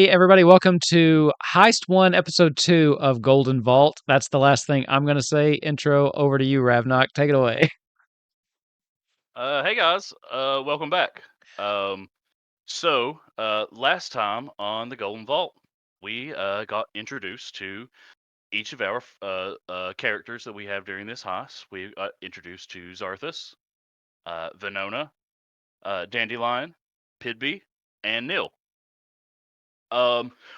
Hey, everybody, welcome to Heist 1, Episode 2 of Golden Vault. That's the last thing I'm going to say. Intro over to you, Ravnock. Take it away. Hey guys, welcome back. Last time on the Golden Vault, we got introduced to each of our characters that we have during this heist. We got introduced to Zarthus, Venona, Dandelion, Pidby, and Nil.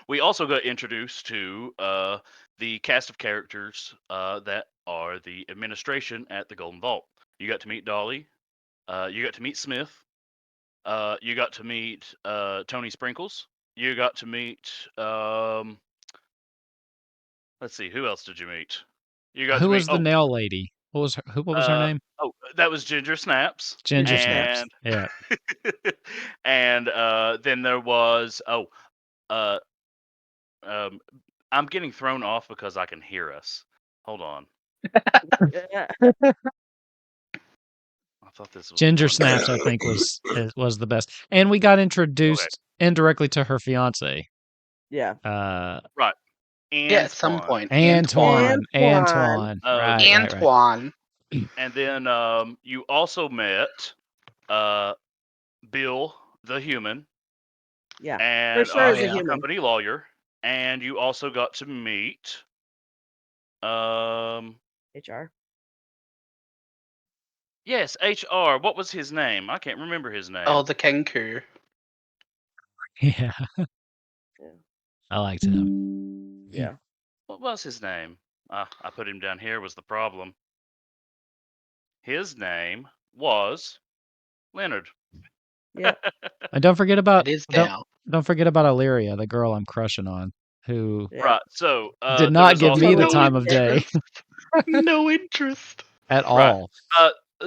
We also got introduced to the cast of characters that are the administration at the Golden Vault. You got to meet Dolly. You got to meet Smith. You got to meet Tony Sprinkles. You got to meet. Let's see, who else did you meet? You got to Who meet. was the nail lady? What was her name? That was Ginger Snaps. Ginger and Snaps. Yeah. and then there was I'm getting thrown off because I can hear us. Hold on. I thought this was Ginger one. Snaps, I think, was the best. And we got introduced indirectly to her fiance. Yeah. Right. Yeah, at some point. Antoine. Antoine. Right. Antoine. And then you also met Bill the human. Yeah. And for sure is a he's human. company lawyer. And you also got to meet HR. Yes, HR. What was his name? I can't remember his name. Oh, the Kenku. Yeah. Yeah. I liked him. Yeah. What was his name? I put him down here was the problem. His name was Leonard. Yeah. And don't forget about It is now. don't forget about Illyria, the girl I'm crushing on, who Right. So did not give me the time of day No interest at all.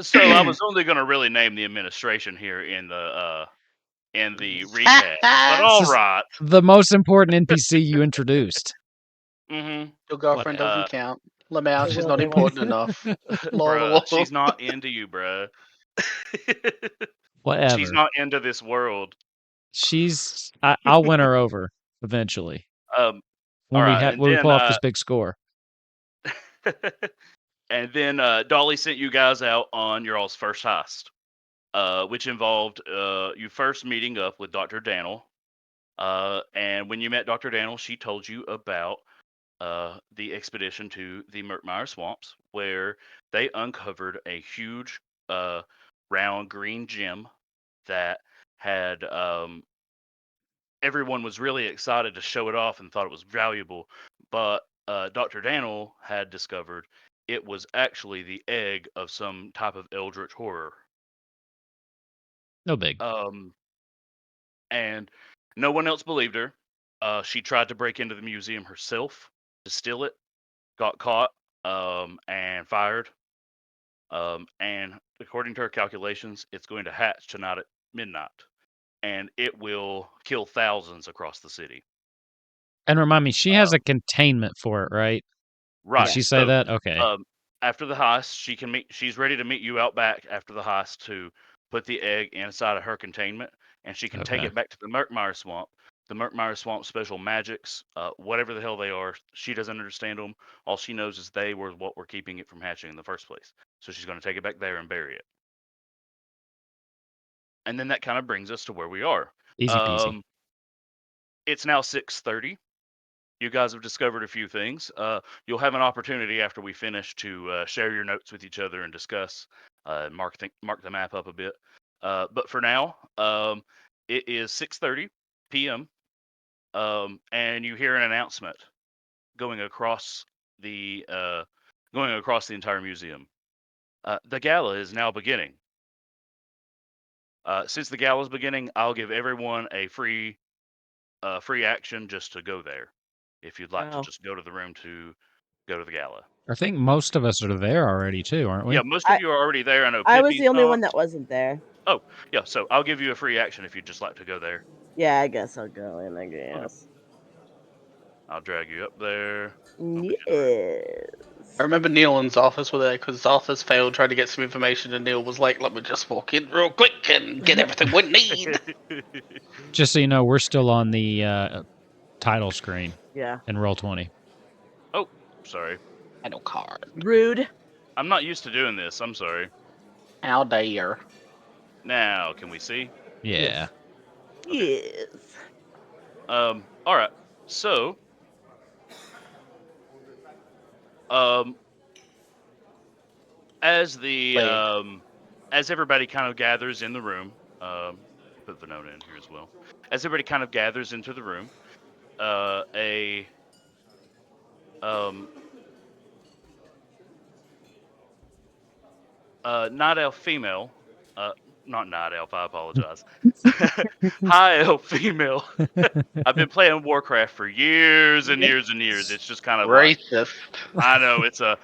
So I was only going to really name the administration here in the recap, but all right. The most important NPC you introduced. Mm-hmm. Your girlfriend doesn't count. Lamau, she's not important enough. Bruh, she's not into you, bruh. Whatever. She's not into this world. I'll win her over eventually. When we pull off this big score. And then Dolly sent you guys out on your all's first heist, which involved you first meeting up with Dr. Daniel. And when you met Dr. Daniel, she told you about the expedition to the Merkmeyer Swamps, where they uncovered a huge round green gem that had everyone was really excited to show it off and thought it was valuable, but Dr. Daniel had discovered it was actually the egg of some type of eldritch horror. No big. And no one else believed her. She tried to break into the museum herself to steal it, got caught, and fired. And according to her calculations, it's going to hatch tonight at midnight, and it will kill thousands across the city. And remind me, she has a containment for it, right? Right. Did she say that? Okay. After the heist, she's ready to meet you out back after the heist to put the egg inside of her containment, and she can take it back to the Merkmeyer Swamp. The Merkmeyer Swamp special magics, whatever the hell they are, she doesn't understand them. All she knows is they were what were keeping it from hatching in the first place. So she's going to take it back there and bury it. And then that kind of brings us to where we are. Easy peasy. It's now 6:30. You guys have discovered a few things. You'll have an opportunity after we finish to share your notes with each other and discuss, mark the map up a bit. But for now, it is 6:30 p.m. And you hear an announcement going across the entire museum. The gala is now beginning. Since the gala is beginning, I'll give everyone a free action just to go there. If you'd like to just go to the room to go to the gala. I think most of us are there already too, aren't we? Yeah, most of you are already there. I know. I was the only one that wasn't there. Oh, yeah. So I'll give you a free action if you'd just like to go there. Yeah, I guess I'll go in. I guess. Okay. I'll drag you up there. Yes. I remember Neil and Zarthus were there because Zarthus failed trying to get some information, and Neil was like, "Let me just walk in real quick and get everything we need." Just so you know, we're still on the title screen Yeah. in Roll20. Oh, sorry. Title card. Rude. I'm not used to doing this. I'm sorry. How dare. Now, can we see? Yeah. Yes. All right. So, as the Wait. as everybody kind of gathers in the room, put Venona in here as well. As everybody kind of gathers into the room, a night elf female, not night elf. I apologize. High elf female. I've been playing Warcraft for years and years and years. It's just kind of like, Racist. I know it's a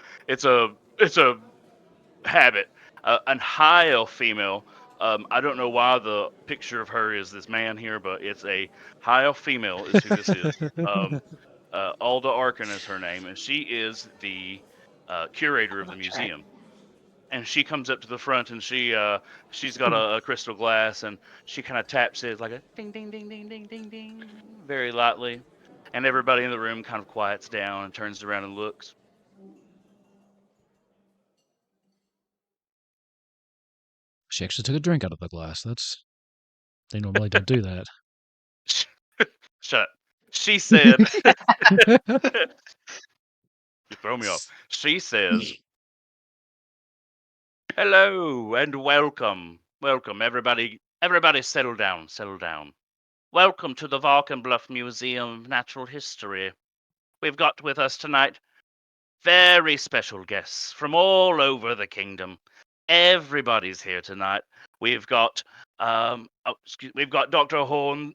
habit. An high elf female. I don't know why the picture of her is this man here, but it's a high elf female is who this is. Alda Arkin is her name, and she is the curator of the museum. And she comes up to the front, and she's got a crystal glass, and she kind of taps it like a ding, ding, ding, ding, ding, ding, ding, very lightly. And everybody in the room kind of quiets down and turns around and looks. She actually took a drink out of the glass. They normally don't do that. Shut up. She said, you throw me off. She says, hello and welcome. Welcome, everybody. Everybody settle down, settle down. Welcome to the Valkenbluff Museum of Natural History. We've got with us tonight very special guests from all over the kingdom. Everybody's here tonight. We've got we've got Dr. Horthnar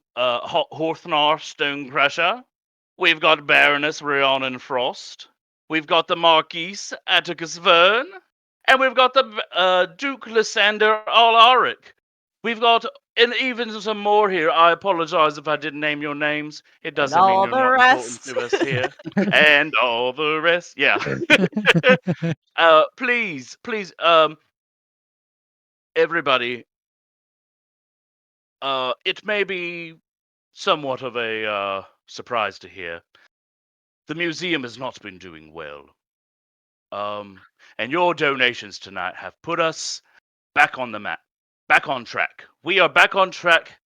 Stonecrusher. We've got Baroness Rhiannon Frost. We've got the Marquise Atticus Verne. And we've got the Duke Lysander Alaric. We've got and even some more here. I apologize if I didn't name your names. It doesn't mean all you're the not important rest. to us here. And all the rest. Yeah. Please, everybody. It may be somewhat of a surprise to hear. The museum has not been doing well. And your donations tonight have put us back on the map, back on track. We are back on track.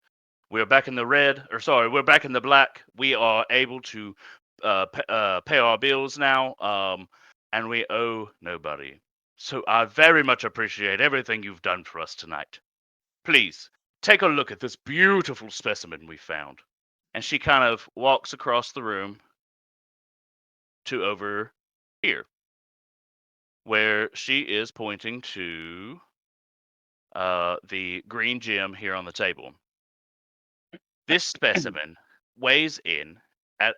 We're back in the red, or sorry, we're back in the black. We are able to pay our bills now, and we owe nobody. So I very much appreciate everything you've done for us tonight. Please, take a look at this beautiful specimen we found. And she kind of walks across the room to over here, where she is pointing to the green gem here on the table. This specimen weighs in at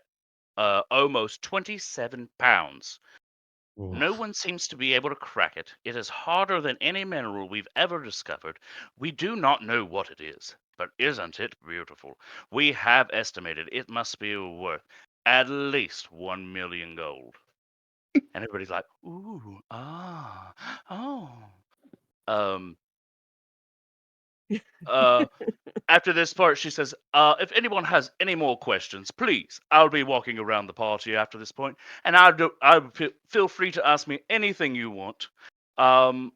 almost 27 pounds. No one seems to be able to crack it. It is harder than any mineral we've ever discovered. We do not know what it is, but isn't it beautiful? We have estimated it must be worth at least 1 million gold. And everybody's like, ooh, ah, oh. After this part, she says, if anyone has any more questions, please, I'll be walking around the party after this point, and feel free to ask me anything you want. And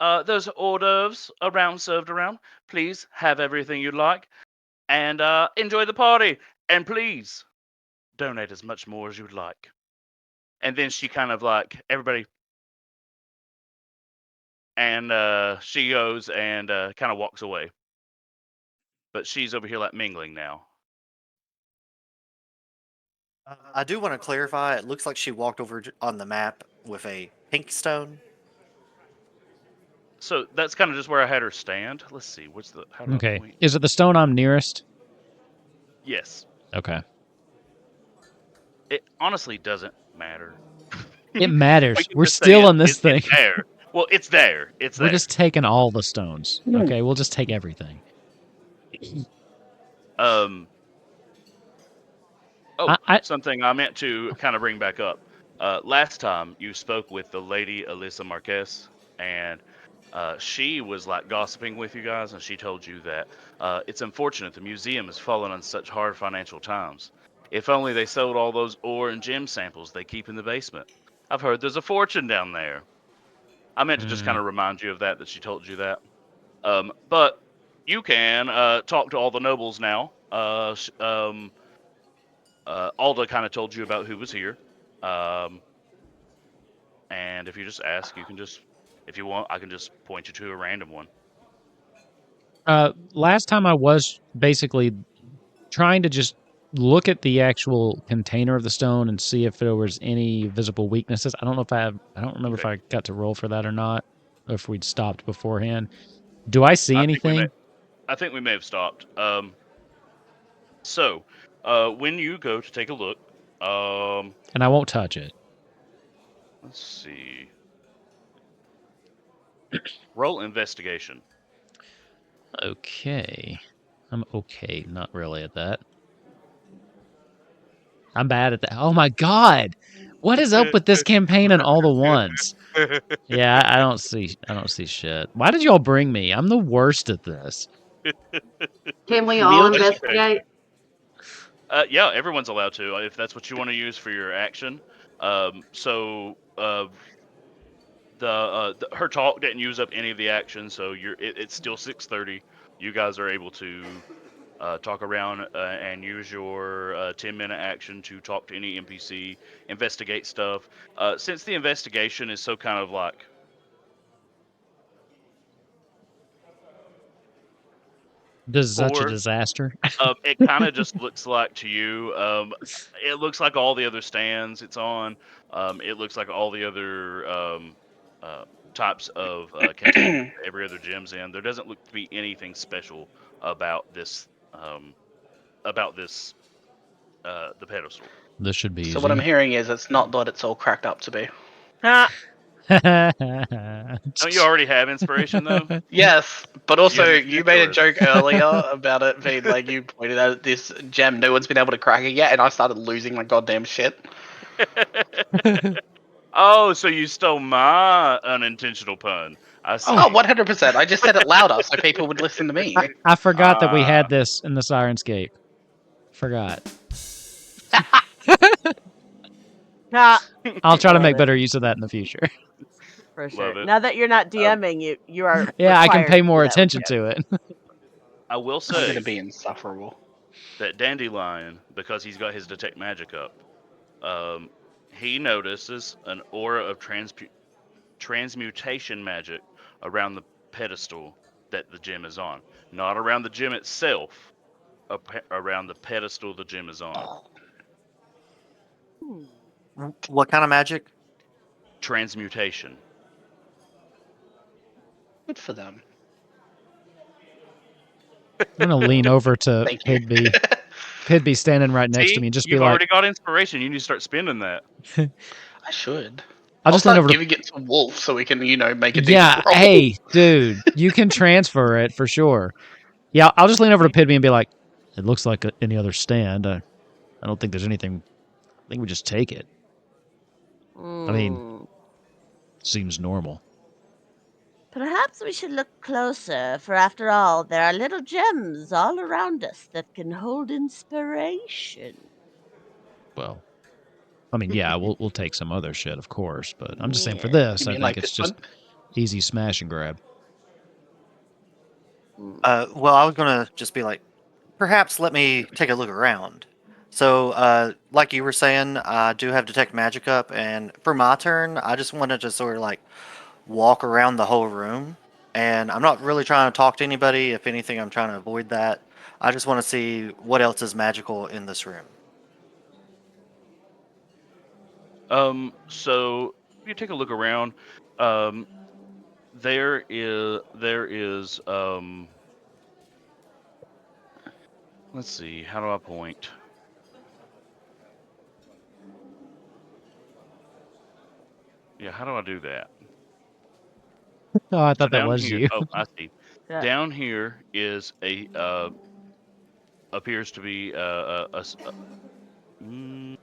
there's hors d'oeuvres served around. Please have everything you'd like, and enjoy the party. And please, donate as much more as you'd like. And then she kind of like, everybody, and she goes and kind of walks away. But she's over here like mingling now. I do want to clarify. It looks like she walked over on the map with a pink stone. So that's kind of just where I had her stand. Let's see. How do I Okay. point? Is it the stone I'm nearest? Yes. Okay. It honestly doesn't matter. It matters. We can We're just say still in this thing. It's there. Well, it's there. It's We're there. just taking all the stones. Okay, we'll just take everything. Oh, I something I meant to kind of bring back up. Last time you spoke with the lady Alyssa Marquez, and she was like gossiping with you guys, and she told you that it's unfortunate the museum has fallen on such hard financial times. If only they sold all those ore and gem samples they keep in the basement. I've heard there's a fortune down there. I meant to just kind of remind you of that she told you that. But you can talk to all the nobles now. Alda kind of told you about who was here. And if you just ask, you can just, if you want, I can just point you to a random one. Last time I was basically trying to just look at the actual container of the stone and see if there was any visible weaknesses. I don't know if I don't remember if I got to roll for that or not, or if we'd stopped beforehand. Do I see anything? I think we may have stopped. So, when you go to take a look, and I won't touch it. Let's see. Roll investigation. Okay. I'm okay, not really at that. I'm bad at that. Oh my god! What is up with this campaign and all the ones? Yeah, I don't see shit. Why did y'all bring me? I'm the worst at this. Can we all Neil, just- investigate? Yeah, everyone's allowed to if that's what you want to use for your action. Her talk didn't use up any of the action, so it's still 6:30. You guys are able to talk around and use your 10-minute action to talk to any NPC, investigate stuff. Since the investigation is so kind of like Such a disaster. it kind of just looks like to you. It looks like all the other stands it's on. It looks like all the other types of containers every other gem's in. There doesn't look to be anything special about this. The pedestal. This should be So easy. what I'm hearing is it's not what it's all cracked up to be. Don't you already have inspiration though? Yes, but also Yeah, you made a ridiculous. joke earlier about it being like you pointed out this gem, no one's been able to crack it yet, and I started losing my goddamn shit. Oh, so you stole my unintentional pun. I see. Oh, 100%. I just said it louder so people would listen to me. I forgot that we had this in the Sirenscape. Forgot. I'll try to make better use of that in the future. For Love sure. it. Now that you're not DMing, you are. Yeah, I can required pay to more do that. attention to it. I will I'm say gonna be insufferable. that Dandelion, because he's got his detect magic up, he notices an aura of transmutation magic around the pedestal that the gem is on. Not around the gem itself, around the pedestal the gem is on. What kind of magic? Transmutation. Good for them. I'm gonna lean over to Thank you. Pidby. Pidby standing right next See? to me and just be You've like, already got inspiration. You need to start spending that. I should. I'll just lean start over to giving it to Wolf so we can, make a yeah, decent roll. hey, dude, you can transfer it for sure. Yeah, I'll just lean over to Pidby and be like, it looks like any other stand. I don't think there's anything. I think we just take it. I mean, seems normal. Perhaps we should look closer, for after all, there are little gems all around us that can hold inspiration. Well, I mean, yeah, we'll take some other shit, of course, but I'm just saying for Yeah. this, You I mean think like it's this just one? easy smash and grab. Well, I was gonna just be like, perhaps let me take a look around. So, like you were saying, I do have detect magic up, and for my turn, I just wanted to sort of like walk around the whole room. And I'm not really trying to talk to anybody. If anything, I'm trying to avoid that. I just want to see what else is magical in this room. So if you take a look around, there is let's see, how do I point? Yeah, how do I do that? Oh, I So thought that down was here, you. oh, I see. Yeah. Down here is a appears to be how am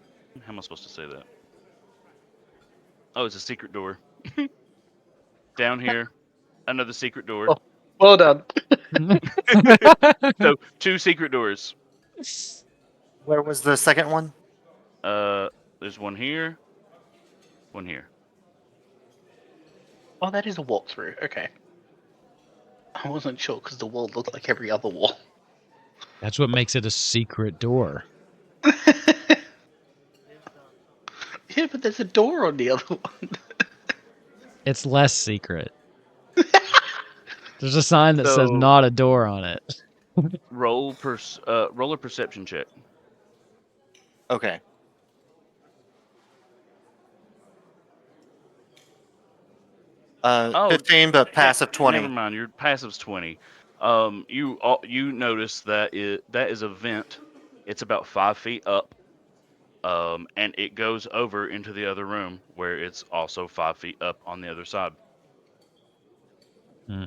I supposed to say that? Oh, it's a secret door. Down here, another secret door. Oh. Well done. So 2 secret doors. Where was the second one? There's one here, one here. Oh, that is a walkthrough. Okay. I wasn't sure because the wall looked like every other wall. That's what makes it a secret door. Yeah, but there's a door on the other one. It's less secret. There's a sign that says So- "not a door" on it. Roll a perception check. Okay. Oh, 15, but passive 20. Never mind. Your passive's 20. You notice that that is a vent. It's about 5 feet up. And it goes over into the other room where it's also 5 feet up on the other side. Hmm.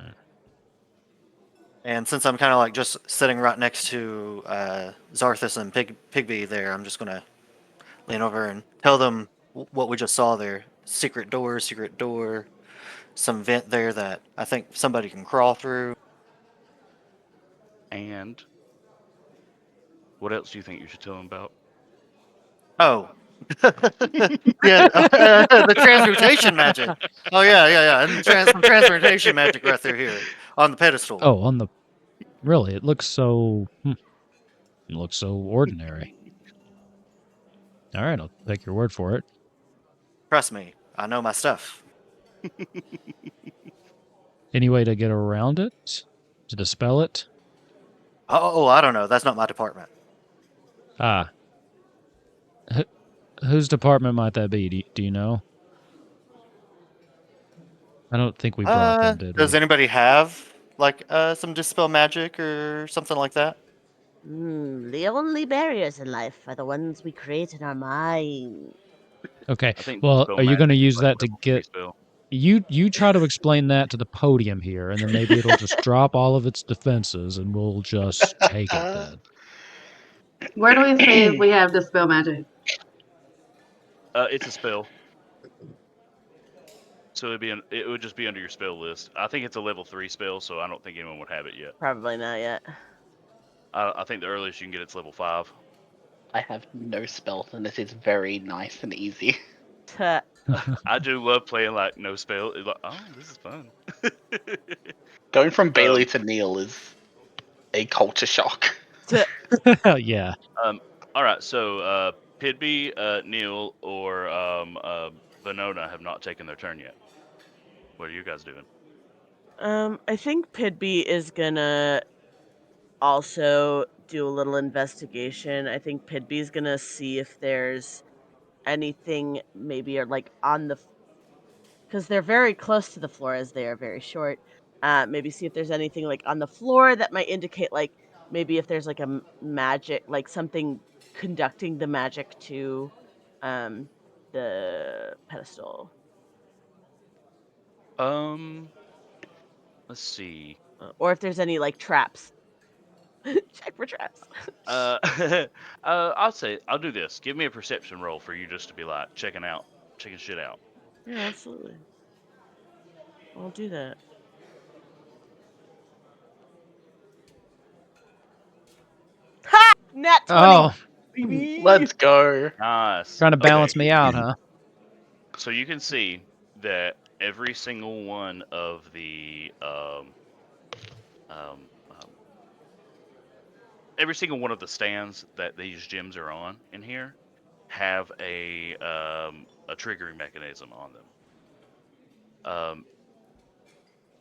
And since I'm kind of like just sitting right next to Zarthus and Pigby there, I'm just going to lean over and tell them what we just saw there. Secret door, some vent there that I think somebody can crawl through. And what else do you think you should tell them about? Oh. Yeah, the transmutation magic. Oh, yeah. And some transmutation magic right through here on the pedestal. Oh, on the really, it looks so. It looks so ordinary. All right, I'll take your word for it. Trust me, I know my stuff. Any way to get around it? To dispel it? Oh, I don't know. That's not my department. Ah. Whose department might that be? Do you know? I don't think we brought them, did Does we? anybody have like some dispel magic or something like that? The only barriers in life are the ones we create in our mind. Okay. I think Well, dispel are you going to magic is use like that to level 3 get? spell. You try to explain that to the podium here, and then maybe it'll just drop all of its defenses, and we'll just take it then. Where do we say we have dispel magic? It's a spell. So it would just be under your spell list. I think it's a level 3 spell, so I don't think anyone would have it yet. Probably not yet. I think the earliest you can get it's level 5. I have no spells, and this is very nice and easy. Tuh. I do love playing like no spell. It's like, oh, this is fun. Going from Bailey to Neil is a culture shock. Yeah. All right, so Pidby, Neil, or Venona have not taken their turn yet. What are you guys doing? I think Pidby is gonna also do a little investigation. I think Pidby's gonna see if there's anything maybe or like on the because they're very close to the floor as they are very short. Maybe see if there's anything like on the floor that might indicate like maybe if there's like a magic like something conducting the magic to the pedestal. Let's see. Or if there's any like traps. Check for traps. I'll do this. Give me a perception roll for you just to be like checking shit out. Yeah, absolutely. I'll do that. Ha! Nat 20! Oh, baby! Let's go. Nice. trying to balance Okay. me out, huh? So you can see that every single one of the every single one of the stands that these gyms are on in here have a triggering mechanism on them.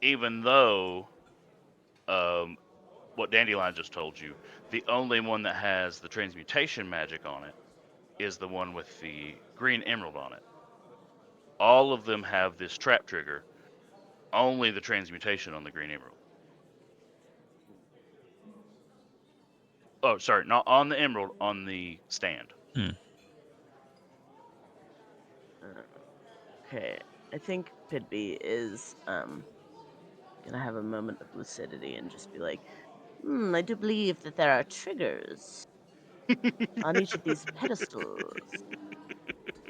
Even though what Dandelion just told you, the only one that has the transmutation magic on it is the one with the green emerald on it. All of them have this trap trigger, only the transmutation on the green emerald. Oh, sorry, not on the emerald, on the stand. Okay, I think Pidby is gonna have a moment of lucidity and just be like, I do believe that there are triggers on each of these pedestals.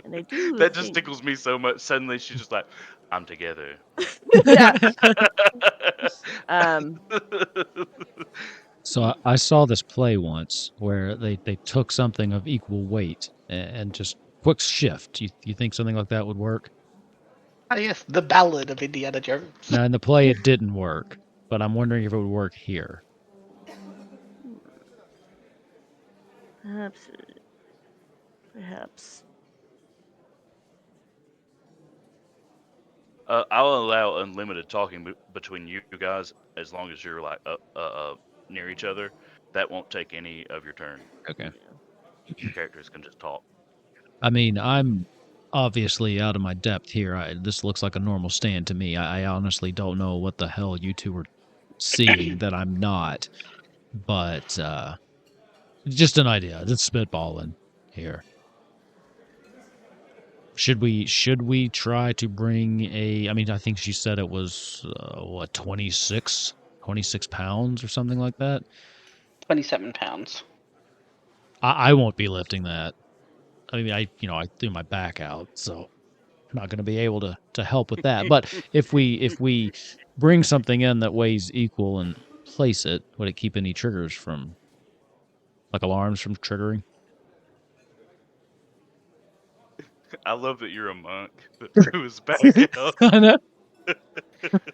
And I do That just think... tickles me so much. Suddenly she's just like, I'm together. Yeah. Um, So I saw this play once where they took something of equal weight and just quick shift. You think something like that would work? Ah, yes, the Ballad of Indiana Jones. Now in the play it didn't work, but I'm wondering if it would work here. Perhaps. Perhaps. I'll allow unlimited talking between you guys as long as you're like near each other. That won't take any of your turn. Okay. Your characters can just talk. I mean, I'm obviously out of my depth here. This looks like a normal stand to me. I honestly don't know what the hell you two are seeing that I'm not. But just an idea. Just spitballing here. Should we try to bring a? I mean, I think she said it was what 26 pounds or something like that. 27 pounds. I won't be lifting that. I mean, I threw my back out, so I'm not going to be able to help with that. But if we bring something in that weighs equal and place it, would it keep any triggers from, like alarms from triggering? I love that you're a monk that threw his back out. I know.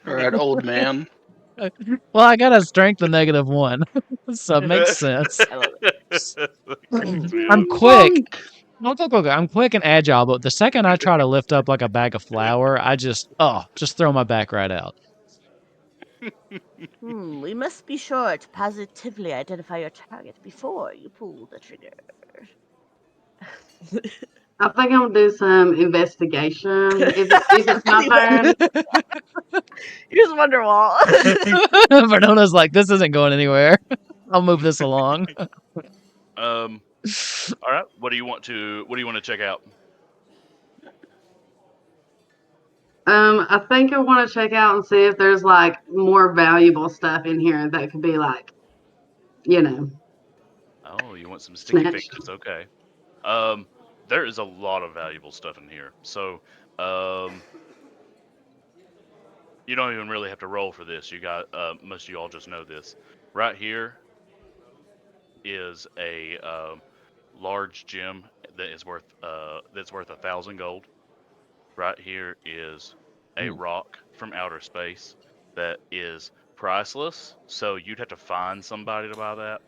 Alright, old man. Well, I got a strength of -1, so it makes sense. I love it. I'm quick. Look, I'm quick and agile, but the second I try to lift up like a bag of flour, I just throw my back right out. We must be sure to positively identify your target before you pull the trigger. I think I'm gonna do some investigation. If it's my turn, Here's Wonderwall. Vernona's like, this isn't going anywhere. I'll move this along. All right. What do you want to check out? I think I want to check out and see if there's like more valuable stuff in here that could be like, Oh, you want some sticky snatched. fingers? Okay. There is a lot of valuable stuff in here. So, you don't even really have to roll for this. You got most of you all just know this. Right here is a large gem that is worth 1,000 gold. Right here is a rock from outer space that is priceless. So you'd have to find somebody to buy that.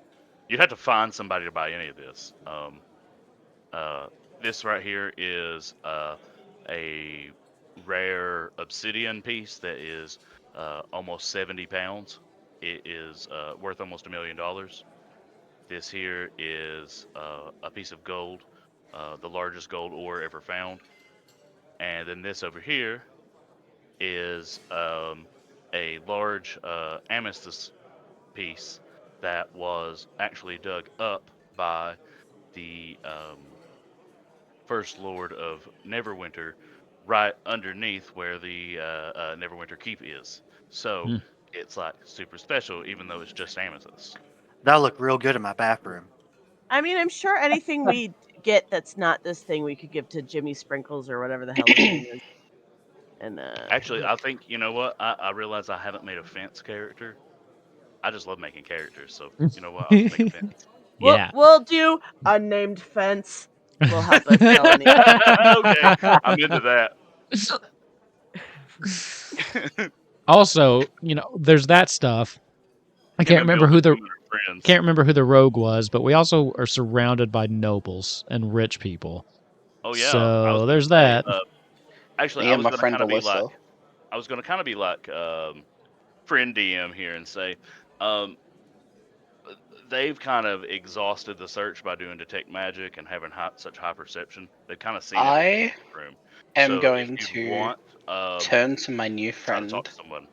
You'd have to find somebody to buy any of this. This right here is a rare obsidian piece that is almost 70 pounds. It is worth almost $1 million. This here is a piece of gold, the largest gold ore ever found. And then this over here is a large amethyst piece that was actually dug up by the First Lord of Neverwinter, right underneath where the Neverwinter Keep is. So it's like super special, even though it's just amethyst. That'll look real good in my bathroom. I mean, I'm sure anything we get that's not this thing we could give to Jimmy Sprinkles or whatever the hell his name is. And Actually, I think you know what? I realize I haven't made a fence character. I just love making characters, so you know what? I'll just make a fence. Yeah. we'll do unnamed fence. Will help us tell anything. Okay, I'm into that. Also, there's that stuff. I can't remember who the rogue was, but we also are surrounded by nobles and rich people. Oh yeah. So there's that. Actually, Me I and was my going to friend kind of be Alyssa. like, I was going to kind of be like friend DM here and say, they've kind of exhausted the search by doing detect magic and having such high perception. They've kind of seen everything in the room. am So going if to you want, turn to my new try to friend. talk to someone.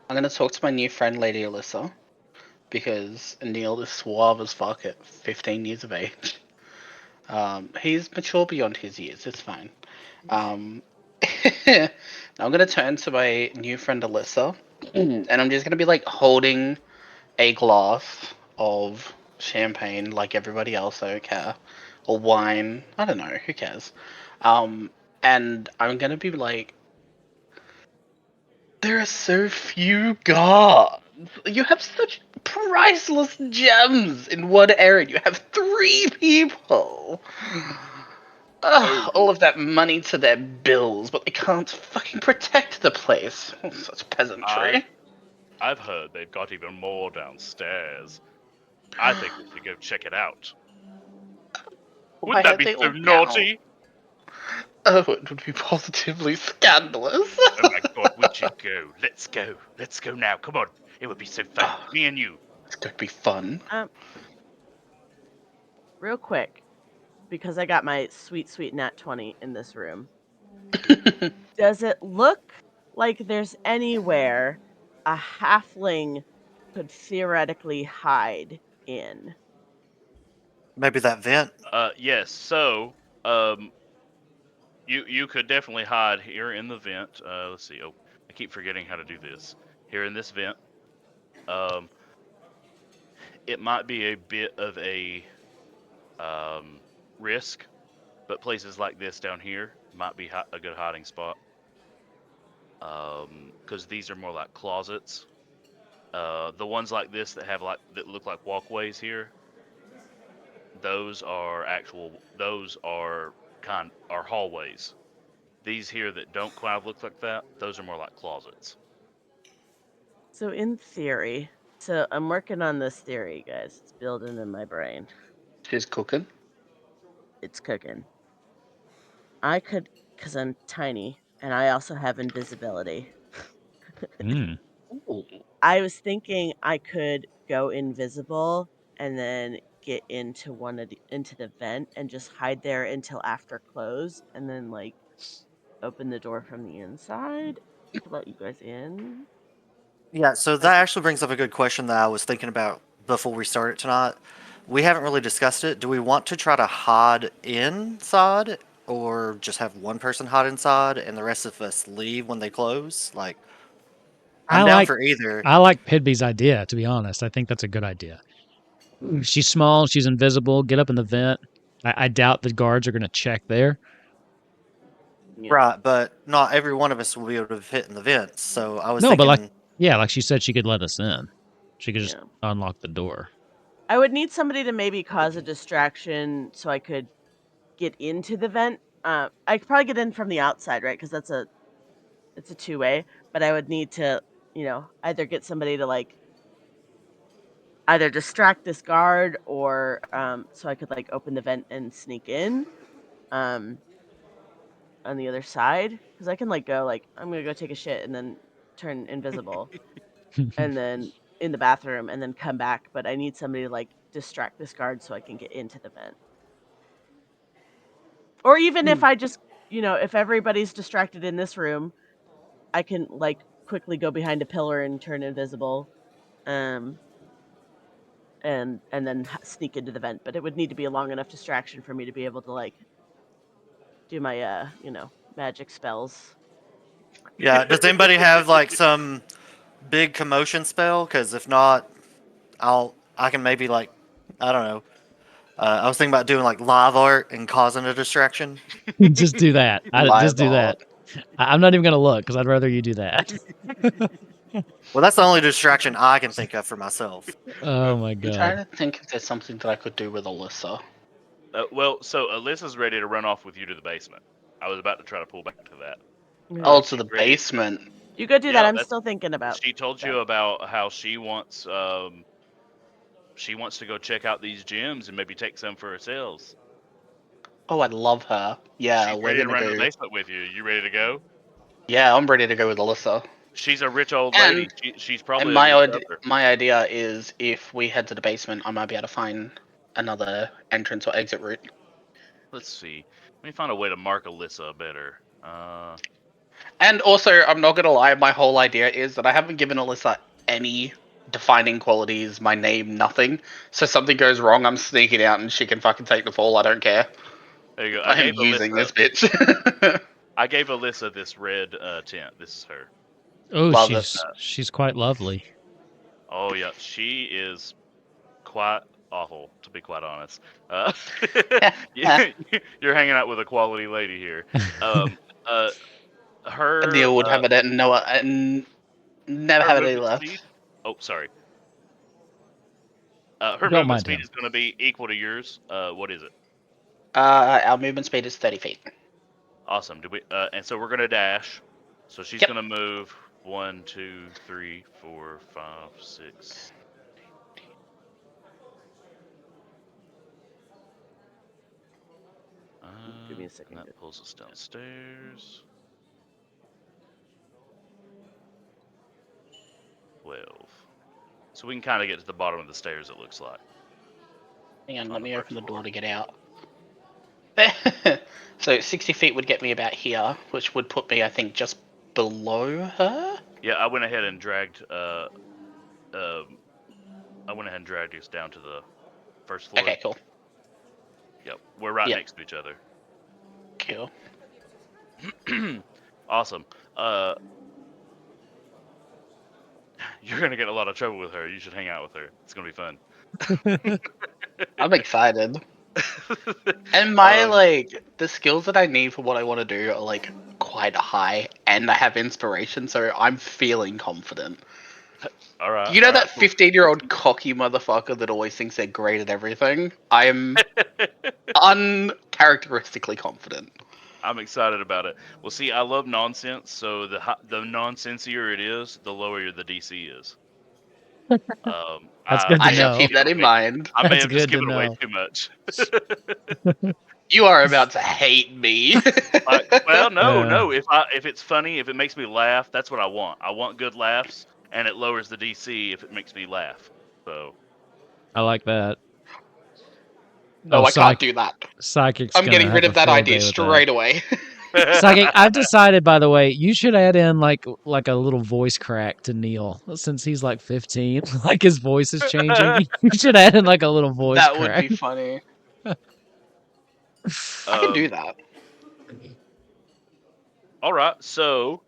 I'm gonna talk to my new friend, Lady Alyssa, because Neil is suave as fuck at 15 years of age. He's mature beyond his years. It's fine. I'm gonna turn to my new friend Alyssa, and I'm just gonna be like holding a glass of champagne like everybody else. I don't care, or wine. I don't know. Who cares? And I'm gonna be like, there are so few guards. You have such priceless gems in one area. You have 3 people. Ugh, all of that money to their bills, but they can't fucking protect the place. Such peasantry. I've heard they've got even more downstairs. I think we should go check it out. Why Wouldn't that are be they so all down? naughty? Oh, it would be positively scandalous. Oh my god, we should go. Let's go. Let's go now. Come on. It would be so fun. Oh, Me and you. it's going to be fun. Real quick, because I got my sweet nat 20 in this room. Does it look like there's anywhere a halfling could theoretically hide in? Maybe that vent. Yes. So, you could definitely hide here in the vent. Let's see. Oh, I keep forgetting how to do this. Here in this vent. It might be a bit of a risk, but places like this down here might be a good hiding spot. Because these are more like closets. The ones like this that have that look like walkways here, those are hallways. These here that don't quite look like that, those are more like closets. So in theory, so I'm working on this theory, guys. It's building in my brain. She's cooking. It's cooking. I could, because I'm tiny, and I also have invisibility. Mm. I was thinking I could go invisible and then get into into the vent and just hide there until after close, and then like open the door from the inside to let you guys in. Yeah, so that actually brings up a good question that I was thinking about before we started tonight. We haven't really discussed it. Do we want to try to hide inside or just have one person hide inside and the rest of us leave when they close? Like, I'm down for either. I like Pidby's idea, to be honest. I think that's a good idea. She's small, she's invisible, get up in the vent. I doubt the guards are going to check there. Yeah. Right, but not every one of us will be able to fit in the vents. So I was No, thinking, but like she said, she could let us in. She could just Yeah. unlock the door. I would need somebody to maybe cause a distraction so I could get into the vent. I could probably get in from the outside, right? Because it's a two-way. But I would need to, either get somebody to like either distract this guard or so I could like open the vent and sneak in on the other side, because I can like go like I'm gonna go take a shit and then turn invisible and then in the bathroom and then come back, but I need somebody to like distract this guard so I can get into the vent. Or even if I just, if everybody's distracted in this room, I can like quickly go behind a pillar and turn invisible. And then sneak into the vent, but it would need to be a long enough distraction for me to be able to like do my magic spells. yeah, does anybody have like some big commotion spell? Because if not, I can maybe like, I don't know. I was thinking about doing like live art and causing a distraction. Just do that. Just do that. I'm not even going to look because I'd rather you do that. Well, that's the only distraction I can think of for myself. Oh my I'm god. trying to think if there's something that I could do with Alyssa. Well, so Alyssa's ready to run off with you to the basement. I was about to try to pull back to that. Oh, to the basement. You go do Yeah, that. I'm still thinking about. She told you about how she wants to go check out these gyms and maybe take some for herself. Oh, I love her. Yeah, She's we're ready to gonna run go. to the basement with you. You ready to go? Yeah, I'm ready to go with Alyssa. She's a rich old lady. She's probably And a good brother. my idea is if we head to the basement, I might be able to find another entrance or exit route. Let's see. Let me find a way to mark Alyssa better. And also, I'm not gonna lie, my whole idea is that I haven't given Alyssa any defining qualities, my name, nothing. So something goes wrong, I'm sneaking out and she can fucking take the fall, I don't care. There you go. I am using this bitch. I gave Alyssa this red tent. This is her. Oh, she's quite lovely. Oh yeah, she is quite awful, to be quite honest. You're hanging out with a quality lady here. Her Neil would have it at no, never have any left. Oh, sorry. Her Don't movement mind speed him. is going to be equal to yours. What is it? Our movement speed is 30 feet. Awesome. Do we? And so we're going to dash. So she's Yep. going to move 1, 2, 3, 4, 5, 6. Give me a second. And that pulls us downstairs. 12. So we can kind of get to the bottom of the stairs, it looks like. Hang on, On let the me first open the floor. door to get out. So 60 feet would get me about here, which would put me, I think, just below her. Yeah, I went ahead and dragged us down to the first floor. Okay, cool. Yep, we're right Yep. next to each other. Cool. Awesome. You're gonna get in a lot of trouble with her. You should hang out with her. It's gonna be fun. I'm excited. And my the skills that I need for what I want to do are like quite high, and I have inspiration, so I'm feeling confident. All right. You know all right, that 15-year-old cocky motherfucker that always thinks they're great at everything? I'm uncharacteristically confident. I'm excited about it. Well, see, I love nonsense, so the nonsensier it is, the lower the DC is. That's good to I shall know. keep that in mind. I may That's have just good to given away know. too much. You are about to hate me. Well, no, Yeah. no. If it's funny, if it makes me laugh, that's what I want. I want good laughs, and it lowers the DC if it makes me laugh. So I like that. No, I can't do that. Psychic's I'm gonna getting rid have a of that field idea day with that. straight away. Psychic, I've decided, by the way, you should add in like a little voice crack to Neil since he's like 15. Like his voice is changing. You should add in like a little voice That would crack. be funny. I can do that. All right, so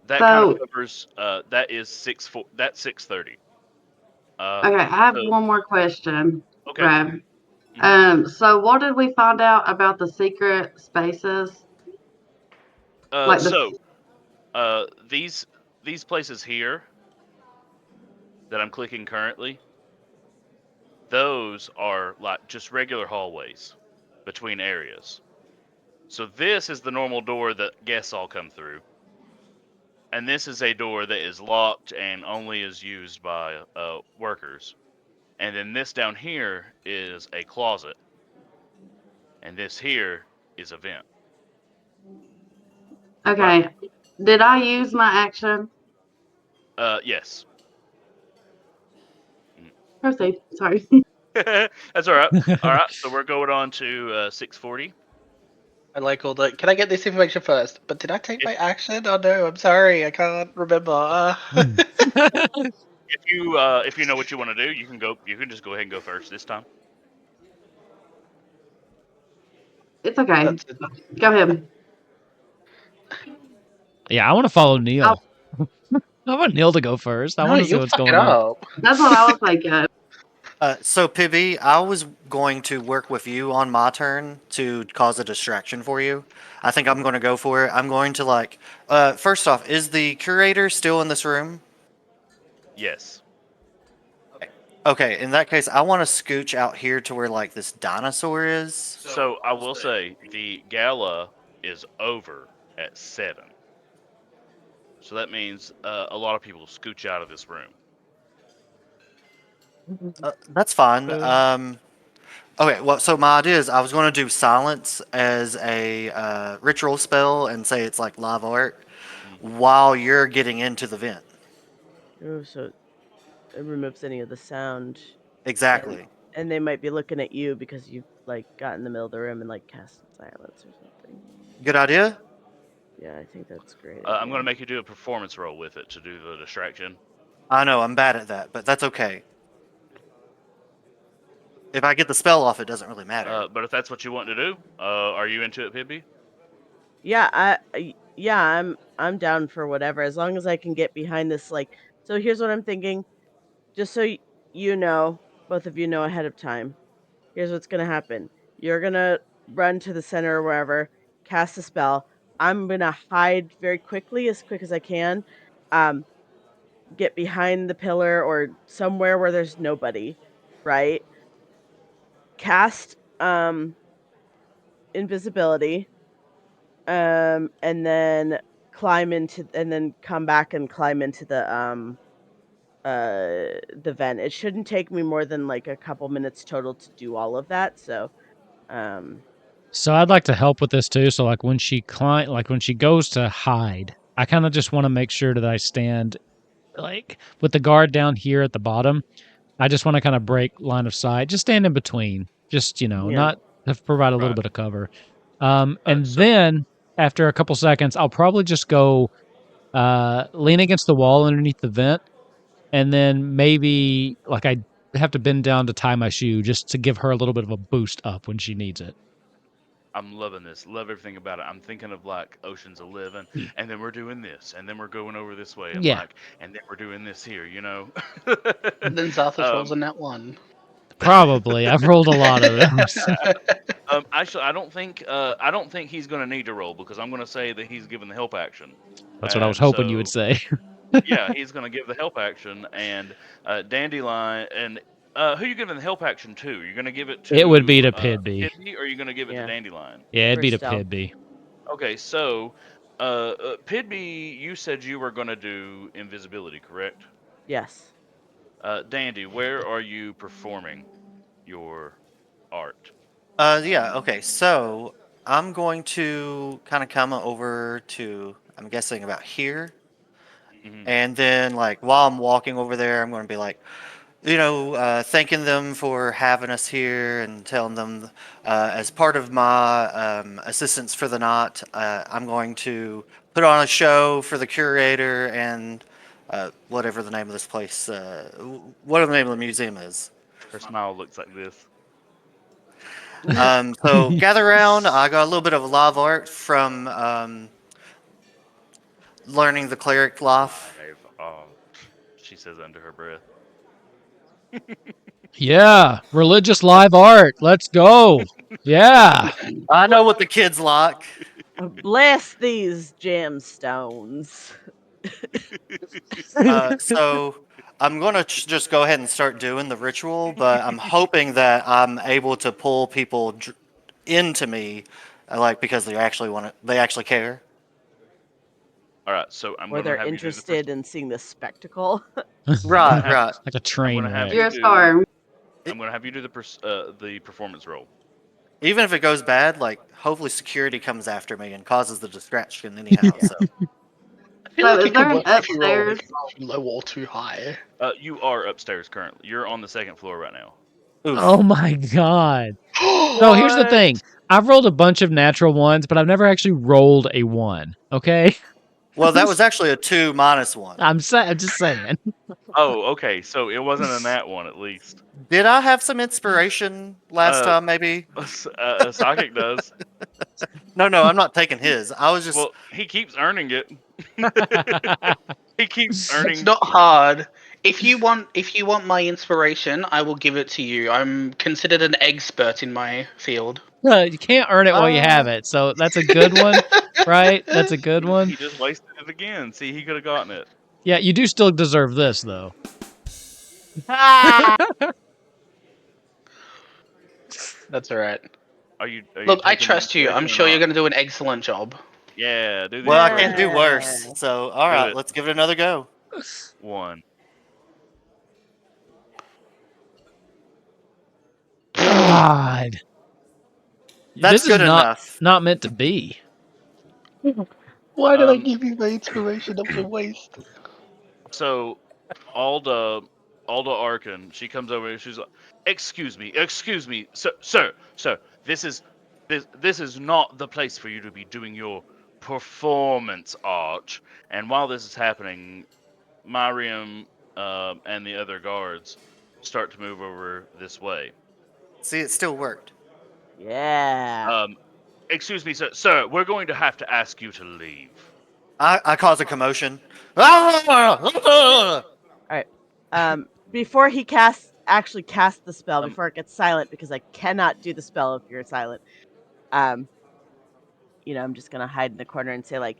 that kind of So, covers. That is 6:30. okay, I have So, one more question, okay. Brad. Mhm. So what did we find out about the secret spaces? Like the So these places here that I'm clicking currently, those are like just regular hallways between areas. So this is the normal door that guests all come through, and this is a door that is locked and only is used by workers. And then this down here is a closet, and this here is a vent. okay. Did I use my action? Yes. Proceed. Sorry. That's all right. All right, so we're going on to 6:40. I like all the. Can I get this information first? But did I take my action? Oh no, I'm sorry, I can't remember. If you know what you want to do, you can go. You can just go ahead and go first this time. It's okay. That's it. Go ahead. Yeah, I want to follow Neil. I want Neil to go first. I No, want to see you'll what's fuck it going on. up. That's what I was thinking. So, Pibby, I was going to work with you on my turn to cause a distraction for you. I think I'm going to go for it. I'm going to first off, is the curator still in this room? Yes. Okay, in that case, I want to scooch out here to where like this dinosaur is. So I will say the gala is over at 7. So that means a lot of people scooch out of this room. That's fine. Okay, well, so my idea is I was going to do silence as a ritual spell and say it's like live art while you're getting into the vent. Oh, so it removes any of the sound. Exactly. And they might be looking at you because you've like got in the middle of the room and like cast silence or something. Good idea? Yeah, I think that's great. I'm going to make you do a performance roll with it to do the distraction. I know, I'm bad at that, but that's okay. If I get the spell off, it doesn't really matter. But if that's what you want to do, are you into it, Pibby? Yeah, I'm down for whatever as long as I can get behind this. Like, so here's what I'm thinking. Just so you know, both of you know ahead of time. Here's what's gonna happen. You're gonna run to the center or wherever, cast a spell. I'm gonna hide very quickly, as quick as I can. Um, get behind the pillar or somewhere where there's nobody, right? Cast invisibility, and then come back and climb into the vent. It shouldn't take me more than like a couple minutes total to do all of that. So So I'd like to help with this too. So like when she goes to hide, I kind of just want to make sure that I stand like with the guard down here at the bottom. I just want to kind of break line of sight, just stand in between, just Yeah. not to provide a little Right. bit of cover. And then after a couple seconds, I'll probably just go lean against the wall underneath the vent, and then maybe like I have to bend down to tie my shoe just to give her a little bit of a boost up when she needs it. I'm loving this. Love everything about it. I'm thinking of like Ocean's 11, and then we're doing this, and then we're going over this way, and Yeah. and then we're doing this here. And then Zarthus rolls a nat 1. Probably. I've rolled a lot of those. Actually, I don't think he's going to need to roll because I'm going to say that he's given the help action. That's what I was And hoping you would so, say. yeah, he's going to give the help action, and Dandelion, and who you giving the help action to? You're going to give it to It would be to Pidby. Pidby, or are you going to give it Yeah. to Dandelion? Yeah, it'd be to Stealth. Pidby. Okay, so Pidby, you said you were going to do invisibility, correct? Yes. Dandy, where are you performing your art? Yeah, okay. So I'm going to kind of come over to, I'm guessing about here. Mhm. And then, like, while I'm walking over there, I'm going to be like, thanking them for having us here and telling them, as part of my assistance for the knot, I'm going to put on a show for the curator and whatever the name of this place, whatever the name of the museum is. Her smile looks like this. So gather around. I got a little bit of live art from learning the cleric life. She says under her breath. Yeah, religious live art. Let's go. Yeah. I know what the kids like. Bless these gemstones. So I'm going to just go ahead and start doing the ritual, but I'm hoping that I'm able to pull people into me, like because they actually care. All right, so I'm Or going to they're have interested in seeing the spectacle. Right, have- right. Like a train gonna have wreck. you You're a star. I'm going to have you do the performance roll. Even if it goes bad, like hopefully security comes after me and causes the distraction anyhow. So I feel So like is it there could an work if you roll upstairs? too low or too high. You are upstairs currently. You're on the second floor right now. oof. Oh my god. No, here's the What? thing. I've rolled a bunch of natural ones, but I've never actually rolled a 1. Okay? Well, that was actually a 2 minus 1. I'm just saying. Oh, okay. So it wasn't in that one, at least. Did I have some inspiration last time? Maybe. Psychic does. No, I'm not taking his. I was just. Well, he keeps earning it. He keeps earning. It's not hard. If you want my inspiration, I will give it to you. I'm considered an expert in my field. You can't earn it while you have it. So that's a good one, right? That's a good one. He just wasted it again. See, he could have gotten it. Yeah, you do still deserve this though. That's all right. Are you Look, I taking trust the you. I'm inspiration or sure you're not? going to do an excellent job. Yeah, do the Well, I inspiration. can't do worse. So, all right, it. let's give it another go. 1. God. That's This good is enough. not meant to be. Why did I give you my inspiration? That was a waste. So, Alda Arkin, she comes over and she's like, excuse me, sir, this is not the place for you to be doing your performance art." And while this is happening, Miriam and the other guards start to move over this way. See, it still worked. Yeah. Excuse me, sir, we're going to have to ask you to leave. I caused a commotion. All right. Before he actually casts the spell, before it gets silent, because I cannot do the spell if you're silent. I'm just gonna hide in the corner and say like,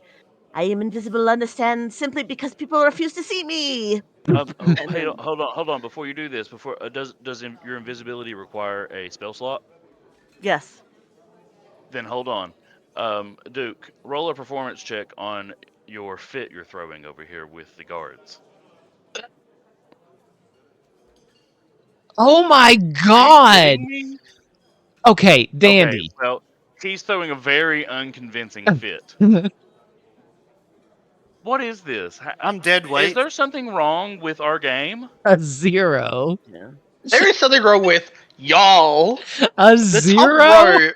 I am invisible, understand, simply because people refuse to see me. And Hey, then- hold on. Before you do this, does your invisibility require a spell slot? Yes. Then hold on. Duke, roll a performance check on your fit you're throwing over here with the guards. Oh my Are you god! kidding me? Okay, Dandy. Okay, well, he's throwing a very unconvincing fit. What is this? I'm dead Is weight. there something wrong with our game? A 0. Yeah. There is something wrong with y'all. A The 0?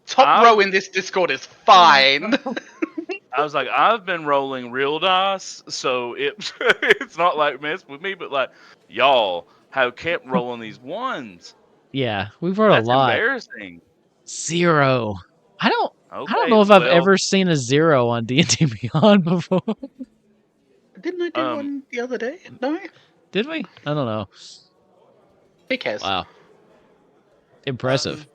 top row in this Discord is fine. I was like, I've been rolling real dice, so it's not like mess with me, but like y'all have kept rolling these ones. Yeah, we've rolled That's a lot. embarrassing. 0. I don't Okay, know if I've well, ever seen a 0 on D&D Beyond before. Didn't I do one the other day? No? Did we? I don't know. Who cares? Wow. Impressive.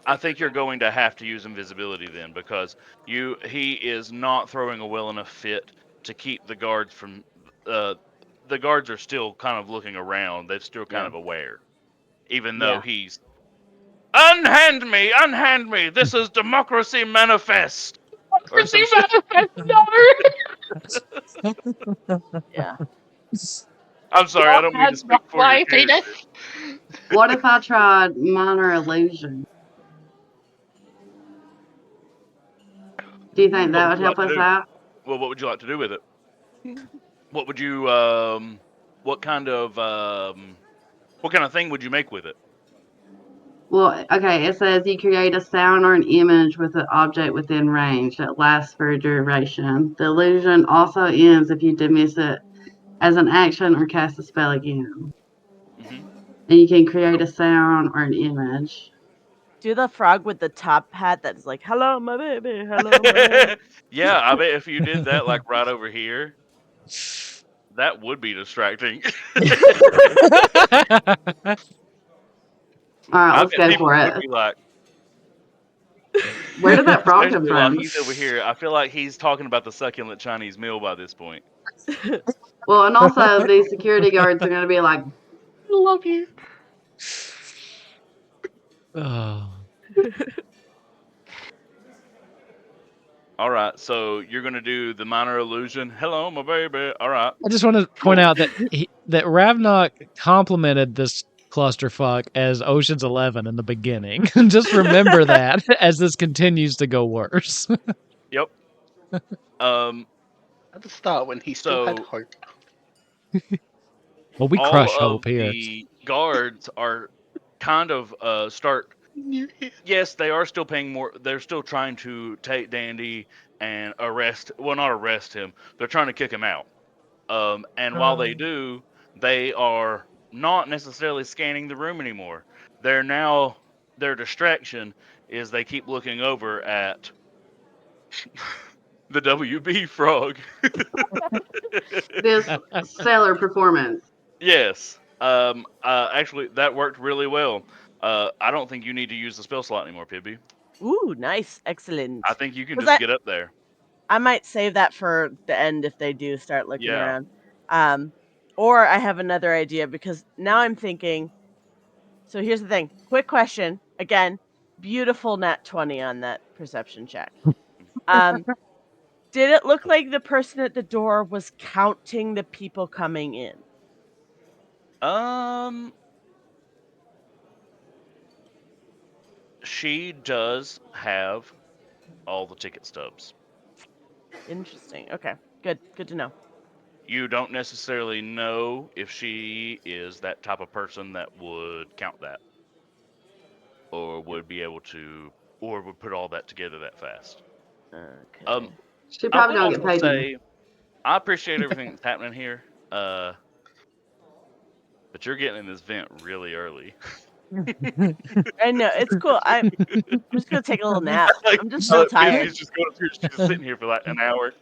I think you're going to have to use invisibility then, because he is not throwing a well enough fit to keep the guards from. The guards are still kind of looking around. They're still kind of aware, even though he's unhand me. This is democracy manifest. Or some shit. Yeah. I'm sorry, I don't mean to speak for your character. What if I tried minor illusion? Do you think that would help us out? Well, what would you like to do with it? What would you what kind of thing would you make with it? Well, okay, it says you create a sound or an image with an object within range that lasts for a duration. The illusion also ends if you dismiss it as an action or cast a spell again. Mm-hmm. And you can create a sound or an image. Do the frog with the top hat that's like, hello, my baby, hello, my baby. Yeah, I bet if you did that, like right over here, that would be distracting. All right, I let's bet go people for would it. be like, Where did that frog come especially while from? he's over here. I feel like he's talking about the succulent Chinese meal by this point. Well, and also the security guards are going to be like, I love you. Oh. All right, so you're gonna do the minor illusion. Hello, my baby. All right. I just want to point out that that Ravnok complimented this clusterfuck as Ocean's 11 in the beginning. Just remember that as this continues to go worse. Yep. At the start when he still had So hope. Well, we all crush of hope here. the guards are kind of yes, they are still paying more. They're still trying to take Dandy and not arrest him. They're trying to kick him out. And while they do, they are not necessarily scanning the room anymore. Their distraction is they keep looking over at the WB frog. This stellar performance. Yes. Actually, that worked really well. I don't think you need to use the spell slot anymore, Pibby. Ooh, nice. Excellent. I think you can 'Cause just get up there. I might save that for the end if they do start looking Yeah. around. Or I have another idea because now I'm thinking. So here's the thing. Quick question. Again, beautiful nat 20 on that perception check. Did it look like the person at the door was counting the people coming in? She does have all the ticket stubs. Interesting. Okay. Good to know. You don't necessarily know if she is that type of person that would count that, or would be able to, or would put all that together that fast. Okay. She I probably would don't get also paid. say, I appreciate everything that's happening here, but you're getting in this vent really early. I know it's cool. I'm just gonna take a little nap. Like, I'm just real tired. Pibby's just going up here, she's just sitting here for like an hour.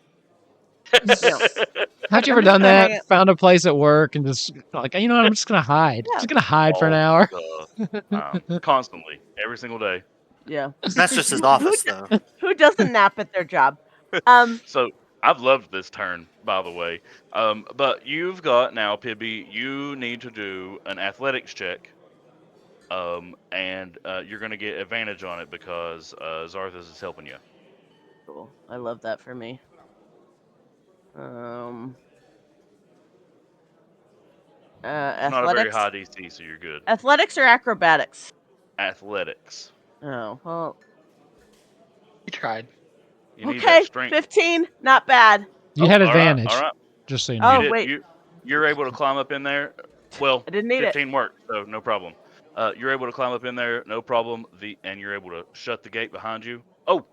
No. Have you I'm ever just done gonna hang that? out. Found a place at work and just like, you know what? I'm just gonna hide. Yeah. Just gonna hide for an hour. Constantly, every single day. Yeah. That's just his office, though. Who doesn't nap at their job? So I've loved this turn, by the way. But you've got now, Pibby. You need to do an athletics check. And you're going to get advantage on it because Zarthus is helping you. Cool. I love that for me. It's not a very Athletics. high DC, so you're good. Athletics or acrobatics? Athletics. Oh well. You tried. You need Okay, that strength. 15. Not bad. You Oh, had all right, advantage. all right. Just so you Oh, know. You did. wait. You're able to climb up in there. Well, I didn't need 15 worked, so no problem. You're able to climb up in there, no problem. And you're able to shut the gate behind you. Oh,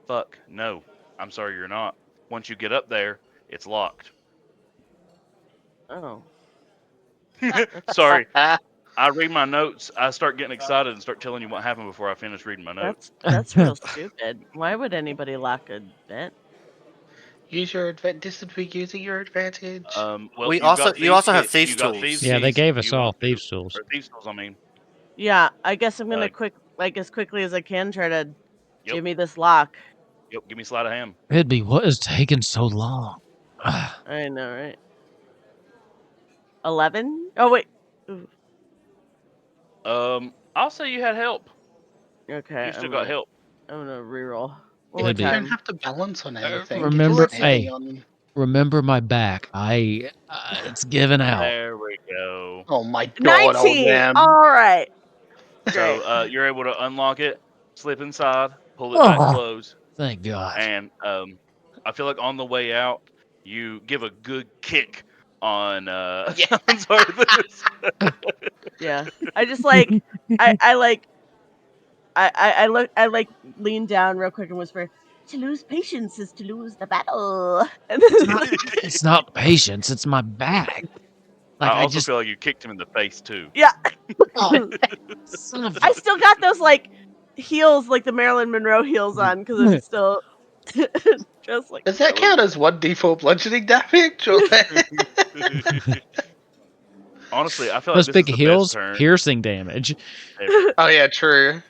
fuck, no. I'm sorry, you're not. Once you get up there, it's locked. Oh. Sorry. I read my notes, I start getting excited and start telling you what happened before I finish reading my notes. That's real stupid. Why would anybody lock a vent? Use your advantage. This would be using your advantage. Well, We you've also- got you also have kit, thieves' you got tools. thieves Yeah, they keys gave if us you all want to. thieves tools. Or thieves tools, I mean. Yeah, I guess I'm gonna Uh, as quickly as I can, try to Yep. give me this lock. Yep, give me sleight of hand. Pidby, what is taking so long? I know, right? 11? Oh wait. Ooh. I'll say you had help. Okay. You still got help. I'm gonna reroll. It'd One more be- You time. don't have to balance on anything. remember- It's just hey. on... Remember my back. It's giving out. There we go. Oh my god, old 19. man. All right. Great. So you're able to unlock it, slip inside, pull it back Oh. closed, Thank God. and I feel like on the way out you give a good kick on Yeah. on Zarthus. Yeah. I just like I lean down real quick and whisper, "To lose patience is to lose the battle." And then It's not patience. It's my back. Like I also feel like you kicked him in the face too. yeah. Son of I still got those like heels, like the Marilyn Monroe heels on, because I'm still just like. Does that count as 1d4 bludgeoning damage? Or... Honestly, I feel like those this big is the heels, best turn. piercing damage. ever. Oh yeah, true.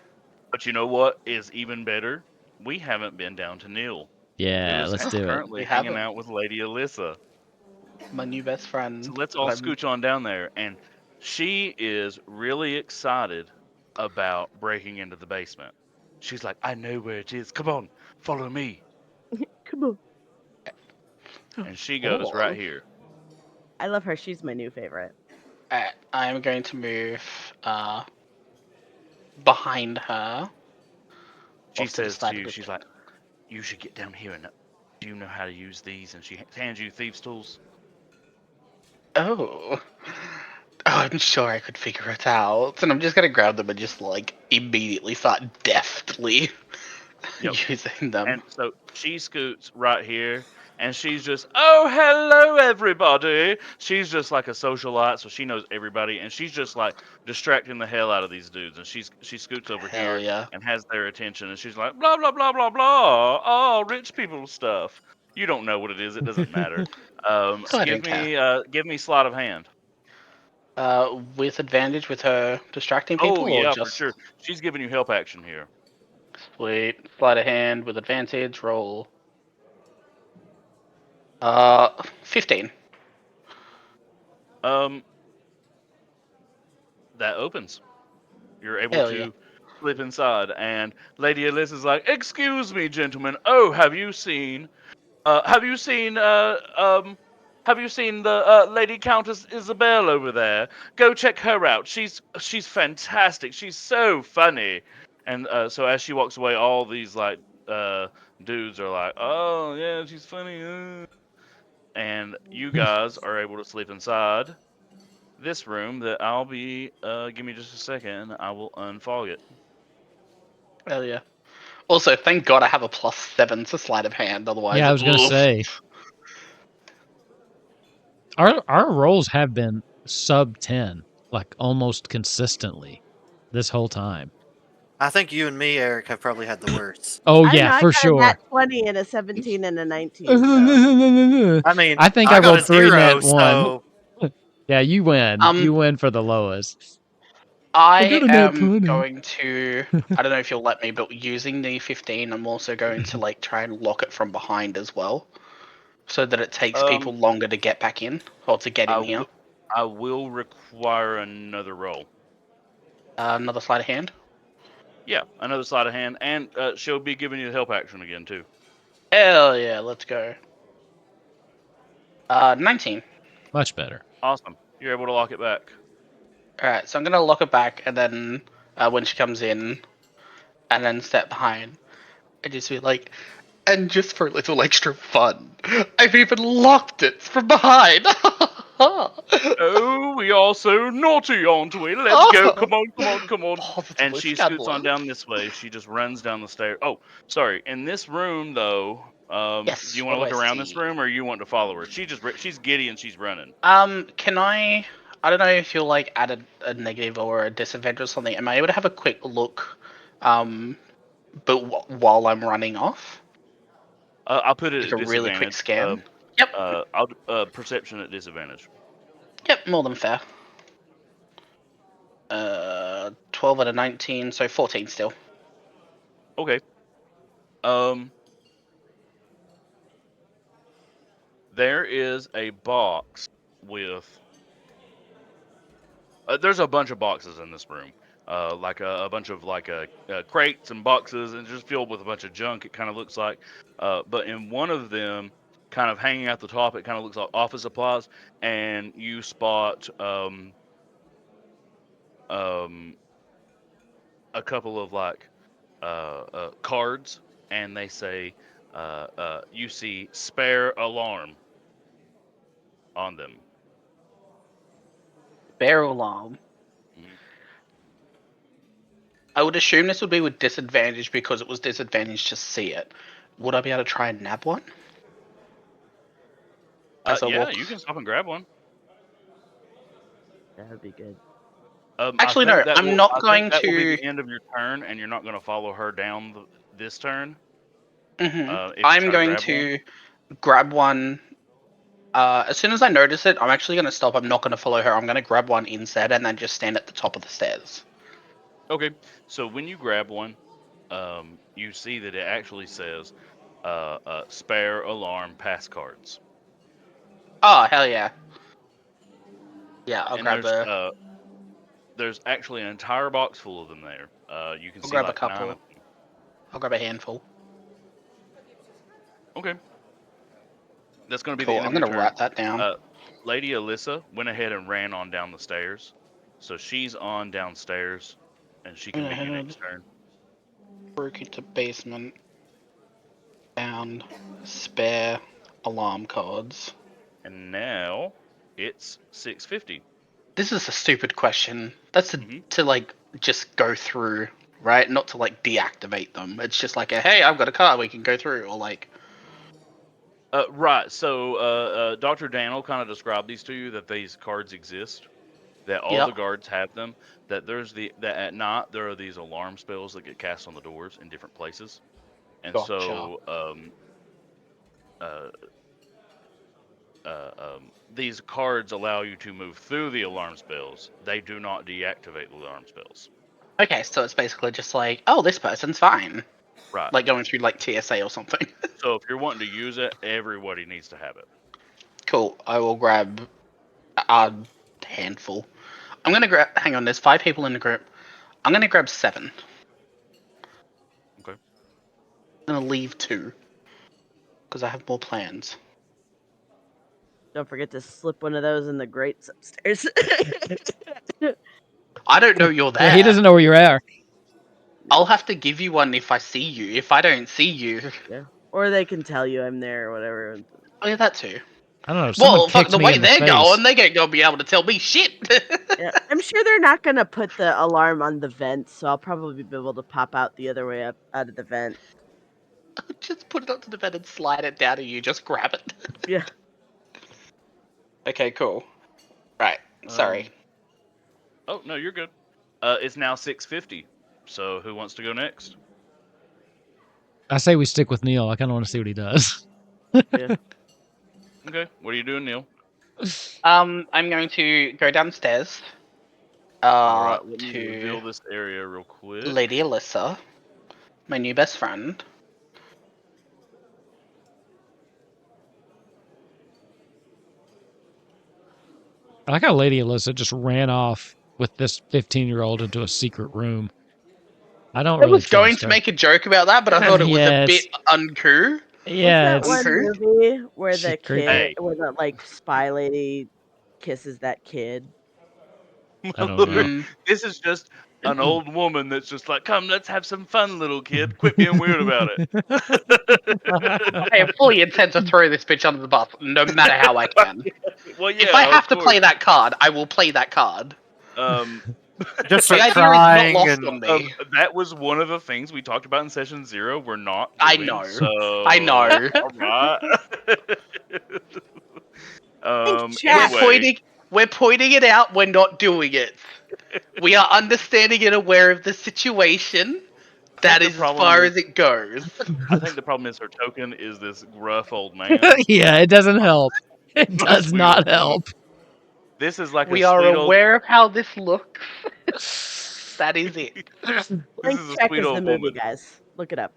But you know what is even better? We haven't been down to Neil. Yeah, Who is let's do it. currently We hanging haven't. out with Lady Alyssa. My new best friend. So let's all scooch on down there. And she is really excited about breaking into the basement. She's like, I know where it is. Come on, follow me. Come on. And she goes right here. I love her. She's my new favorite. I am going to move behind her. She off to the says side to of you, the she's door. like, you should get down here and do you know how to use these? And she hands you thieves' tools. Oh. I'm sure I could figure it out. And I'm just gonna grab them and just like immediately start deftly using them. And so she scoots right here, and she's just, oh, hello, everybody. She's just like a socialite, so she knows everybody, and she's just like distracting the hell out of these dudes. And she scoots over Hell here yeah. and has their attention, and she's like, blah, blah, blah, blah, blah. Oh, rich people stuff. You don't know what it is. It doesn't matter. I Give don't me sleight of hand. With advantage with her distracting people, Oh, or yeah, for just sure. She's giving you help action here. sweet sleight of hand with advantage roll. 15. That opens. You're able Hell to yeah. slip inside, and Lady Alyssa's like, "Excuse me, gentlemen. Oh, have you seen the Lady Countess Isabel over there? Go check her out. She's fantastic. She's so funny." And so as she walks away, all these like dudes are like, "Oh yeah, she's funny." And you guys are able to sleep inside this room that I'll be give me just a second, I will unfog it. Hell yeah. Also, thank God I have a +7 to sleight of hand, otherwise. Yeah, I was gonna oof. say. Our rolls have been sub 10, like almost consistently this whole time. I think you and me, Eric, have probably had the worst. Oh I yeah, know, I for got a sure. nat 20 and a 17 and a 19. So. I mean, I think I got rolled a 3 0, nat 1. so Yeah, you win. You win for the lowest. I got a nat am 20. going to. I don't know if you'll let me, but using the 15, I'm also going to like try and lock it from behind as well, so that it takes people longer to get back in or to get in here. I will require another roll. Another sleight of hand. Yeah, another sleight of hand, and she'll be giving you the help action again too. Hell yeah, let's go. 19. Much better. Awesome. You're able to lock it back. Alright, so I'm gonna lock it back, and then when she comes in, and then step behind, and just be like, and just for a little extra fun, I've even locked it from behind. Oh, we are so naughty, aren't we? Let's go. Come on, come on, come on. Positively And she scoots on scandalous. down this way. She just runs down the stairs. Oh, sorry. In this room, though, Yes. do you What want do to look I around see? this room, or you want to follow her? She's giddy and she's running. Can I? I don't know if you'll like add a negative or a disadvantage or something. Am I able to have a quick look, but while I'm running off? I'll put it Like at a really quick disadvantage. scan. Yep. I'll perception at disadvantage. Yep. More than fair. 12 out of 19, so 14 still. Okay. There is a box with. There's a bunch of boxes in this room, like a bunch of like crates and boxes, and just filled with a bunch of junk. It kind of looks like, but in one of them, kind of hanging at the top, it kind of looks like office supplies, and you spot a couple of like cards, and they say you see spare alarm on them. Bear alarm. Mhm. I would assume this would be with disadvantage because it was disadvantage to see it. Would I be able to try and nab one? As I Yeah, walk. you can stop and grab one. That would be good. Actually, no. I'm not I think going that will be to. the end of your turn, and you're not going to follow her down this turn. Mhm. If you I'm try to going grab one. to grab one. As soon as I notice it, I'm actually going to stop. I'm not going to follow her. I'm going to grab one instead and then just stand at the top of the stairs. Okay, so when you grab one, you see that it actually says spare alarm pass cards. Oh, hell yeah. Yeah, I'll And grab there's actually an entire box full of them there. You can I'll see grab a like 9 couple. of them. I'll grab a handful. Okay. That's going to be the Cool. end I'm of your going to turn. write that down. Lady Alyssa went ahead and ran on down the stairs. So she's on downstairs, and she can meet you next turn. Broke into basement. Found spare alarm cards. And now it's 6:50. This is a stupid question. That's to like just go through, right? Not to like deactivate them. It's just like a hey, I've got a card we can go through, or like. Right. So Dr. Dan will kind of describe these to you that these cards exist, that all the guards have them. That that at night there are these alarm spells that get cast on the doors in different places, and Gotcha. so these cards allow you to move through the alarm spells. They do not deactivate the alarm spells. Okay, so it's basically just like, oh, this person's fine. Right. Like going through like TSA or something. So if you're wanting to use it, everybody needs to have it. Cool. I will grab a handful. I'm gonna grab. Hang on. There's 5 people in the group. I'm gonna grab 7. Okay. I'm gonna leave 2 because I have more plans. Don't forget to slip one of those in the grates upstairs. I don't know you're there. Yeah, he doesn't know where you are. I'll have to give you one if I see you. If I don't see you. Yeah. Or they can tell you I'm there or whatever. Oh yeah, that too. I don't know. Someone Well, fuck, kicked the me way in the they're face. going, they ain't gonna be able to tell me shit. Yeah, I'm sure they're not gonna put the alarm on the vent, so I'll probably be able to pop out the other way up out of the vent. Just put it onto the bed and slide it down to you. Just grab it. Yeah. Okay, cool. Right. Sorry. Oh no, you're good. It's now 6:50. So who wants to go next? I say we stick with Neil. I kind of want to see what he does. Yeah. Okay. What are you doing, Neil? I'm going to go downstairs. All right, let me to reveal this area real quick. Lady Alyssa, my new best friend. I like how Lady Alyssa just ran off with this 15-year-old into a secret room. I don't I really was going trust to her. make a joke about that, but I thought it was Yeah, a bit uncool. Yeah, What's that it's one movie where she's the creepy. kid, where the like spy lady kisses that kid? I don't know. Mm. This is just an old woman that's just like, come, let's have some fun, little kid. Quit being weird about it. I fully intend to throw this bitch under the bus, no matter how I can. Well, yeah, If I have of to play course. that card, I will play that card. Just The start idea is not crying lost and on me. That was one of the things we talked about in session 0. We're not I doing. know. So, I know. all right. Chat. We're pointing it out. We're not doing it. We are understanding and aware of the situation. That is as far as it goes. I think the problem is her token is this gruff old man. Yeah, it doesn't help. It Not does sweet not old woman. help. This is like We a are sweet old. aware of how this looks. That is it. This Blank is a Check sweet is the old movie, woman. guys. Look it up.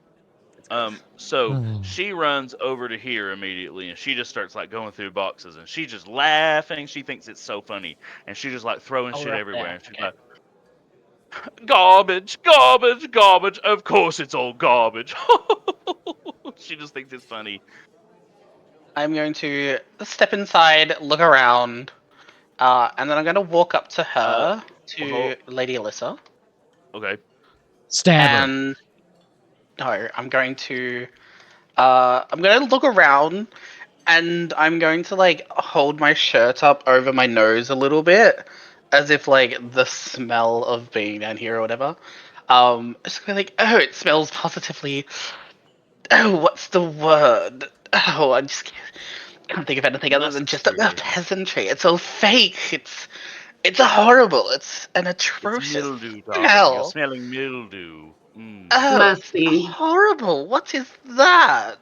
It's gross. So she runs over to here immediately, and she just starts like going through boxes, and she's just laughing. She thinks it's so funny, and she's just like throwing shit right everywhere. there. And she's like, "Garbage, garbage, garbage! Of course it's all garbage." She just thinks it's funny. I'm going to step inside, look around, and then I'm going to walk up to her, to Lady Alyssa. Okay. Stab her. And no, I'm going to look around, and I'm going to like hold my shirt up over my nose a little bit, as if like the smell of being down here or whatever. Just going like, oh, it smells positively. Oh, what's the word? Oh, I just can't think of anything other than just a Necessary. peasantry. It's all fake. It's horrible. It's an It's atrocious mildew, darling. You're smell. smelling mildew. Mm. Oh, it's Musty. horrible. What is that?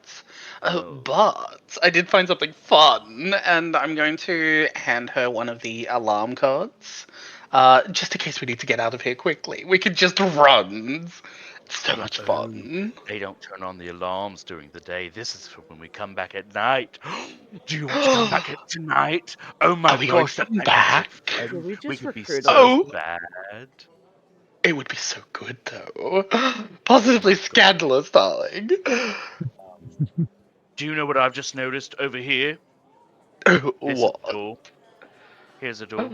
Oh. But I did find something fun, and I'm going to hand her one of the alarm cards. Just in case we need to get out of here quickly. We could just run. It's so much fun. They don't turn on the alarms during the day. This is for when we come back at night. Do you want to come back tonight? Oh my Are we going gosh, that might back? be so Did fun. we We just could be recruit so Oh. bad. It would be so good, though. Positively scandalous, darling. Do you know what I've just noticed over here? This is What? a door. Here's a door.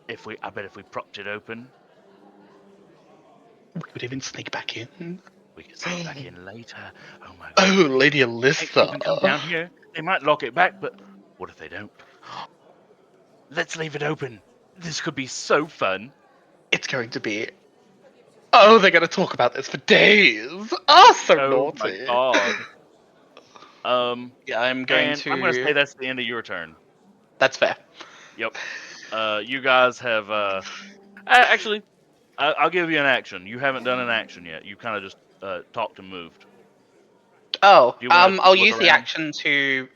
I bet if we propped it open, We could even sneak back in. we could sneak back in later. Oh my god. Oh, Lady Think they can come down Alyssa. here? They might lock it back, but what if they don't? Let's leave it open. This could be so fun. It's going to be. Oh, they're going to talk about this for days. Oh, so Oh my naughty. god. Yeah, I'm going And I'm gonna say to. that's the end of your turn. That's fair. Yep. You guys have actually, I'll give you an action. You haven't done an action yet. You kind of just talked and moved. Oh, Do you want to I'll look use the around? action to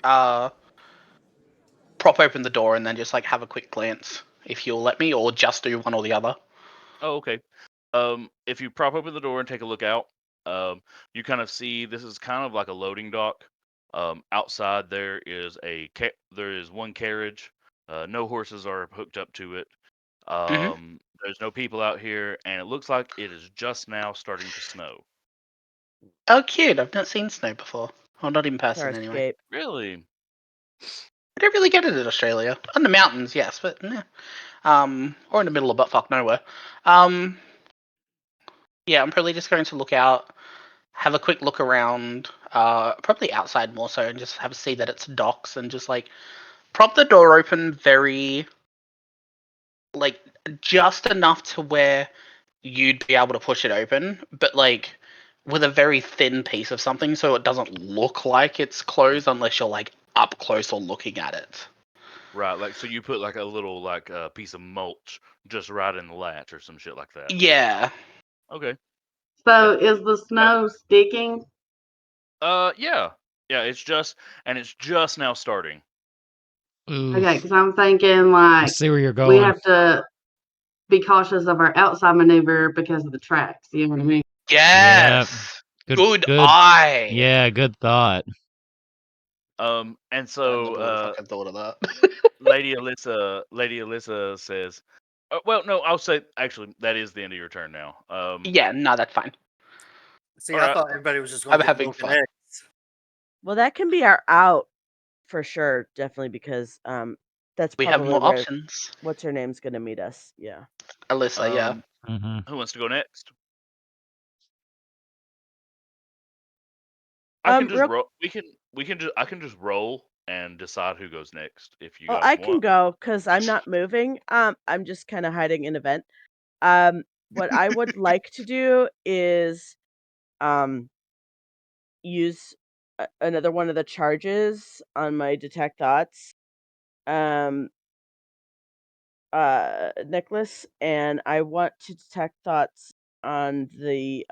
prop open the door and then just like have a quick glance, if you'll let me, or just do one or the other. Oh, okay. If you prop open the door and take a look out, you kind of see this is kind of like a loading dock. Outside there is there is one carriage. No horses are hooked up to it. There's no people out here, and it looks like it is just now starting to snow. Oh, cute. I've not seen snow before. Well, not in person anyway. Starscape. Really? I don't really get it in Australia. On the mountains, yes, but nah. Or in the middle of buttfuck nowhere. Yeah, I'm probably just going to look out, have a quick look around, probably outside more so, and just have a see that it's docks, and just like prop the door open very, like, just enough to where you'd be able to push it open, but like with a very thin piece of something, so it doesn't look like it's closed unless you're like up close or looking at it. Right, like so you put like a little like piece of mulch just right in the latch or some shit like that. Yeah. Okay. So is the snow sticking? Yeah. Yeah, it's just now starting. Okay, Oof. because I'm thinking I like see where you're we going. have to be cautious of our outside maneuver because of the tracks. You know what I mean? Yes. Good eye. Yeah, good thought. And I never so would have fucking thought of that. Lady Alyssa says, well, no, I'll say actually that is the end of your turn now. Yeah, no, that's fine. See, All I right. thought everybody was just going I'm to get having broken fun. eggs. Well, that can be our out for sure, definitely, because that's We have probably more where options. what's her name's gonna meet us. Yeah. Alyssa, yeah. Mm-hmm. Who wants to go next? I can just real- roll. I can just roll and decide who goes next if you Oh, guys I can want. go because I'm not moving. I'm just kind of hiding in a vent. What I would like to do is use another one of the charges on my detect thoughts necklace, and I want to detect thoughts on the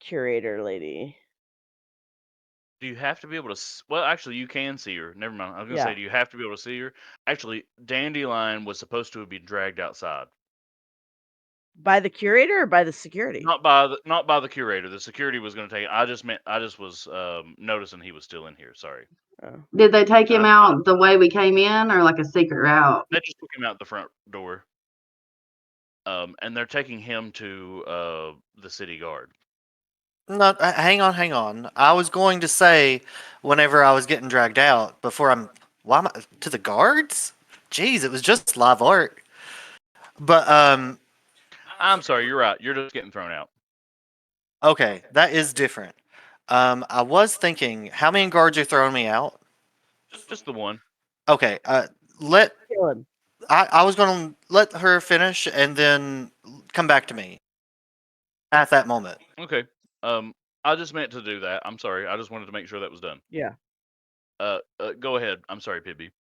curator lady. Do you have to be able to? Well, actually, you can see her. Never mind. I was gonna Yeah. say, do you have to be able to see her? Actually, Dandelion was supposed to have been dragged outside, By the curator or by the security? not by the curator. The security was gonna take. I just was noticing he was still in here. Sorry. Oh. Did they take him I out the way we came in, or like a secret route? They just took him out the front door. And they're taking him to the city guard. No, hang on. I was going to say, whenever I was getting dragged out, why am I to the guards? Jeez, it was just live art. But I'm sorry, you're right. You're just getting thrown out. okay, that is different. I was thinking, how many guards are throwing me out? Just the one. Okay, Kill him. I was gonna let her finish and then come back to me at that moment. Okay. I just meant to do that. I'm sorry. I just wanted to make sure that was done. Yeah. Go ahead. I'm sorry, Pibby.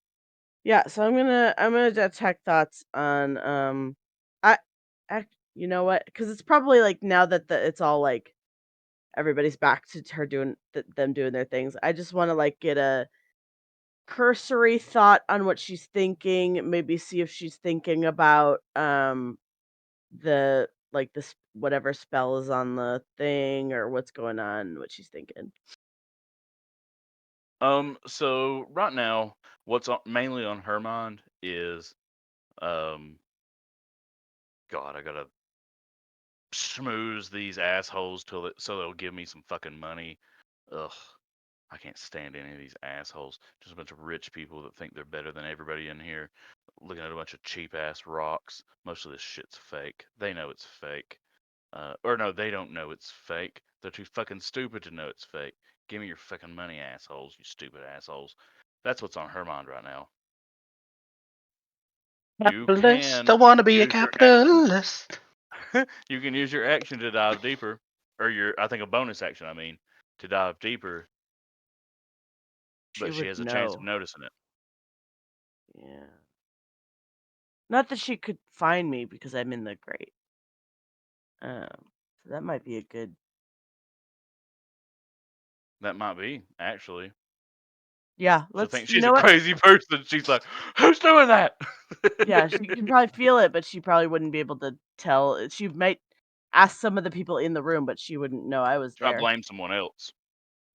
Yeah, so I'm gonna detect thoughts on I you know what? Because it's probably like now that it's all like everybody's back to her doing them doing their things. I just want to like get a cursory thought on what she's thinking. Maybe see if she's thinking about the like this whatever spell is on the thing or what's going on, what she's thinking. So right now, what's mainly on her mind is, God, I gotta schmooze these assholes so they'll give me some fucking money. Ugh, I can't stand any of these assholes. Just a bunch of rich people that think they're better than everybody in here, looking at a bunch of cheap ass rocks. Most of this shit's fake. They know it's fake. Or no, they don't know it's fake. They're too fucking stupid to know it's fake. Give me your fucking money, assholes, you stupid assholes. That's what's on her mind right now. You Capitalist. can I want to be a use your action. capitalist. You can use your action to dive deeper, or I think a bonus action, I mean, to dive deeper. But she has a chance of noticing it. Yeah. Not that she could find me because I'm in the grate. So that might be a good. That might be, actually. Yeah, She'll think you she's know a what? crazy person. She's like, who's doing that? Yeah, she can probably feel it, but she probably wouldn't be able to tell. She might ask some of the people in the room, but she wouldn't know I was Try there. blame someone else.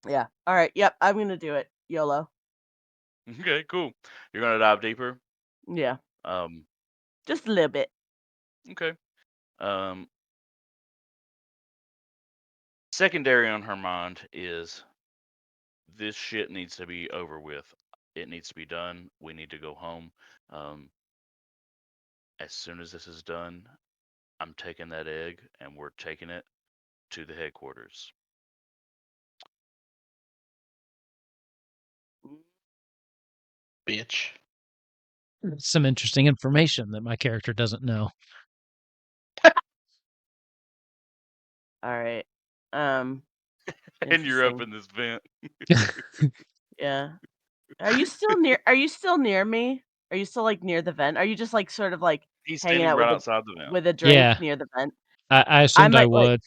Yeah. All right. Yep. I'm gonna do it. YOLO. Okay, cool. You're gonna dive deeper. Yeah. Um, Just a little bit. okay. Secondary on her mind is this shit needs to be over with. It needs to be done. We need to go home. As soon as this is done, I'm taking that egg and we're taking it to the headquarters. Bitch. Some interesting information that my character doesn't know. All right. And you're up Interesting. in this vent. Yeah. Are you still near me? Are you still like near the vent? Are you just like sort of like He's hanging standing out right outside the vent. with a drink Yeah. near the vent? I assumed I might, like- would.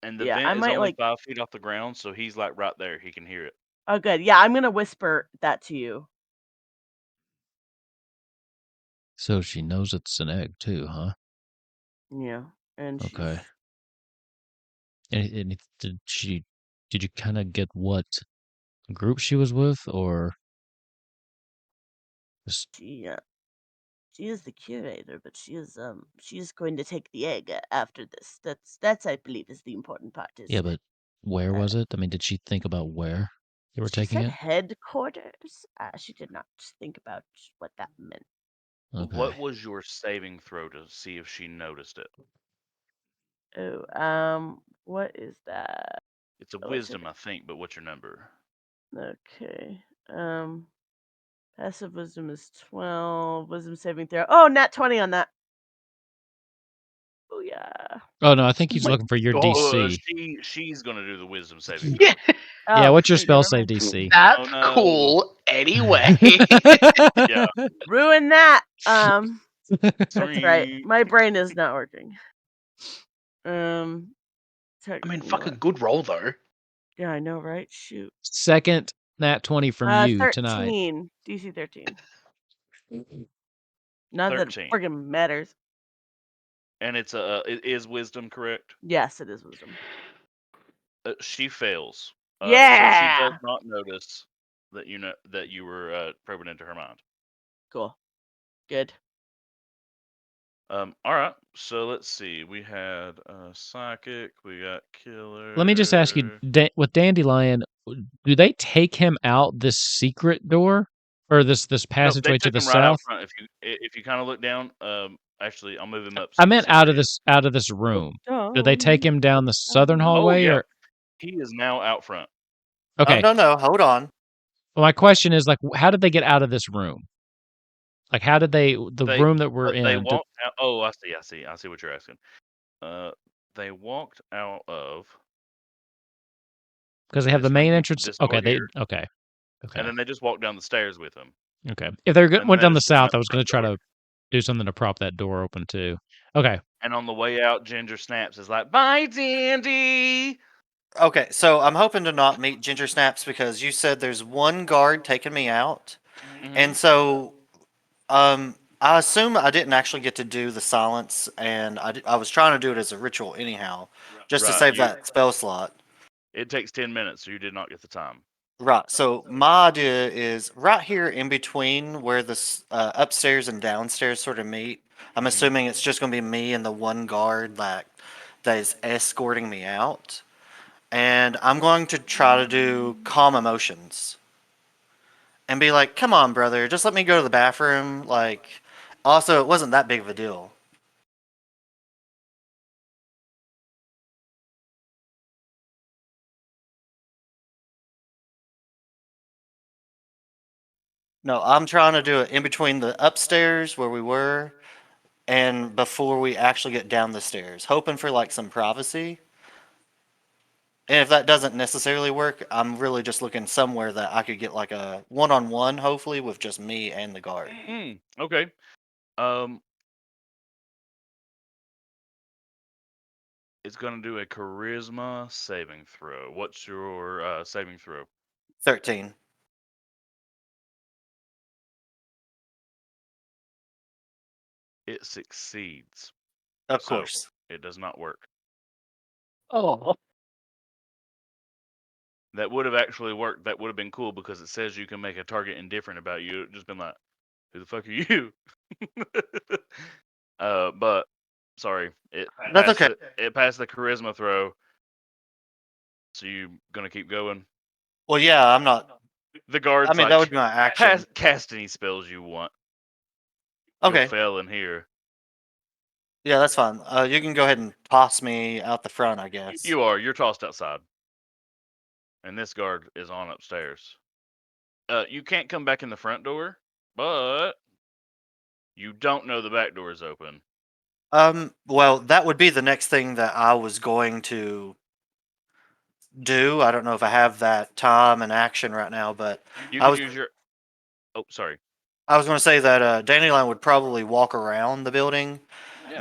And the Yeah, I vent is might only like 5 feet off the ground, so he's like right there. He can hear it. Oh, good. Yeah, I'm gonna whisper that to you. So she knows it's an egg too, huh? Yeah, and Okay. she's And did you kind of get what group she was with, or just she is the curator, but she is going to take the egg after this. That's I believe is the important part. Is yeah? But where uh, was it? I mean, did she think about where they were she taking said it? headquarters. She did not think about what that meant. Okay. What was your saving throw to see if she noticed it? Oh, what is that? It's a Oh, I said wisdom, I think, but what's your number? okay. Passive wisdom is 12. Wisdom saving throw. Oh, nat 20 on that. Oh yeah. Oh no, I think he's my looking for your God. DC. She's gonna do the wisdom saving throw. Yeah, Yeah, Oh, what's your sweet, spell never save mind. DC? that's Oh, no. cool. Anyway. Yeah. Ruin that. That's Sorry. right. My brain is not working. I mean, fucking good roll though. Yeah, I know, right? Shoot. Second nat 20 from you 13. tonight. DC 13. Not that it 13. friggin' matters. And it is wisdom, correct? Yes, it is wisdom. She fails. So she does Yeah. not notice that you were probing into her mind. Cool. Good. All right. So let's see. We had psychic. We got killer. Let me just ask you, with Dandelion, do they take him out this secret door or this Nope, passageway they to took the him right out south? front. If you kind of look down, actually, I'll move him up. So I you can meant see where he is. out of this room. Do they take him down the southern Oh hallway, yeah, or he is now out front. okay? No, hold on. Well, my question is like, how did they get out of this room? Like, how did the They room that we're they in? walked out. Oh, I see what you're asking. They walked out of Because they have the this main room, entrance. this Okay, door here, okay. and then they just walked down the stairs with him. Okay. If they And then went they down the just went south, out I the was going front to try door. to do something to prop that door open too. Okay. And on the way out, Ginger snaps is like, "Bye, Dandy." Okay, so I'm hoping to not meet Ginger Snaps because you said there's one guard taking me out, and so I assume I didn't actually get to do the silence, and I was trying to do it as a ritual anyhow, just to Right, save that spell slot. It takes 10 minutes, so you did not get the time. Right. So my idea is right here in between where the upstairs and downstairs sort of meet. I'm assuming it's just going to be me and the one guard that is escorting me out, and I'm going to try to do calm emotions and be like, "Come on, brother, just let me go to the bathroom." Like, also, it wasn't that big of a deal. No, I'm trying to do it in between the upstairs where we were and before we actually get down the stairs, hoping for like some privacy. And if that doesn't necessarily work, I'm really just looking somewhere that I could get like a one-on-one, hopefully, with just me and the guard. Okay. It's going to do a charisma saving throw. What's your saving throw? 13. It succeeds. Of So course. it does not work. Oh. That would have actually worked. That would have been cool because it says you can make a target indifferent about you. It just been like, who the fuck are you? But sorry, That's okay. It passed the charisma throw. So you gonna keep going? Well, yeah, I'm not. The guard's I mean, like, that would be my action. cast any spells you want. Okay. You'll fail in here. Yeah, that's fine. You can go ahead and toss me out the front, I guess. You're tossed outside. And this guard is on upstairs. You can't come back in the front door, but you don't know the back door is open. Well, that would be the next thing that I was going to do. I don't know if I have that time and action right now, but You I can was use your. Oh, sorry. I was going to say that Dandelion would probably walk around the building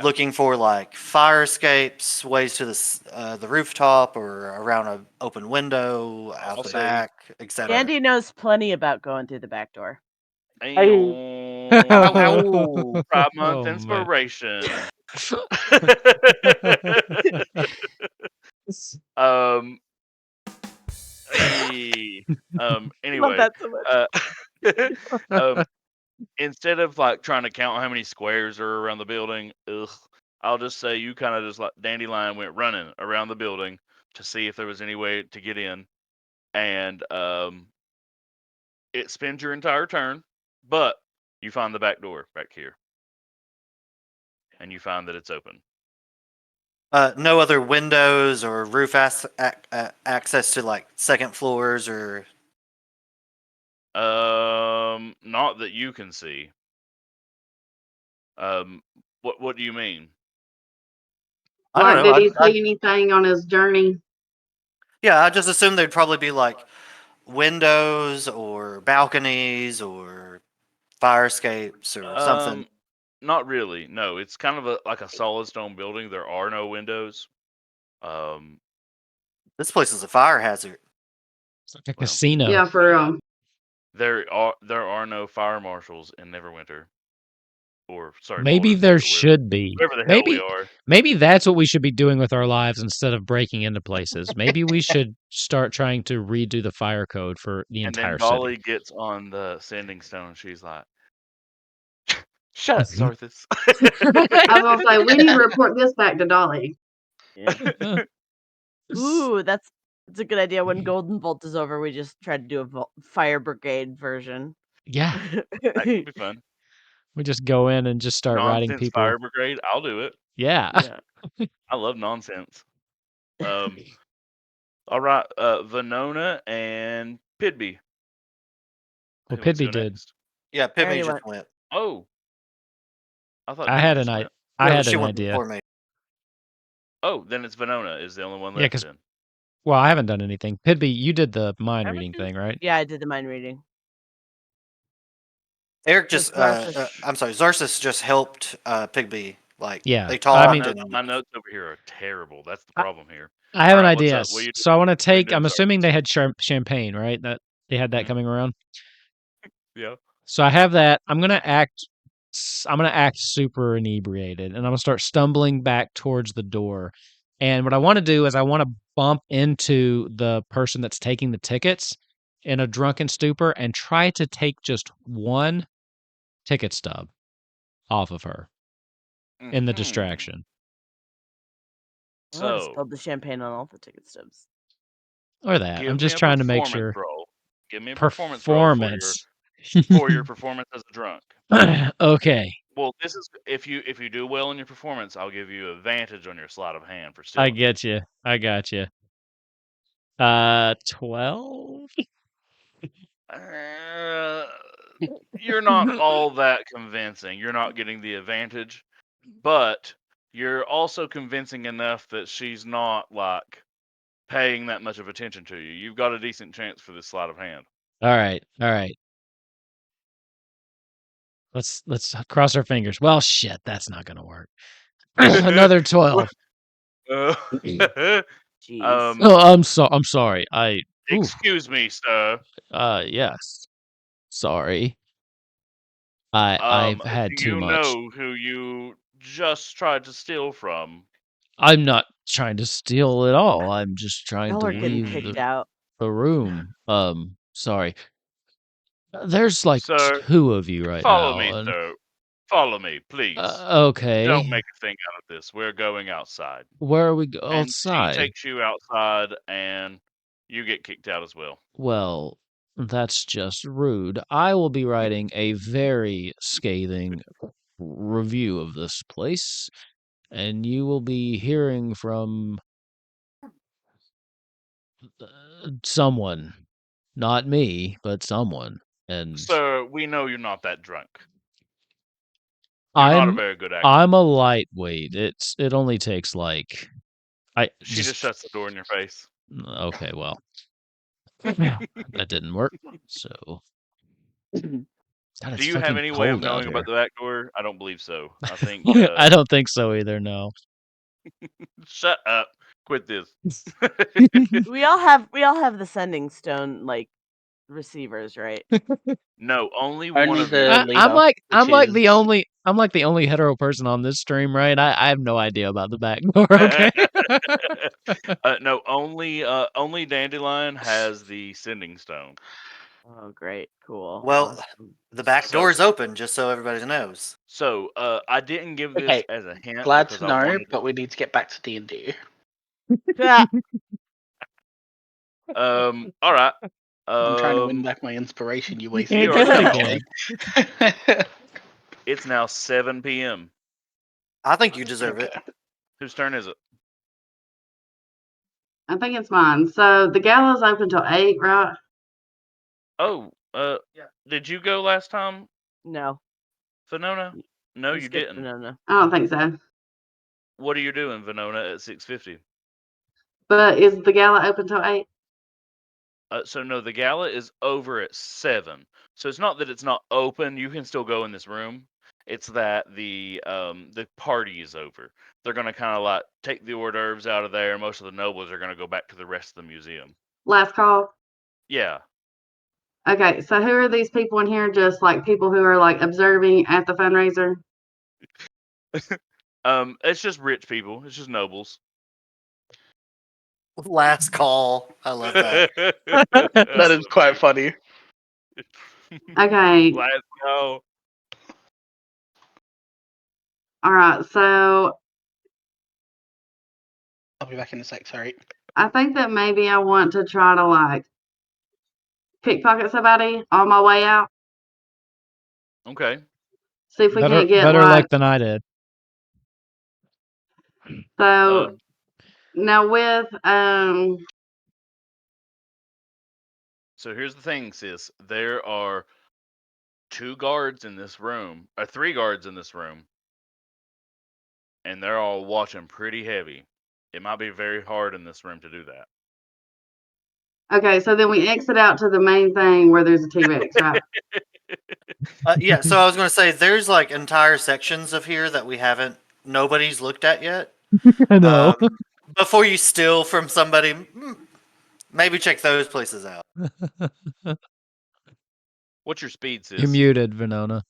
looking for like fire escapes, ways to the rooftop, or around an open window, out I'll the say- back, etc. Andy knows plenty about going through the back door. Ow, 5 month Oh, man. inspiration. Hey, Love anyway, that so much. instead of like trying to count how many squares are around the building, I'll just say you kind of just like Dandelion went running around the building to see if there was any way to get in, and it spends your entire turn, but you find the back door back here, and you find that it's open. No other windows or roof access to like second floors or. Not that you can see. What do you mean? I don't Like, know. did he see anything on his journey? Yeah, I just assumed there'd probably be like windows or balconies or fire escapes or something. Not really. No, it's kind of like a solid stone building. There are no windows. This place is a fire hazard. It's like a Well, casino. Yeah, for real. there are no fire marshals in Neverwinter. Or sorry, Maybe Baldur's Gate, there or should be. wherever the hell we are. Maybe that's what we should be doing with our lives instead of breaking into places. Maybe we should start trying to redo the fire code for the And then entire Dolly city. gets on the sending stone. She's like, "Shut up, Zarthus." I was gonna say we need to report this back to Dolly. Yeah. Ooh, that's a good idea. When Golden Bolt is over, we just try to do a fire brigade version. Yeah, That could be fun. we just go in and just start writing Nonsense people. fire brigade. I'll do it. Yeah. Yeah. I love nonsense. All right. Venona and Pidby. Well, Who wants to Pidby go did. next? Yeah, I already Pibby just went. Oh, I thought I Pidby had just an went. I Yeah, had she an went idea. before me. Oh, then it's Venona is the only one Yeah, left. 'cause- Then Well, I haven't done anything. Pidby, you did the mind Haven't reading you? thing, right? Yeah, I did the mind reading. Eric just, Zarthus- I'm sorry, Zarsis just helped Pigby. Like, Yeah, they I talked. mean- my notes over here are terrible. That's the problem here. I have an Alright, what's idea. up? What you So I want to what you take. doing, I'm Zarthus? assuming they had champagne, right? That they had that Mhm. coming around. Yeah. So I have that. I'm gonna act super inebriated, and I'm gonna start stumbling back towards the door. And what I want to do is I want to bump into the person that's taking the tickets in a drunken stupor and try to take just one ticket stub off of her in the Mhm. distraction. I would have So spilled the champagne on all the ticket stubs. Or that. give I'm me just a trying to make performance sure. roll. Give me a performance roll for your performance as a drunk. Okay. Well, this is if you do well in your performance, I'll give you advantage on your sleight of hand for I stealing. get you. I got you. 12? You're not all that convincing. You're not getting the advantage, but you're also convincing enough that she's not like paying that much of attention to you. You've got a decent chance for this sleight of hand. All right. All right. Let's cross our fingers. Well, shit, that's not going to work. Another 12. Jeez. Oh, I'm sorry. Excuse me, sir. Yes. Sorry. I've had Do too you much. know who you just tried to steal from? I'm not trying to steal at all. I'm just trying Y'all to are getting leave kicked out. the room. Sorry. There's like Sir, 2 of you right follow now, me, and sir. Follow me, please. okay. Don't make a thing out of this. We're going outside. Where are we And she outside? takes you outside, and you get kicked out as well. Well, that's just rude. I will be writing a very scathing review of this place, and you will be hearing from someone. Not me, but someone. And Sir, we know you're not that drunk. You're not a very good actor. I'm a lightweight. It only takes like She just shuts the door in your face. Okay, well. That didn't work. So God, it's Do you have fucking any way of cold out knowing here. about the back door? I don't believe so. I think. I don't think so either. No. Shut up. Quit this. We all have the sending stone like receivers, right? No, only Only one of the you. I'm leader, like which the is- only hetero person on this stream, right? I have no idea about the back door. Okay. No, only Dandelion has the sending stone. Oh, great, cool. Well, awesome. the back So- door is open, just so everybody knows. So, I didn't give this Okay, as a hint glad because to I know, wanted. but we need to get back to D&D. Yeah. All right. I'm trying to win back my inspiration. You wasted can't we get are it now- again. It's now 7 p.m. I think you deserve it. Whose turn is it? I think it's mine. So the gala's open till 8, right? Oh, did you go last time, No. Venona? No, we you skipped didn't. Venona. I don't think so. What are you doing, Venona, at 6:50? But is the gala open till 8? So no, the gala is over at 7. So it's not that it's not open. You can still go in this room. It's that the party is over. They're gonna kind of like take the hors d'oeuvres out of there. Most of the nobles are gonna go back to the rest of the museum. Last call? Yeah. Okay, so who are these people in here? Just like people who are like observing at the fundraiser? It's just rich people. It's just nobles. Last call. I love that. That is quite funny. Okay, Last call. all right. So I'll be back in a sec, sorry. I think that maybe I want to try to like pickpocket somebody on my way out. Okay. See if we better can't get better like luck than I did. so. Now with So here's the thing, sis. There are 2 guards in this room, or 3 guards in this room, and they're all watching pretty heavy. It might be very hard in this room to do that. okay, so then we exit out to the main thing where there's a T-Rex, right? Yeah, so I was going to say there's like entire sections of here that nobody's looked at yet. I know. Before you steal from somebody, maybe check those places out. What's your speed, sis? You're muted, Venona.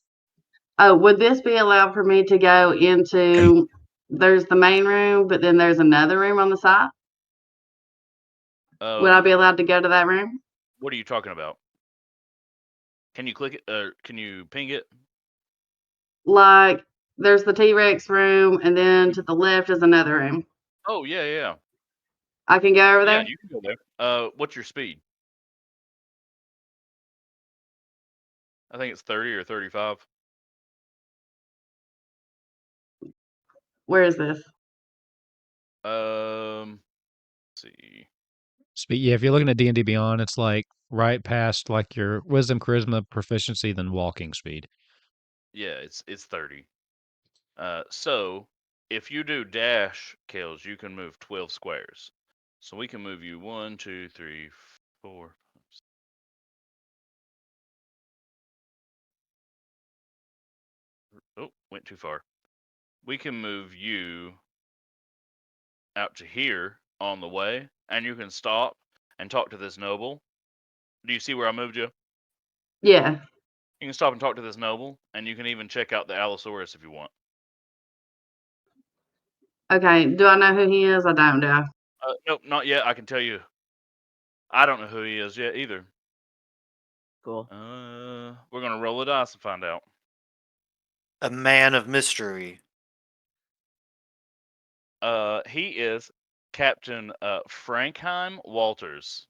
Oh, would this be allowed for me to go into? There's the main room, but then there's another room on the side. Would I be allowed to go to that room? What are you talking about? Can you click it? Can you ping it? Like, there's the T-Rex room, and then to the left is another room. Oh yeah, yeah. I can go over Yeah, there. you can go there. What's your speed? I think it's 30 or 35. Where is this? Let's see. Yeah, if you're looking at D&D Beyond, it's like right past like your wisdom, charisma, proficiency, then walking speed. Yeah, it's 30. So if you do dash kills, you can move 12 squares. So we can move you 1, 2, 3, 4. Oh, went too far. We can move you out to here on the way, and you can stop and talk to this noble. Do you see where I moved you? Yeah. You can stop and talk to this noble, and you can even check out the Allosaurus if you want. Okay. Do I know who he is? I don't, do I? Nope, not yet. I can tell you. I don't know who he is yet either. Cool. We're gonna roll a dice and find out. A man of mystery. He is Captain Frankheim Walters.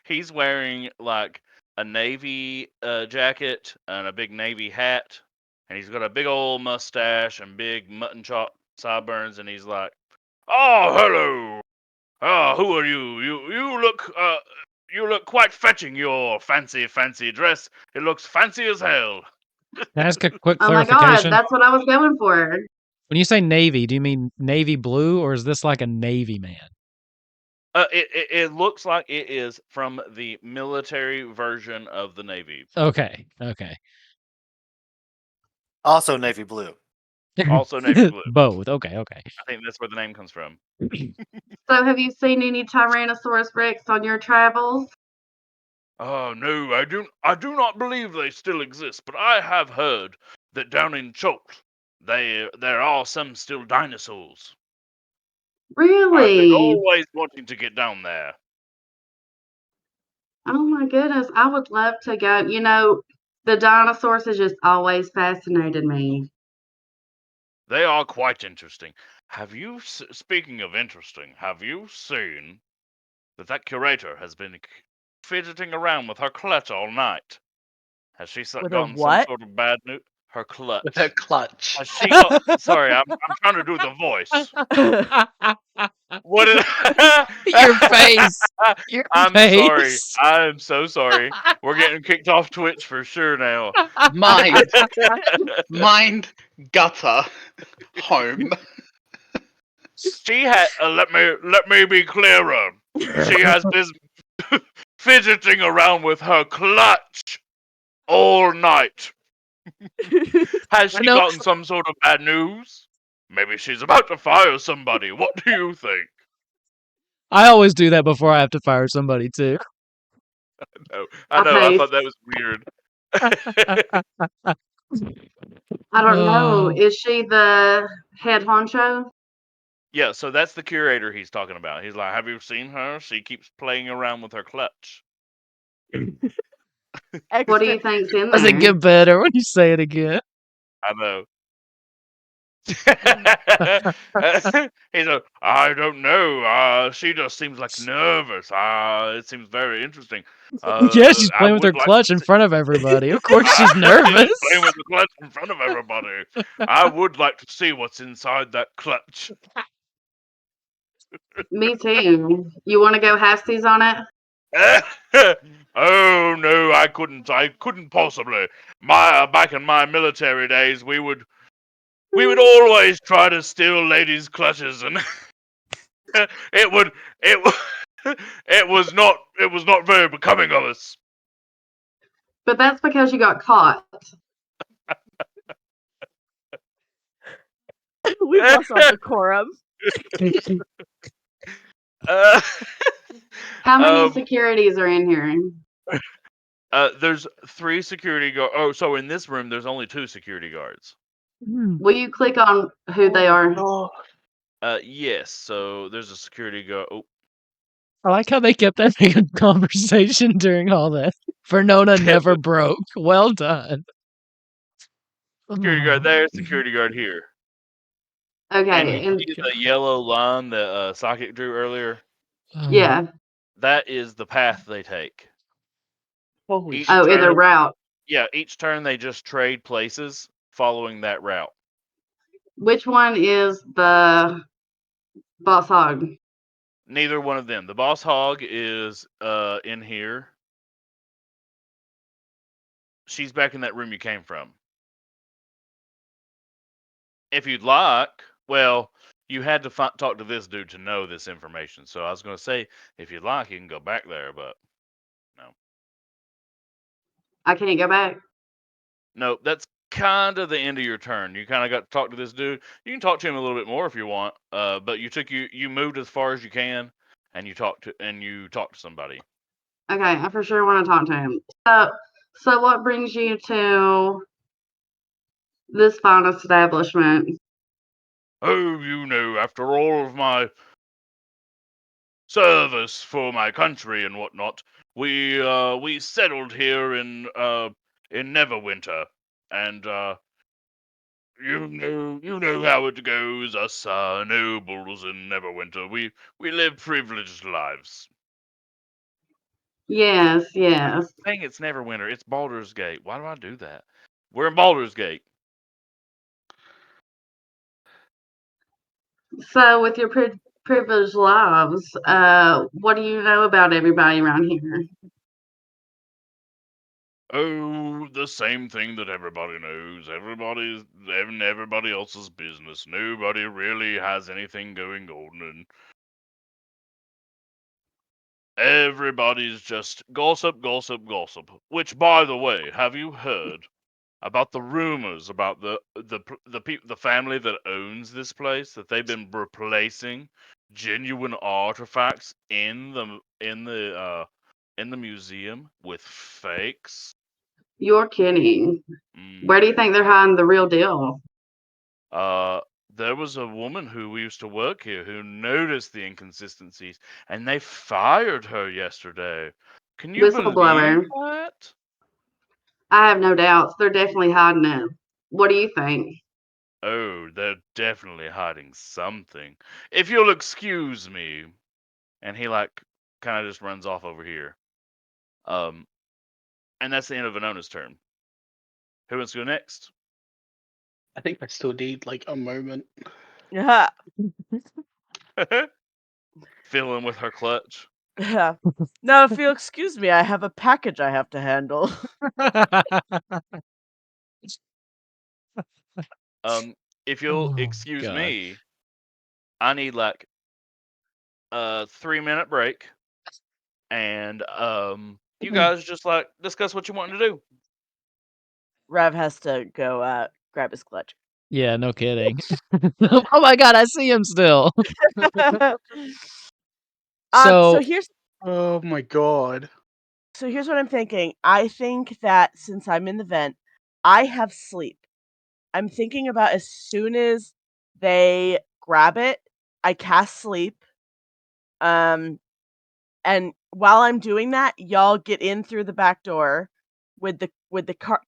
He's wearing like a navy jacket and a big navy hat, and he's got a big old mustache and big mutton chop sideburns, and he's like, "Oh, hello. Who are you? You look quite fetching. Your fancy dress. It looks fancy as hell." Can I ask a quick Oh my God, clarification? that's what I was going for. When you say navy, do you mean navy blue or is this like a navy man? It looks like it is from the military version of the Navy. Okay. Also navy blue. Also navy blue. Both. Okay. I think that's where the name comes from. So have you seen any Tyrannosaurus Rex on your travels? Oh no, I do not believe they still exist, but I have heard that down in Cholt, there are some still dinosaurs. I've been Really? always wanting to get down there. Oh my goodness, I would love to go. You know, the dinosaurs has just always fascinated me. They are quite interesting. Speaking of interesting, have you seen that curator has been fidgeting around with her clutch all night? Has she With her gotten some what? sort of bad news? Her clutch. With her clutch. Has she got? Sorry, I'm trying to do the voice. What did Your face. Your I'm face. sorry. I'm so sorry. We're getting kicked off Twitch for sure now. Mind, gutter, home. She had. Let me be clearer. She has been fidgeting around with her clutch all night. Has I she know. gotten some sort of bad news? Maybe she's about to fire somebody. What do you think? I always do that before I have to fire somebody too. I know. I Okay, thought that was weird. I don't know. Uh, Is she the head honcho? Yeah, so that's the curator he's talking about. He's like, have you seen her? She keeps playing around with her clutch. What do Extra. you think's in Does it there? get better when you say it again? I know. He's like, I don't know. She just seems like nervous. It seems very interesting. Yeah, she's I playing with her would like clutch to in see. front of everybody. Of course she's nervous. She's playing with the clutch in front of everybody. I would like to see what's inside that clutch. Me too. You want to go halfsies on it? Oh no, I couldn't. I couldn't possibly. Back in my military days, we would always try to steal ladies' clutches, and it would it it was not very becoming of us. But that's because you got caught. We've lost all decorum. Uh, How many um, securities are in here? there's 3 security guards. Oh, so in this room, there's only 2 security guards. Will you click on who they are? Oh. Yes. So there's a security guard. Oh, I like how they kept having a conversation during all that. Fernona never broke. Well done. security guard there, security guard here. And Okay, you and see the yellow line that Socket drew earlier? yeah. That is the path they take. Holy Each shit. Oh, in the turn, route. yeah, each turn they just trade places following that route. Which one is the boss hog? Neither one of them. The boss hog is in here. She's back in that room you came from. If you'd like, well, you had to talk to this dude to know this information. So I was going to say, if you'd like, you can go back there, but no. I can't go back. No, that's kind of the end of your turn. You kind of got to talk to this dude. You can talk to him a little bit more if you want. But you moved as far as you can, and you talked to somebody. Okay, I for sure want to talk to him. So what brings you to this fine establishment? Oh, after all of my service for my country and whatnot, we settled here in Neverwinter, and you know how it goes. Us nobles in Neverwinter, we live privileged lives. Yes, I yes. keep saying it's Neverwinter. It's Baldur's Gate. Why do I do that? We're in Baldur's Gate. So with your privileged lives, what do you know about everybody around here? Oh, the same thing that everybody knows. Everybody's having everybody else's business. Nobody really has anything going on, and Everybody's just gossip, gossip, gossip. Which, by the way, have you heard about the rumors about the family that owns this place, that they've been replacing genuine artifacts in the museum with fakes? You're kidding. Where do you think they're hiding the real deal? There was a woman who used to work here who noticed the inconsistencies, and they fired her yesterday. Can you believe Whistleblower. that? I have no doubts. They're definitely hiding it. What do you think? Oh, they're definitely hiding something. If you'll excuse me. And he kind of just runs off over here. And that's the end of Venona's turn. Who wants to go next? I think I still need like a moment. Yeah. Fiddling with her clutch. Yeah. Now, if you'll excuse me, I have a package I have to handle. If you'll Oh, excuse God. me, I need like a 3-minute break, and you guys just like discuss what you want to do. Rev has to go grab his clutch. Yeah, no kidding. Oh my God, I see him still. So here's Oh my god. so here's what I'm thinking. I think that since I'm in the vent, I have sleep. I'm thinking about as soon as they grab it, I cast sleep. And while I'm doing that, y'all get in through the back door with the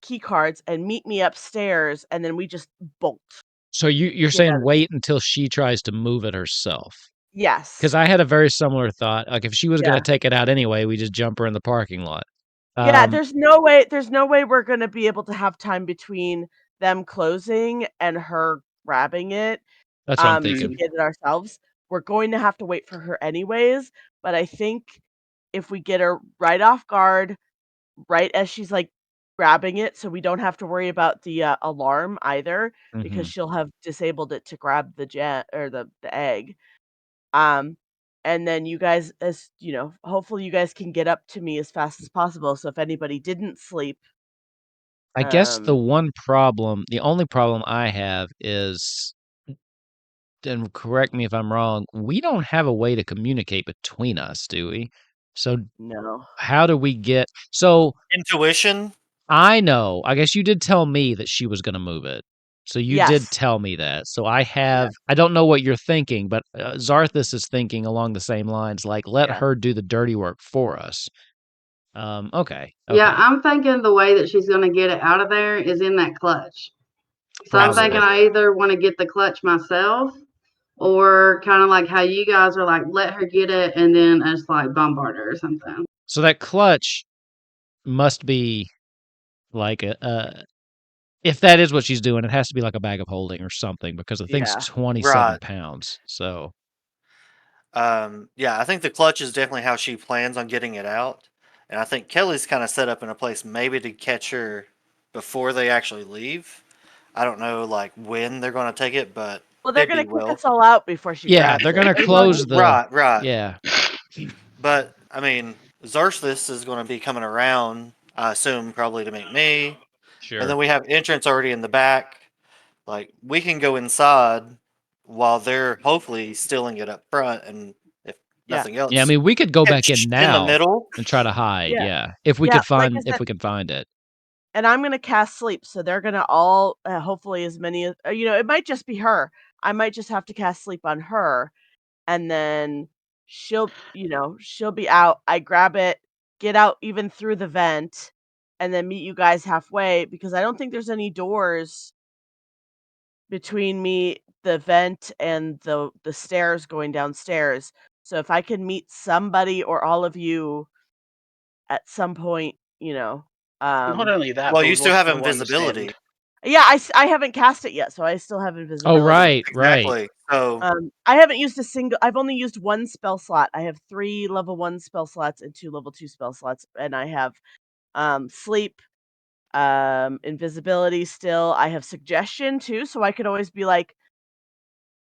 key cards and meet me upstairs, and then we just bolt. So you're Get saying out. wait until she tries to move it herself? Yes. Because I had a very similar thought. Like if she was Yeah. going to take it out anyway, we just jump her in the parking lot. Yeah, there's no way we're gonna be able to have time between them closing and her grabbing it, That's what I'm to thinking. get it ourselves. We're going to have to wait for her anyways, but I think if we get her right off guard, right as she's, like, grabbing it, so we don't have to worry about the alarm either, because Mhm. she'll have disabled it to grab the egg. Um, and then you guys, as you know, hopefully you guys can get up to me as fast as possible. So if anybody didn't sleep, I guess the only problem I have is, and correct me if I'm wrong, we don't have a way to communicate between us, do we? So no. how do we get so Intuition. I know. I guess you did tell me that she was gonna move it. So you Yes. did tell me that. So I don't know what you're thinking, but Zarthus is thinking along the same lines, like let Yeah. her do the dirty work for us. Okay. Yeah, Okay. I'm thinking the way that she's going to get it out of there is in that clutch. So I'm thinking Probably. I either want to get the clutch myself or kind of like how you guys are like, let her get it and then just like bombard her or something. So that clutch must be like if that is what she's doing, it has to be like a bag of holding or something because the thing's Yeah. 27 Right. pounds. So Yeah, I think the clutch is definitely how she plans on getting it out. And I think Kelly's kind of set up in a place maybe to catch her before they actually leave. I don't know like when they're going to take it, but Well, they're gonna Bidby kick will. us all out before she yeah, grabs they're it. gonna As long close as the Right. yeah. But I mean, Zarthus is going to be coming around, I assume, probably to meet me. And Sure. then we have entrance already in the back. Like we can go inside while they're hopefully stealing it up front, and if Yeah. nothing else, Yeah, I mean we could go back catch in in the now middle. and try to hide, Yeah. yeah. If we Yeah, could like I find if said, we can find it. and I'm gonna cast sleep, so they're gonna all hopefully as many as it might just be her. I might just have to cast sleep on her, and then she'll be out. I grab it, get out even through the vent, and then meet you guys halfway because I don't think there's any doors between the vent, and the stairs going downstairs. So if I can meet somebody or all of you at some point, Not um, only that, Well, but you we've still also have got to understand. invisibility. yeah, I haven't cast it yet, so I still have Oh, invisibility. right. Exactly. So I haven't used I've only used one spell slot. I have 3 level 1 spell slots and 2 level 2 spell slots, and I have sleep, invisibility still. I have suggestion too, so I could always be like,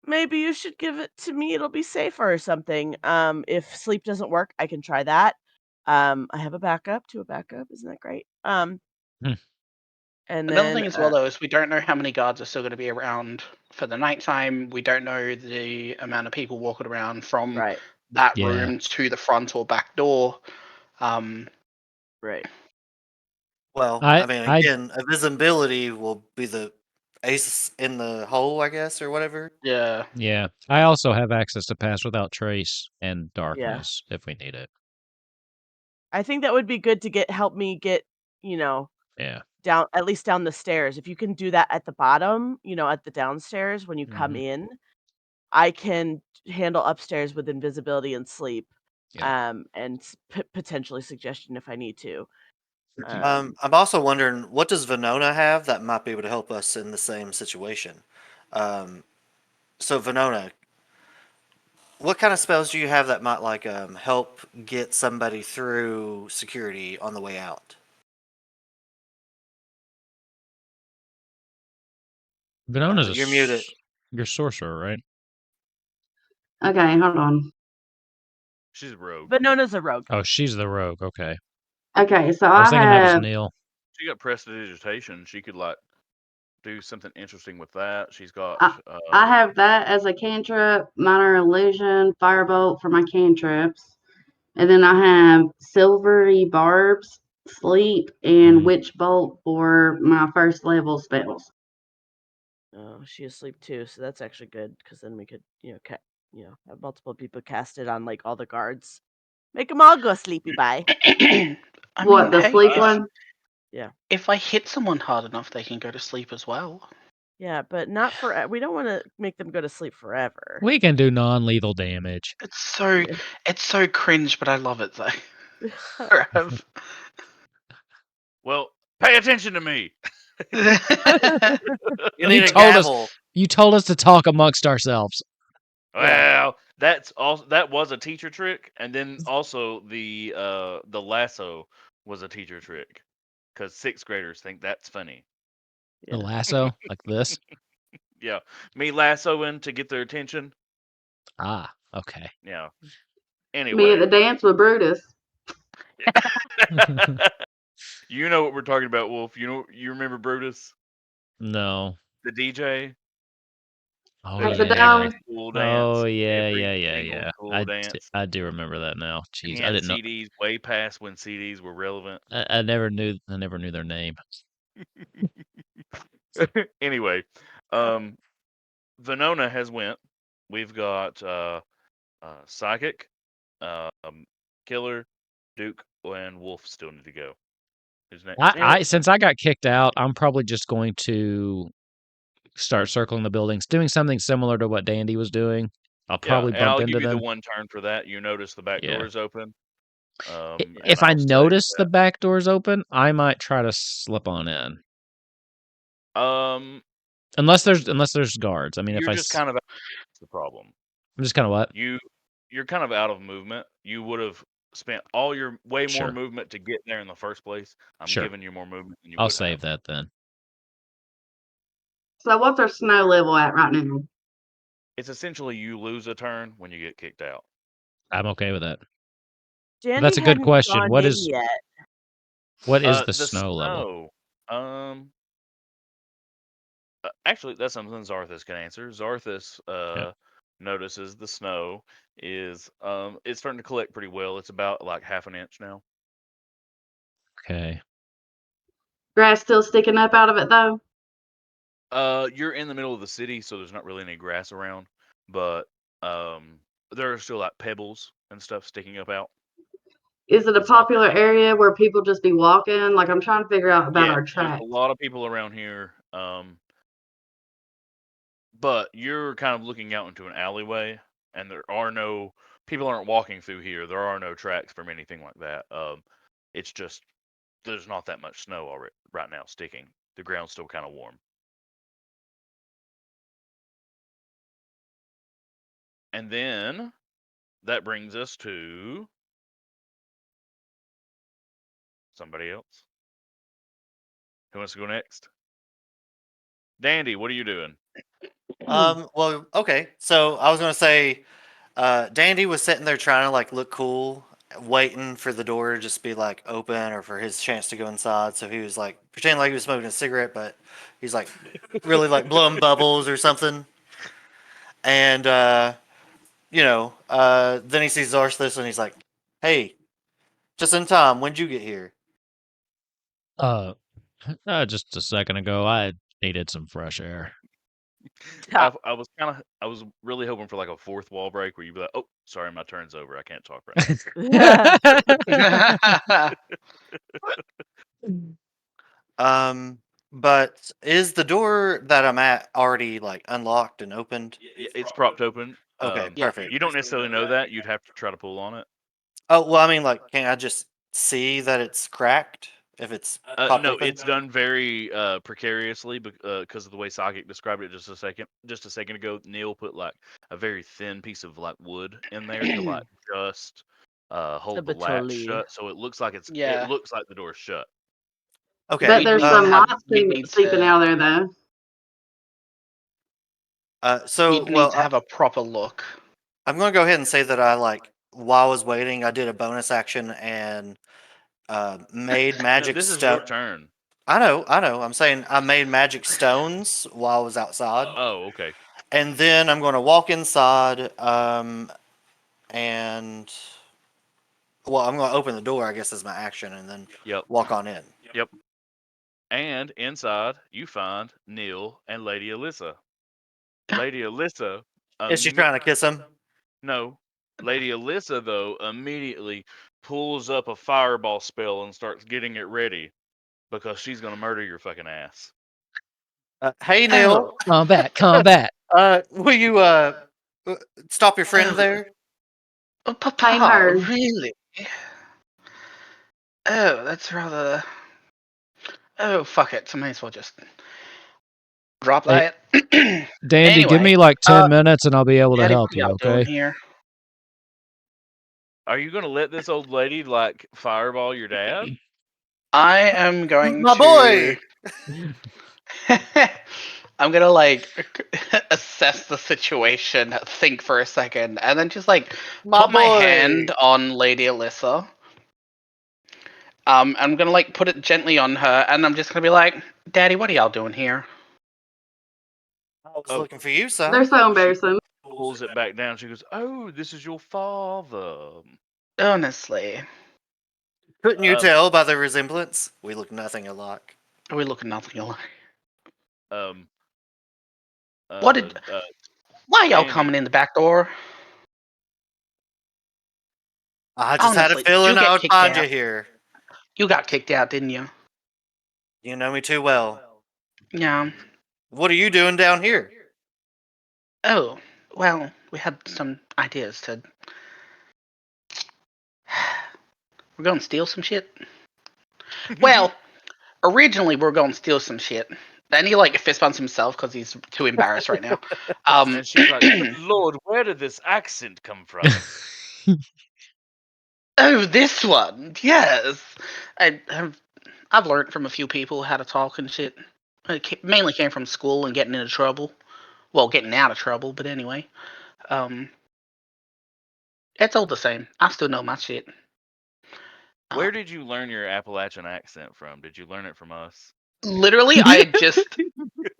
maybe you should give it to me. It'll be safer or something. If sleep doesn't work, I can try that. I have a backup to a backup. Isn't that great? Hmm. And Another then thing as well, though, is we don't know how many guards are still going to be around for the nighttime. We don't know the amount of people walking around from right, that Yeah. room to the front or back door. right. Well, I- I mean, I- again, visibility will be the ace in the hole, I guess, or whatever. Yeah. Yeah. I also have access to Pass Without Trace and Darkness if we need it. I think that would be good to help me get, Yeah. down, at least down the stairs. If you can do that at the bottom, at the downstairs when you come Mhm. in, I can handle upstairs with invisibility and sleep. Yeah. And potentially suggestion if I need to. I'm also wondering, what does Venona have that might be able to help us in the same situation? So Venona, what kind of spells do you have that might like help get somebody through security on the way out? Venona's You're muted. You're sorcerer, right? Okay, hold on. She's a rogue. Venona's a rogue. Oh, she's the rogue. Okay. Okay, so I was I thinking that was have Neil. She got prestidigitation. She could like do something interesting with that. She's got. I have that as a cantrip, minor illusion, firebolt for my cantrips, and then I have silvery barbs, sleep, and Mhm. witch bolt for my first level spells. Oh, she asleep too, so that's actually good because then we could, have multiple people cast it on like all the guards, make them all go sleepy. Bye. I What, mean, the hey, sleep one? Yeah, if I hit someone hard enough, they can go to sleep as well. yeah, but not for. We don't want to make them go to sleep forever. We can do non-lethal damage. It's so cringe, but I love it though. Rev. Well, pay attention to me. You need a told us- gavel. You told us to talk amongst ourselves. Well, that's also that was a teacher trick, and then also the lasso was a teacher trick, because sixth graders think that's funny. The Yeah. lasso, like this. Yeah, me lassoing to get their attention. Ah, okay. Yeah. Me at Anyway, the dance with Brutus. you know what we're talking about, Wolf. You remember Brutus, No. the DJ? Oh That Take was the in yeah. every school dance. Oh yeah, Every yeah, single yeah. school dance. I do remember that now. And he Jeez, I had didn't know. CDs way past when CDs were relevant. I never knew their name. Anyway, Venona has went. We've got Psychic, Killer, Duke, and Wolf still need to go. Who's next? I since I got kicked out, I'm probably just going to start circling the buildings, doing something similar to what Dandy was doing. I'll probably and bump I'll into give you the them. one turn for that. You notice the back Yeah. door is open. And If I I'll say notice the that. back door's open, I might try to slip on in. Unless there's guards. I mean, if you're I just kind of out. That's the problem. I'm just kind of what? You're kind of out of movement. You would have spent all your way more Sure. movement to get there in the first place. I'm Sure. giving you more movement than you I'll would save have. that then. So what's our snow level at right now? It's essentially you lose a turn when you get kicked out. I'm okay with that. Dandy That's a good hadn't question. gone What in is yet. the snow level? Actually, that's something Zarthus can answer. Zarthus Yep. notices the snow is it's starting to collect pretty well. It's about like half an inch now. Okay. Grass still sticking up out of it though? You're in the middle of the city, so there's not really any grass around, but there are still like pebbles and stuff sticking up out. Is it a It's not popular area where people just be walking? Like I'm trying to figure out about Yeah, our there's tracks. a lot of people around here. But you're kind of looking out into an alleyway, and there are no people aren't walking through here. There are no tracks from anything like that. It's just there's not that much snow already right now sticking. The ground's still kind of warm. And then that brings us to somebody else. Who wants to go next? Dandy, what are you doing? Well, okay. So I was gonna say, Dandy was sitting there trying to like look cool, waiting for the door to just be like open or for his chance to go inside. So he was like pretending like he was smoking a cigarette, but he's like really like blowing bubbles or something. And then he sees Zarthus and he's like, "Hey, just in time. When'd you get here?" Just a second ago, I needed some fresh air. I was really hoping for like a fourth wall break where you'd be like, "Oh, sorry, my turn's over. I can't talk right now." But is the door that I'm at already like unlocked and opened? Yeah, it's propped open. Okay, Yeah. perfect. You don't necessarily know that. You'd have to try to pull on it. Oh, well, I mean, like, can I just see that it's cracked if it's popped No, open? it's done very precariously because of the way Psychic described it just a second ago. Neil put like a very thin piece of like wood in there to like just hold the latch Habitually. shut, so it looks like Yeah. it looks like the door's shut. Okay. But You'd there's need some to have- moss you'd need sleeping to- out there, though. You'd need to have a proper look. I'm going to go ahead and say that I like while I was waiting, I did a bonus action and made No, magic this is your stone. turn. I know. I'm saying I made magic stones while I was outside, Oh, okay. and then I'm going to walk inside, and well, I'm going to open the door. I guess as my action, and then Yep. walk on in. Yep. And inside, you find Neil and Lady Alyssa. Lady Alyssa. Is she trying to kiss him? No. Lady Alyssa, though, immediately pulls up a fireball spell and starts getting it ready because she's going to murder your fucking ass. Hey, Neil. Combat. Will you stop your friend there? Oh, Blame Papa, her. really? Oh, that's rather. Oh, fuck it. So may as well just drop Hey, that. Dandy, give Anyway, me like 10 minutes and I'll be able to Daddy, help what are you, y'all doing okay? here? Are you going to let this old lady, like, fireball your dad? I am going My to. boy! I'm gonna like assess the situation, think for a second, and then just like My put my boy! hand on Lady Alyssa. I'm gonna like put it gently on her, and I'm just gonna be like, "Daddy, what are y'all doing here?" I was Oh. looking for you, son. They're so embarrassing. Pulls it back down. She goes, "Oh, this is your father." Honestly, Couldn't you tell by the resemblance? We look nothing alike. we look nothing alike. Why Why y'all Andy. coming in the back door? I just had a Honestly, feeling you get I would kicked find out. you here. You got kicked out, didn't you? You know me too well. Yeah. What are you doing down here? Oh, well, we had some ideas to. We're gonna steal some shit. Well, originally we are gonna steal some shit. Then he like fist bumps himself because he's too embarrassed right now. And she's like, "Lord, where did this accent come from?" Oh, this one, yes. I've learned from a few people how to talk and shit. It mainly came from school and getting into trouble. Well, getting out of trouble, but anyway. It's all the same. I still know my shit. Where did you learn your Appalachian accent from? Did you learn it from us? Literally, I just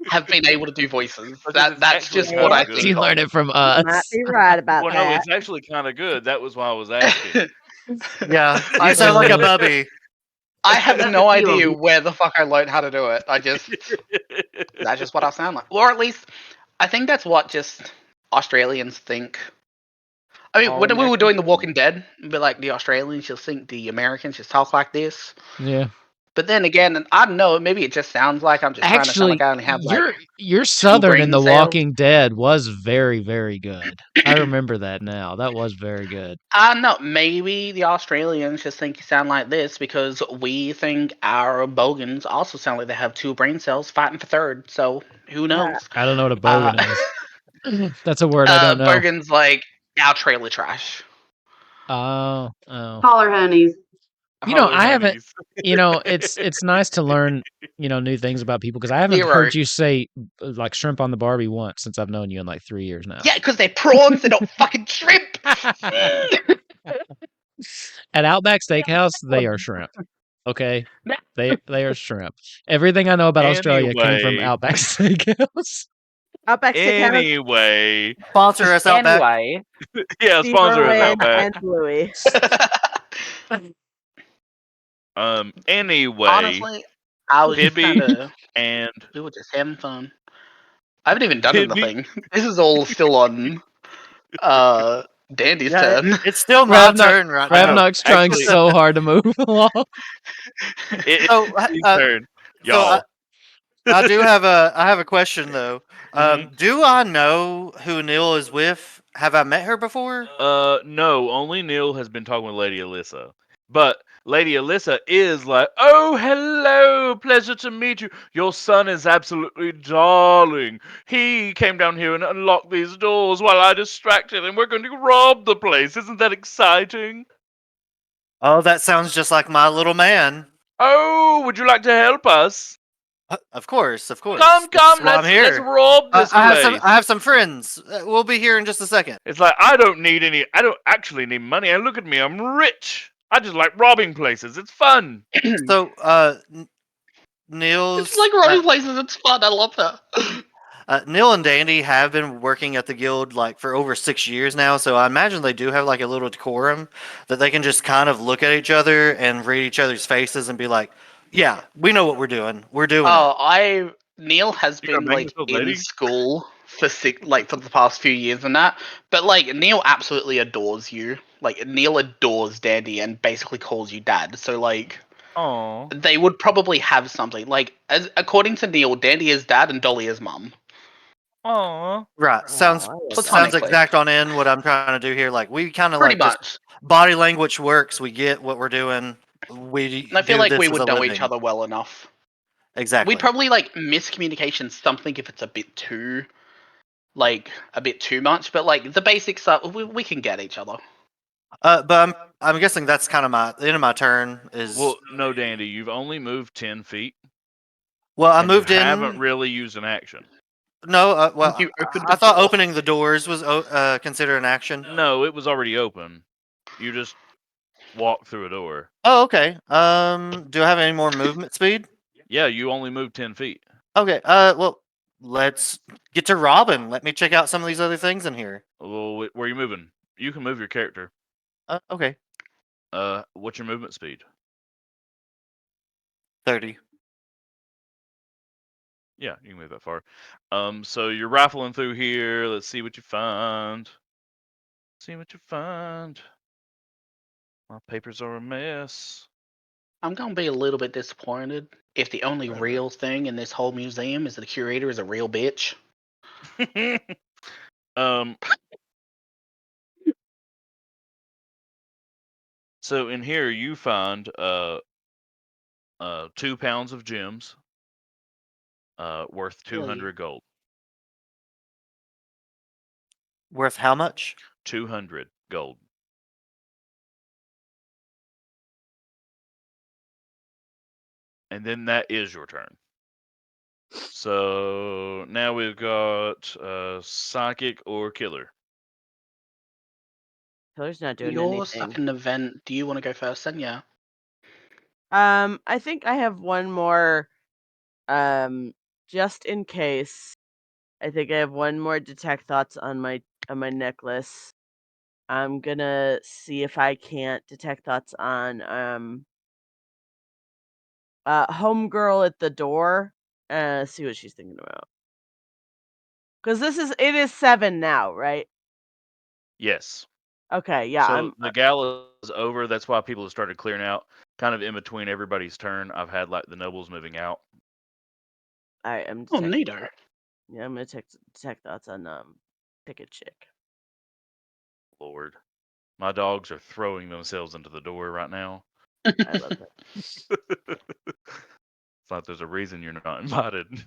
have been able to do voices. That's just what I think. You learned it from us. Might be right about Well, that. no, it's actually kind of good. That was why I was asking. Yeah, you sound like a bubby. I have That's no a deal. idea where the fuck I learned how to do it. That's just what I sound like. Or at least, I think that's what just Australians think. I mean, when we were doing The Walking Dead, it'd be like the Australians just think the Americans just talk like this. Yeah. But then again, I don't know, maybe it just sounds like I'm just trying to sound Actually, like I only have like your Southern in brain The cells. Walking Dead was very, very good. I remember that now. That was very good. I don't know, maybe the Australians just think you sound like this because we think our bogans also sound like they have two brain cells fighting for third. So who knows? I don't know what a bogan is. That's a word I don't know. Bogans like our trailer trash. Oh. Holler honeys. I haven't. It's nice to learn new things about people because I haven't Zero. heard you say like shrimp on the Barbie once since I've known you in like 3 years now. Yeah, because they're prawns, they're not fucking shrimp. At Outback Steakhouse, they are shrimp. Okay, they are shrimp. Everything I know about Australia came from Anyway. Outback Steakhouse. Outback Steakhouse, Anyway, Sponsor us out back. Anyway, yeah, Steve sponsor us Irwin out back. and Bluey. Anyway, honestly, I was just Pibby kind of. and We were just having fun. I haven't even done Pibby. anything. This is all still on Dandy's Yeah, turn. it's still my turn right now. Ravnock's trying Actually- so hard to move along. It's So, his turn, y'all. I do have a question though. Mhm. Do I know who Neil is with? Have I met her before? No, only Neil has been talking with Lady Alyssa. But Lady Alyssa is like, oh, hello, pleasure to meet you. Your son is absolutely darling. He came down here and unlocked these doors while I distracted him. We're going to rob the place. Isn't that exciting? Oh, that sounds just like my little man. Oh, would you like to help us? Of course, of course. Come, That's why I'm let's here. rob this place. I have some friends. We'll be here in just a second. It's like, I don't actually need money. And look at me, I'm rich. I just like robbing places. It's fun. So, Neil's It's like robbing places. It's fun. I love that. Neil and Dandy have been working at the guild like for over 6 years now, so I imagine they do have like a little decorum that they can just kind of look at each other and read each other's faces and be like, "Yeah, we know what we're doing. We're doing it." Neil has You got been banged like with old in lady? school for for the past few years and that, but like Neil absolutely adores you. Like Neil adores Dandy and basically calls you dad. So like, Aw. they would probably have something. Like, as according to Neil, Dandy is dad and Dolly is mum. Aw. Right. Sounds Platonically. exact on in what I'm trying to do here. Like we kind of Pretty like just much. body language works. We get what we're doing. We And I feel do like this we as would a know living. each other well enough. Exactly. We'd probably like miscommunication something if it's a bit too much, but like the basic stuff we can get each other. But I'm guessing that's kind of the end of my turn is. Well, no, Dandy, you've only moved 10 feet. Well, I and moved you in. haven't really used an action. No, well, You opened I the thought door. opening the doors was considered an action. No, it was already open. You just walked through a door. Oh, okay. Do I have any more movement speed? Yeah, you only moved 10 feet. Okay. Well, let's get to Robin. Let me check out some of these other things in here. Well, where are you moving? You can move your character. Okay. What's your movement speed? 30. Yeah, you can move that far. So you're rifling through here. Let's see what you find. See what you find. My papers are a mess. I'm gonna be a little bit disappointed if the only real thing in this whole museum is the curator is a real bitch. So in here you find 2 pounds of gems, worth 200 gold. Worth how much? 200 gold. And then that is your turn. So now we've got psychic or killer. Killer's not doing You're anything. stuck in an event. Do you want to go first then? Yeah. I think I have one more. Just in case. I think I have one more detect thoughts on my necklace. I'm gonna see if I can't detect thoughts on homegirl at the door. See what she's thinking about. Because it is 7 now, right? Yes. Okay, yeah. So the gala is over. That's why people have started clearing out. Kind of in between everybody's turn, I've had like the nobles moving out. Alright, I'm Oh, detecting. neato. Yeah, I'm gonna detect thoughts on Ticket Chick. Lord, my dogs are throwing themselves into the door right now. I love that. It's like there's a reason you're not invited.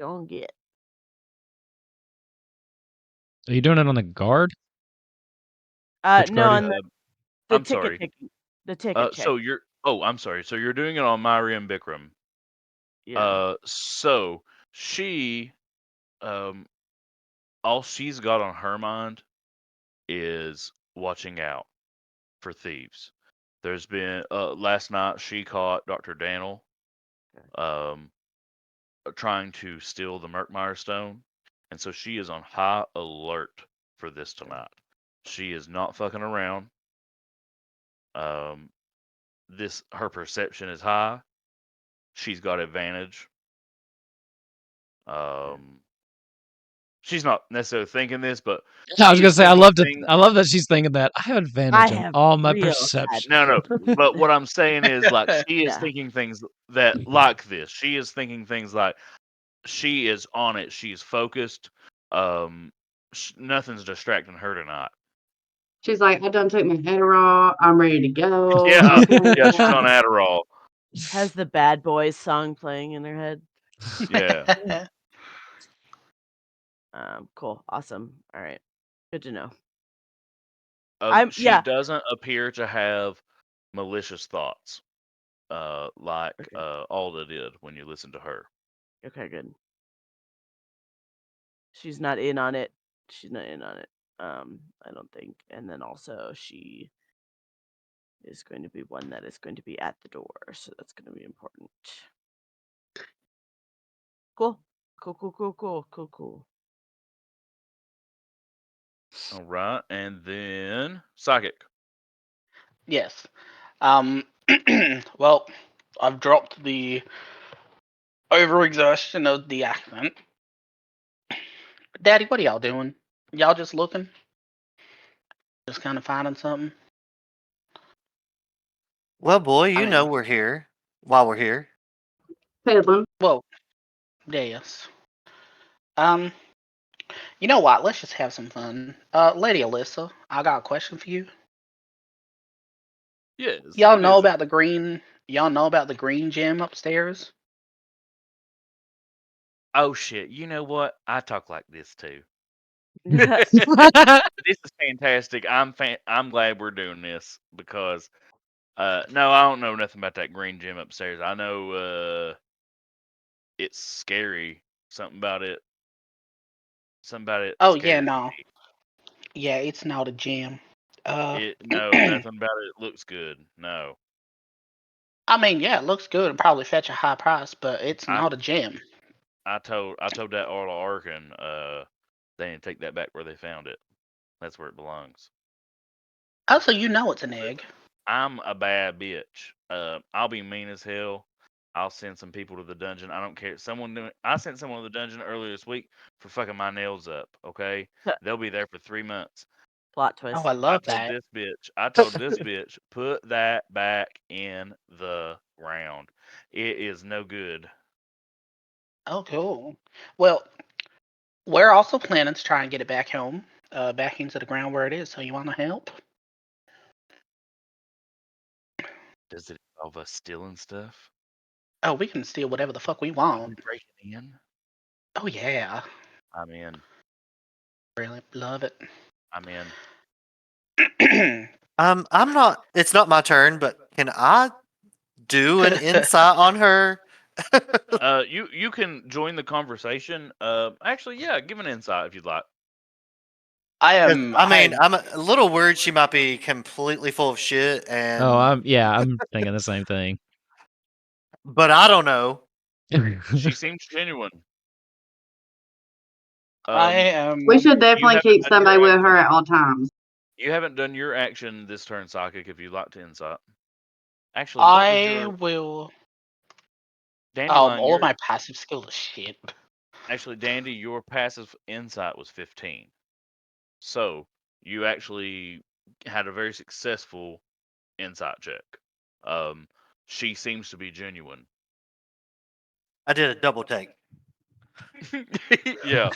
gonna get. Are you doing it on the guard? Which No, guard? on the I'm ticket sorry. taking. The ticket check. So you're. Oh, I'm sorry. So you're doing it on Mariam Bikram. Yeah. So she, all she's got on her mind is watching out for thieves. There's been last night she caught Dr. Daniel trying to steal the Merkmeyer stone, and so she is on high alert for this tonight. She is not fucking around. Her perception is high. She's got advantage. She's not necessarily thinking this, but I was she gonna is say I thinking love that she's thinking that I have I advantage on have all my real perception. No, but what I'm saying is like she is Yeah. thinking things that like this. She is thinking things like she is on it. She's focused. Nothing's distracting her tonight. She's like, I done took my Adderall. I'm ready to go. Yeah, Okay. yeah, she's on Adderall. Has the Bad Boys song playing in her head. Yeah. Cool. Awesome. All right. Good to know. She Yeah. doesn't appear to have malicious thoughts, like Okay. Alda did when you listen to her. Okay, good. She's not in on it. I don't think. And then also she is going to be one that is going to be at the door, so that's going to be important. Cool. Cool. All right, and then psychic. Yes. Well, I've dropped the overexertion of the accent. Daddy, what are y'all doing? Y'all just looking? Just kind of finding something? Well, boy, you I know mean, we're here while we're here. Peddling. well, yes. You know what? Let's just have some fun. Lady Alyssa, I got a question for you. Yes. Y'all what know is it? about the green? Y'all know about the green gem upstairs? Oh shit! You know what? I talk like this too. Cool. This is fantastic. I'm glad we're doing this because no, I don't know nothing about that green gym upstairs. I know it's scary. Something about it. Something about it Oh yeah, scares no. me. Yeah, it's not a gem. No, nothing about it looks good. No. I mean, yeah, it looks good and probably fetch a high price, but it's I not a gem. I told that Arla Arkin they didn't take that back where they found it. That's where it belongs. Oh, so you know it's an egg. I'm a bad bitch. I'll be mean as hell. I'll send some people to the dungeon. I don't care. I sent someone to the dungeon earlier this week for fucking my nails up. Okay, they'll be there for 3 months. Plot Oh, twist. I I love told that. this bitch, put that back in the ground. It is no good. Oh, cool. Well, we're also planning to try and get it back home, back into the ground where it is. So you want to help? Does it involve us stealing stuff? Oh, we can steal whatever the fuck we Are we want. breaking in? Oh yeah, I'm in. really love it. I'm in. I'm not. It's not my turn, but can I do an insight on her? You can join the conversation. Actually, yeah, give an insight if you'd like. I 'Cause, am. I mean, I'm a little worried she might be completely full of shit, and Oh, I'm thinking the same thing. but I don't know. She seems genuine. I am. We should definitely haven't keep done your somebody with action. her at all times. You haven't done your action this turn, psychic. If you'd like to insight. Actually, what was I your will. Dandelion? All of my passive skill is shit. Actually, Dandy, your passive insight was 15. So you actually had a very successful insight check. She seems to be genuine. I did a double take. Yeah.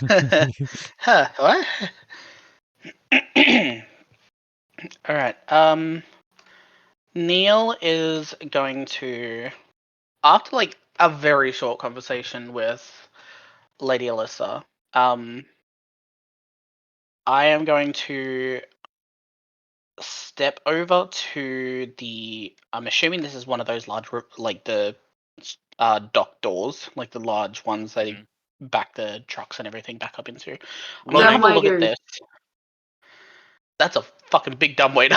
Huh? What? All right. Neil is going to, after like a very short conversation with Lady Alyssa, I am going to step over to the. I'm assuming this is one of those large, like the dock doors, like the large ones they back the trucks and everything back up into. I'm gonna have a look at Dumbwaiters. this. That's a fucking big dumbwaiter.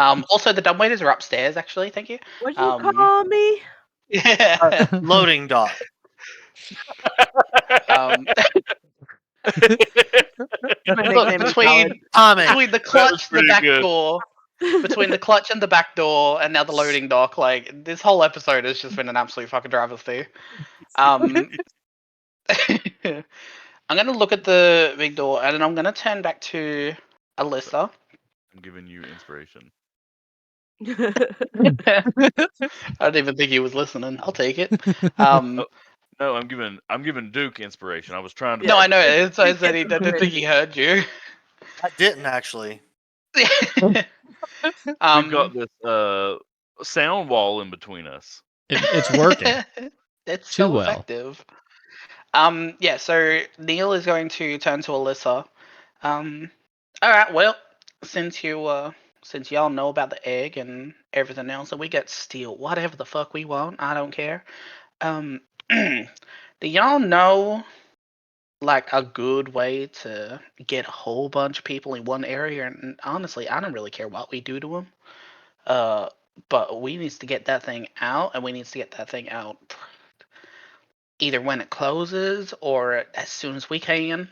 Also, the dumbwaiters are upstairs. Actually, thank you. What'd you call me? Yeah. Loading dock. My Look, nickname is between Tommy. the clutch, the pretty back good. door, between the clutch and the back door, and now the loading dock, like this whole episode has just been an absolute fucking travesty. I'm gonna look at the big door, and then I'm gonna turn back to Alyssa. I'm giving you inspiration. I don't even think he was listening. I'll take it. No, I'm giving Duke inspiration. I was trying to. No, I know. It's I Duke said gets I didn't think he heard you. I didn't actually. We've got this sound wall in between us. It's working It's too so well. effective. Yeah, so Neil is going to turn to Alyssa. Alright, well, since y'all know about the egg and everything else, and we get to steal whatever the fuck we want, I don't care. Do y'all know like a good way to get a whole bunch of people in one area? And honestly, I don't really care what we do to them. But we needs to get that thing out, and we needs to get that thing out either when it closes or as soon as we can.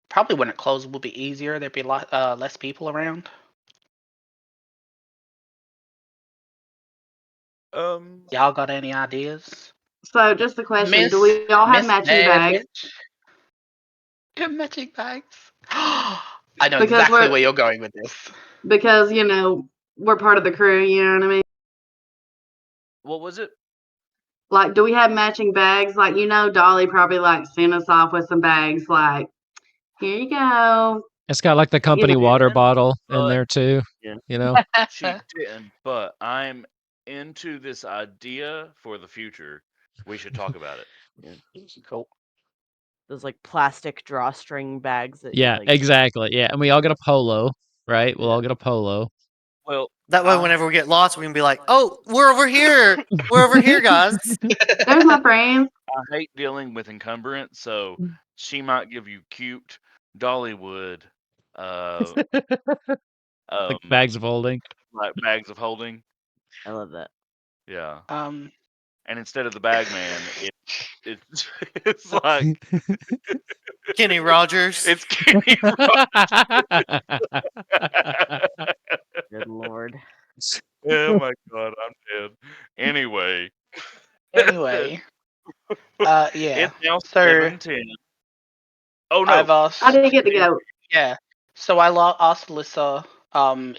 Probably when it closes will be easier. There'd be a lot less people around. Y'all got any ideas? So, just a question: do we all have matching bags? Matching bags. I know Because exactly where you're going with this. Because we're part of the crew. You know what I mean? What was it? Like, do we have matching bags? Like, Dolly probably sent us off with some bags. Like, here you go. It's got like the company water bottle in there too. Yeah. She didn't, but I'm into this idea for the future. We should talk about it. Yeah. Cool. Those plastic drawstring bags that Yeah, exactly. Yeah, and we all get a polo, right? We'll all get a polo. Well, that way, whenever we get lost, we can be like, "Oh, we're over here. We're over here, guys." There's my friend. I hate dealing with encumbrance, so she might give you cute. Dolly would. Like bags of holding. Like bags of holding. I love that. Yeah. And instead of the bag man, it's like Kenny Rogers. It's Kenny Rogers. Good lord. Oh my god, I'm dead. Anyway. Yeah. It's now 7:10. Oh no. I've asked. I didn't get to go. Yeah. So I asked Alyssa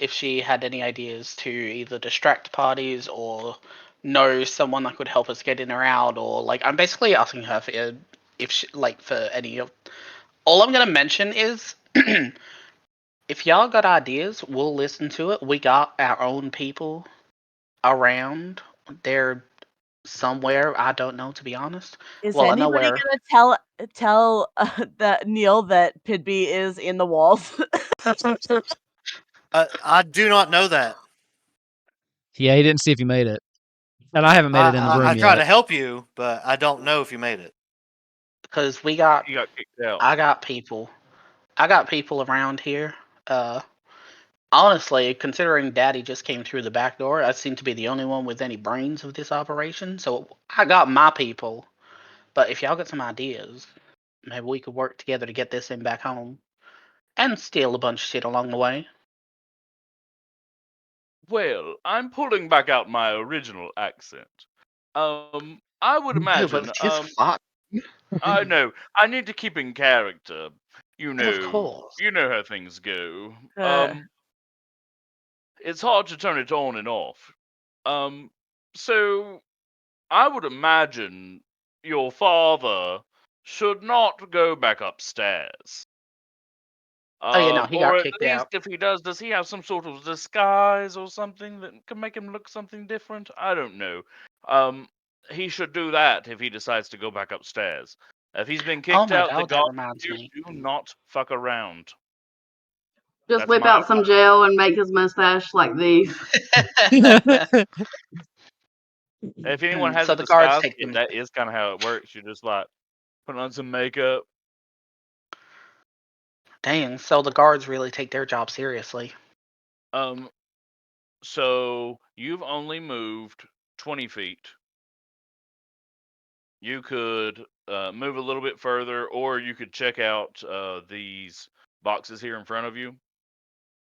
if she had any ideas to either distract parties or know someone that could help us get in or out, or I'm basically asking her for if she, for any of. All I'm gonna mention is if y'all got ideas, we'll listen to it. We got our own people around. They're somewhere, I don't know, to be honest. Is Well, I know anybody where. gonna tell that Neil that Pidby is in the walls? I do not know that. Yeah, he didn't see if you made it, and I haven't made it in the room I yet. tried to help you, but I don't know if you made it. Because you got kicked out. I got people around here. Honestly, considering Daddy just came through the back door, I seem to be the only one with any brains of this operation. So I got my people. But if y'all got some ideas, maybe we could work together to get this thing back home and steal a bunch of shit along the way. Well, I'm pulling back out my original accent. I would imagine. I know. I need to keep in character. Of course. You know how things go. It's hard to turn it on and off. So I would imagine your father should not go back upstairs. Oh yeah, no, he got kicked out. If he does he have some sort of disguise or something that can make him look something different? I don't know. he should do that if he decides to go back upstairs. If he's been Oh kicked my out, the god, that guards reminds here me. do not fuck around. Just That's whip my out some gel and make his mustache like these. If anyone has So a the guards disguise take kit, them. that is kind of how it works. You just like put on some makeup. Dang, so the guards really take their job seriously. So you've only moved 20 feet. You could move a little bit further, or you could check out these boxes here in front of you.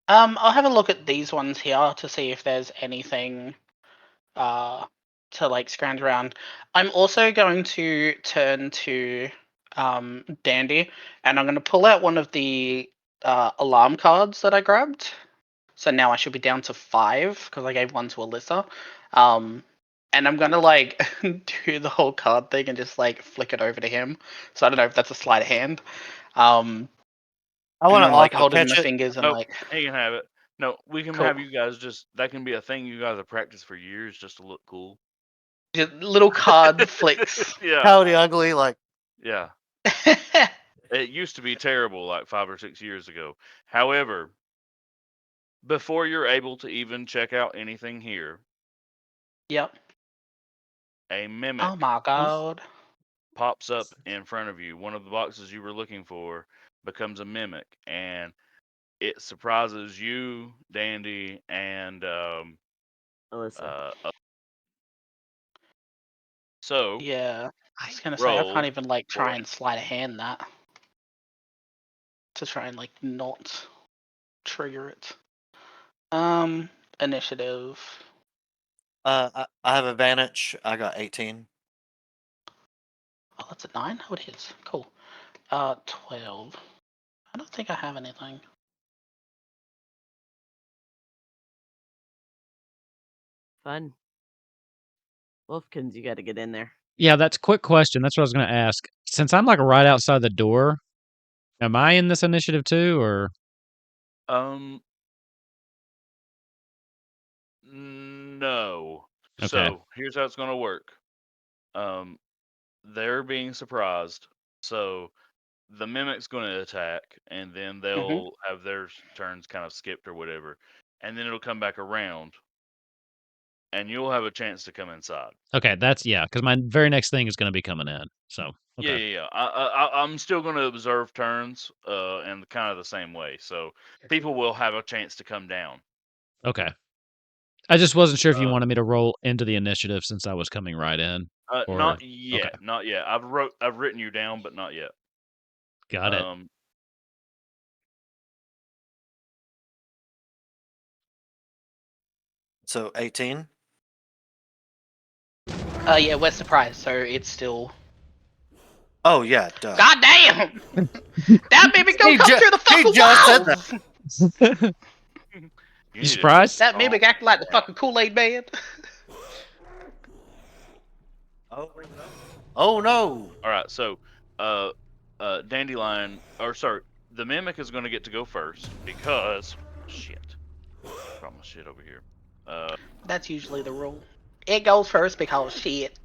I'll have a look at these ones here to see if there's anything to like scrounge around. I'm also going to turn to Dandy, and I'm going to pull out one of the alarm cards that I grabbed. So now I should be down to 5 because I gave one to Alyssa. And I'm gonna like do the whole card thing and just like flick it over to him. So I don't know if that's a sleight of hand. I And want then to like also hold it in catch my it. fingers and Nope, like he can have it. No, we can Cool. have you guys just. That can be a thing you guys have practiced for years just to look cool. just little card flicks. Yeah, Howdy ugly, like yeah. It used to be terrible like 5 or 6 years ago. However, before you're able to even check out anything here, Yep. a mimic Oh my god. pops up in front of you. One of the boxes you were looking for becomes a mimic, and it surprises you, Dandy, and Alyssa. so Yeah. I was gonna say I roll can't even like for try and sleight of hand that to try and like not trigger it. Initiative. I have advantage. I got 18. Oh, that's a 9. Oh, it is. Cool. 12. I don't think I have anything. Fun. Wolfkins, you got to get in there. Yeah, that's a quick question. That's what I was going to ask. Since I'm like right outside the door, am I in this initiative too, or no. Okay. So here's how it's gonna work. They're being surprised, so the mimic's gonna attack, and then they'll have their turns kind of skipped or whatever, and then it'll come back around, and you'll have a chance to come inside. Okay, that's because my very next thing is going to be coming in. So okay. Yeah. I'm still going to observe turns, and kind of the same way. So people will have a chance to come down. Okay. I just wasn't sure if you wanted me to roll into the initiative since I was coming right in. Or Not yet. okay. Not yet. I've written you down, but not yet. Got it. So 18. Yeah, we're surprised, so it's still. Oh yeah, duh. God damn! That mimic don't come through the fucking walls! Said that. You surprised? That mimic acting like the fucking Kool-Aid man. Oh no! All right, so Dandelion, or sorry, the mimic is going to get to go first because shit. Got my shit over here. That's usually the rule. It goes first because shit.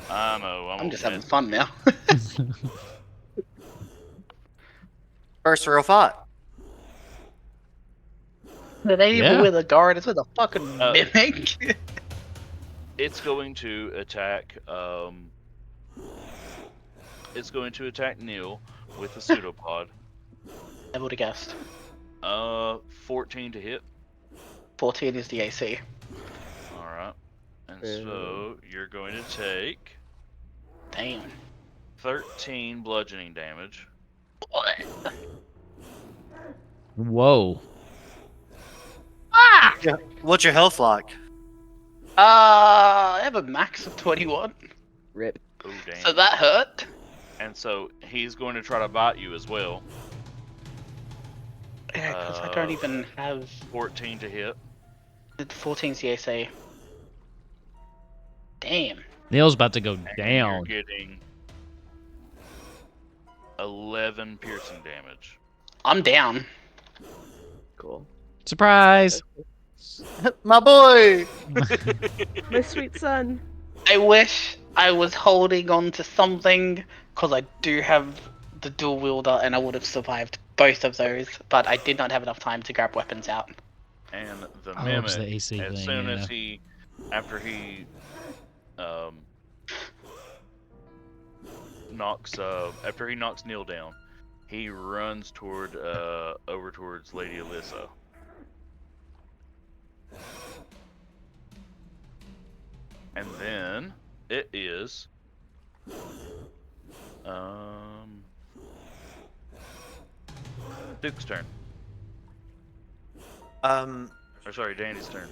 I know. I'm just having fun now. First real fight. It ain't even with a guard, it's with a fucking mimic. It's going to attack. It's going to attack Neil with a pseudopod. I would have guessed. 14 to hit. 14 is the AC. All right, and so you're going to take. Damn. 13 bludgeoning damage. Whoa. Ah! What's your health like? I have a max of 21. Rip. Oh, damn. So that hurt. And so he's going to try to bite you as well. Yeah, because I don't even have 14 to hit. 14's the AC. Damn. Neil's about to go And down. You're getting 11 piercing damage. I'm down. Cool. Surprise! My boy! My sweet son. I wish I was holding on to something, because I do have the dual wielder and I would have survived both of those, but I did not have enough time to grab weapons out. And the Oh, it was mimic, the AC as thing, soon yeah. as after he knocks Neil down, he runs over towards Lady Alyssa. And then it is Duke's turn. Or sorry, Danny's turn.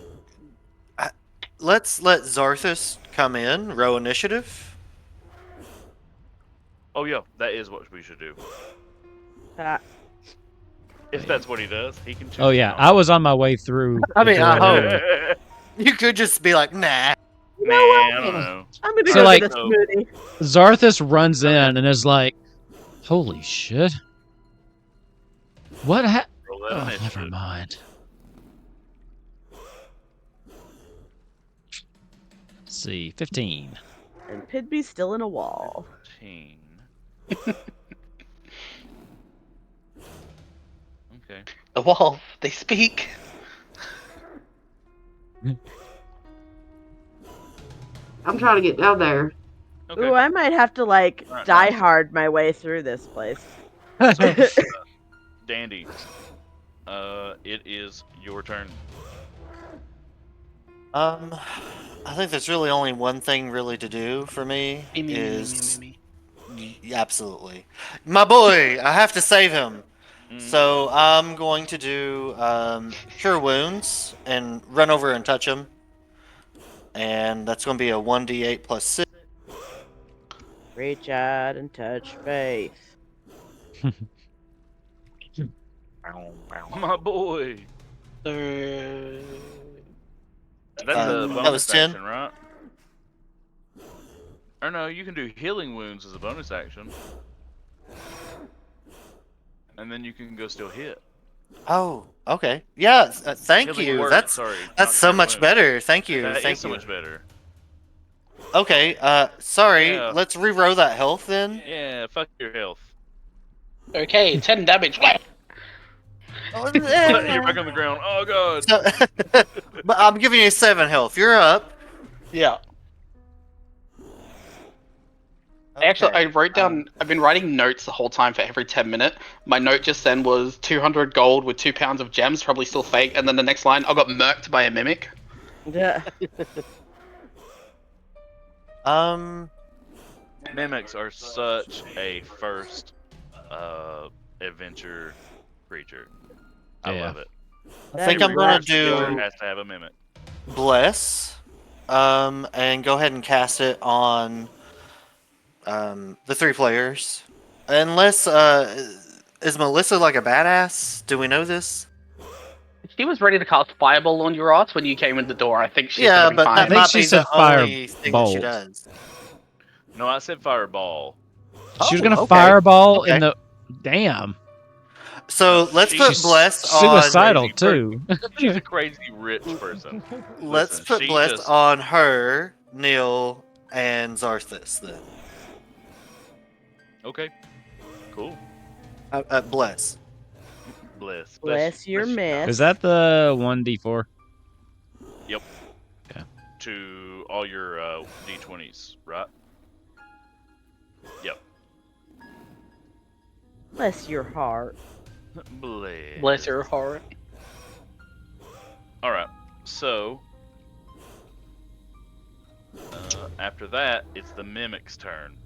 Let's let Zarthus come in, row initiative. Oh yeah, that is what we should do. Ah, If that's what he does, he can choose. Oh yeah, to I was on my way through. I the mean, door I hope. anyway. You could just be like, nah. you Nah, know what? I don't know. I'm gonna So, go like- get a smoothie. Zarthus runs in and is like, "Holy shit! What happened?" Roll that Oh, never initiative. mind. Let's see, 15. And Pidbey's still in a wall. 15. Okay. The walls, they speak. I'm trying to get down there. Okay. Ooh, I might have to like Alright, die nice. hard my way through this place. Dandy. It is your turn. I think there's really only one thing really to do for me is absolutely my boy. I have to save him, so I'm going to do cure wounds and run over and touch him, and that's going to be a 1d8 plus 6. Reach out and touch faith. My boy. That's Uh, a that bonus was 10. action, right? Or no, you can do healing wounds as a bonus action. And then you can go still hit. Oh, okay. Yeah, thank Healing you. word, That's sorry, not that's so cure much wounds. better. Thank you. That Thank is so you. much better. Okay. Sorry. Yeah. Let's re-roll that health then. Yeah, fuck your health. Okay, 10 damage. Oh, You're back on the ground. Oh god. So, but I'm giving you 7 health. You're up. Yeah. Actually, I Okay, wrote down. I've been writing notes the whole time for every 10 minutes. My note just then was 200 gold with 2 pounds of gems, probably still fake. And then the next line, I got murked by a mimic. Yeah. Mimics are such a first adventure creature. I Yeah. love it. I think I'm gonna Adventure do has to have a mimic. bless, and go ahead and cast it on the 3 players. Unless is Melissa like a badass? Do we know this? She was ready to cast Fireball on your ass when you came in the door. I think she's Yeah, gonna be but fine. that think might she be said the only thing that she firebolt. does. No, I said fireball. She was Oh, gonna okay. fireball in Okay. the. Damn. So let's put She's bless on. Suicidal crazy too. She's a crazy rich person. Let's Listen, put she bless just- on her, Neil, and Zarthus then. Okay. Cool. Bless. Bless. Bless your miss. Is that the 1d4? To all your d20s, right? Yep. Bless your heart. Bless. Bless her heart. All right. So after that, it's the mimic's turn.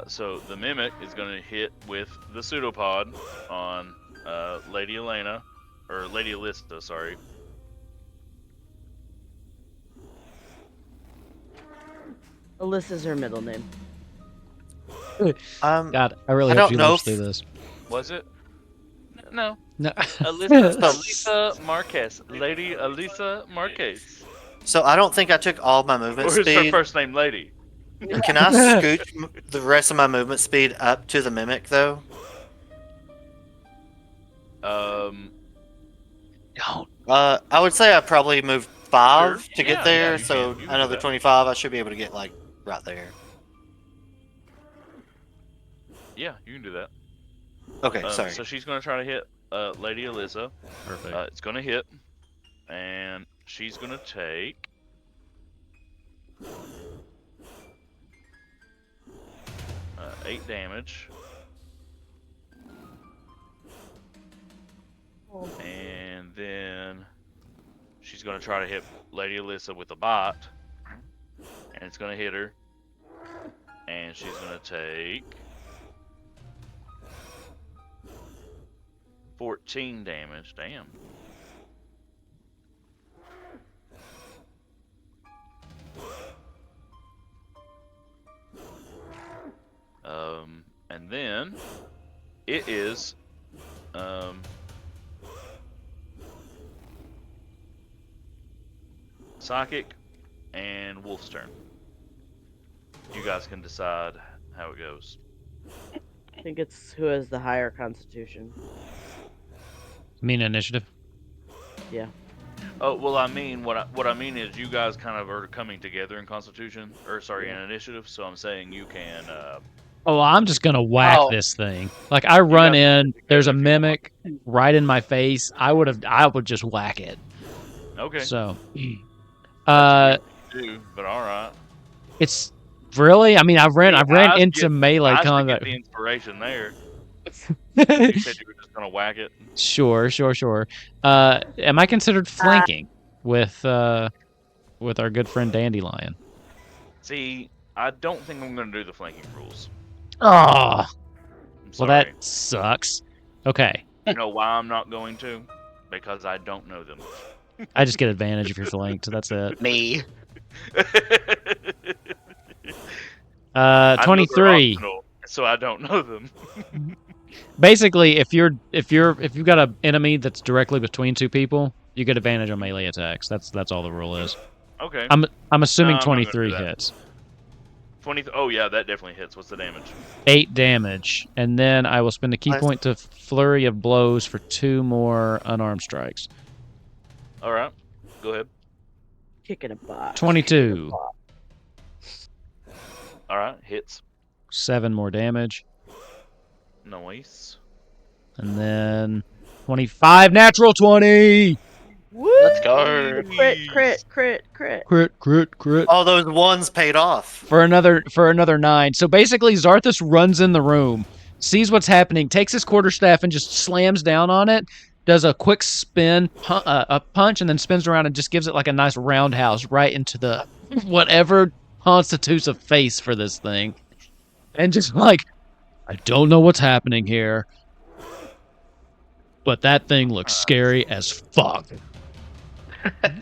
So the mimic is going to hit with the pseudopod on Lady Elena, or Lady Alyssa, sorry. Alyssa's her middle name. God, I really I hope don't she know lives if- through this. Was it? No. No. Alyssa Marquez. Lady Alyssa Marquez. So I don't think I took all my movement Or is her speed. first name Lady? Can I scooch the rest of my movement speed up to the mimic though? Don't. I would say I probably moved 25 Sure. to Yeah, get yeah, there, you so can do another that. 25, I should be able to get like right there. Yeah, you can do that. Okay, sorry. So she's going to try to hit Lady Alyssa. Perfect. It's going to hit, and she's going to take 8 damage. And then she's going to try to hit Lady Alyssa with a bot. And it's going to hit her. And she's going to take 14 damage. Damn. And then it is Psychic and Wolf's turn. You guys can decide how it goes. I think it's who has the higher constitution. You mean initiative? Yeah. Oh well, I mean what I mean is you guys kind of are coming together in Constitution, or sorry, in Initiative. So I'm saying you can. Oh, I'm just gonna whack Oh. this thing. Like I run guys in, can there's a if you want. mimic right in my face. I would just whack it. Okay. So, That's weird to do, but all right. it's really. I mean, I ran I into get- melee I should combat. get the inspiration there. You said you were just gonna whack it. Sure. Am I considered flanking with our good friend Dandelion? See, I don't think I'm gonna do the flanking rules. Oh, I'm well, sorry. that sucks. Okay, You know why I'm not going to? Because I don't know them. I just get advantage if you're flanked. That's it. Me. I know they're 23. optional, so I don't know them. Basically, if you've got an enemy that's directly between two people, you get advantage on melee attacks. That's all the rule is. Okay. I'm assuming No, I'm not gonna do 23 that. hits. 20. Oh yeah, that definitely hits. What's the damage? 8 damage, and then I will spend a key Nice. point to flurry of blows for 2 more unarmed strikes. All right, go ahead. Kicking a box. 22. All right, hits. 7 more damage, Nice. and then 25 natural 20. Woo! Let's go. Crit. All those ones paid off. For another 9. So basically, Zarthus runs in the room, sees what's happening, takes his quarterstaff and just slams down on it. Does a quick spin, a punch, and then spins around and just gives it like a nice roundhouse right into the whatever constitutes a face for this thing, and just like, I don't know what's happening here, but that thing looks scary as fuck.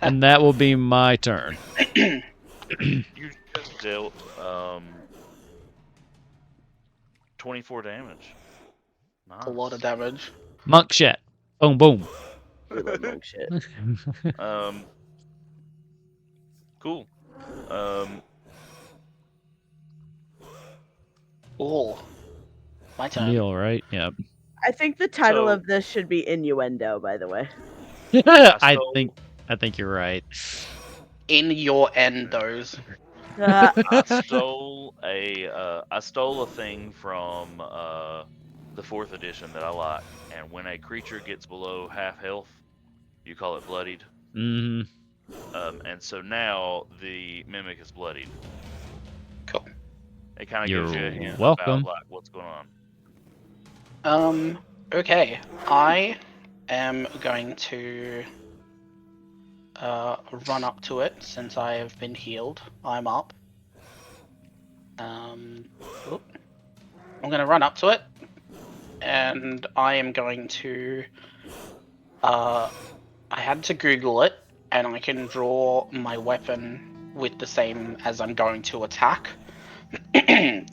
And that will be my turn. You just dealt 24 damage. Nice. That's a lot of damage. Monk shit. Boom, boom. We love monk shit. Cool. Ooh. My turn. Neil, right? Yeah. I think the title So- of this should be Innuendo, by the way. I so- think you're right. In your endos. I stole a thing from the 4th edition that I like, and when a creature gets below half health, you call it bloodied. Mm, And so now the mimic is bloodied. Cool. It kind of You're gives you a hint welcome. about like what's going on. Okay. I am going to run up to it since I have been healed. I'm up. Oop. I'm going to run up to it, and I am going to. I had to Google it, and I can draw my weapon with the same as I'm going to attack.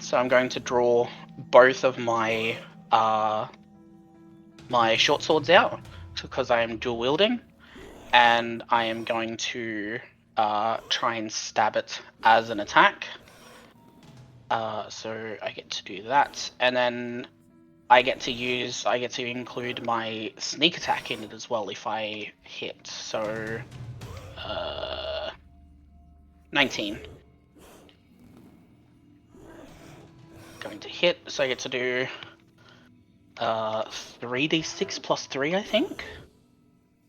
So I'm going to draw both of my my short swords out because I am dual wielding, and I am going to try and stab it as an attack. So I get to do that, and then I get to include my sneak attack in it as well if I hit. So 19. Going to hit, so I get to do 3d6 plus 3, I think.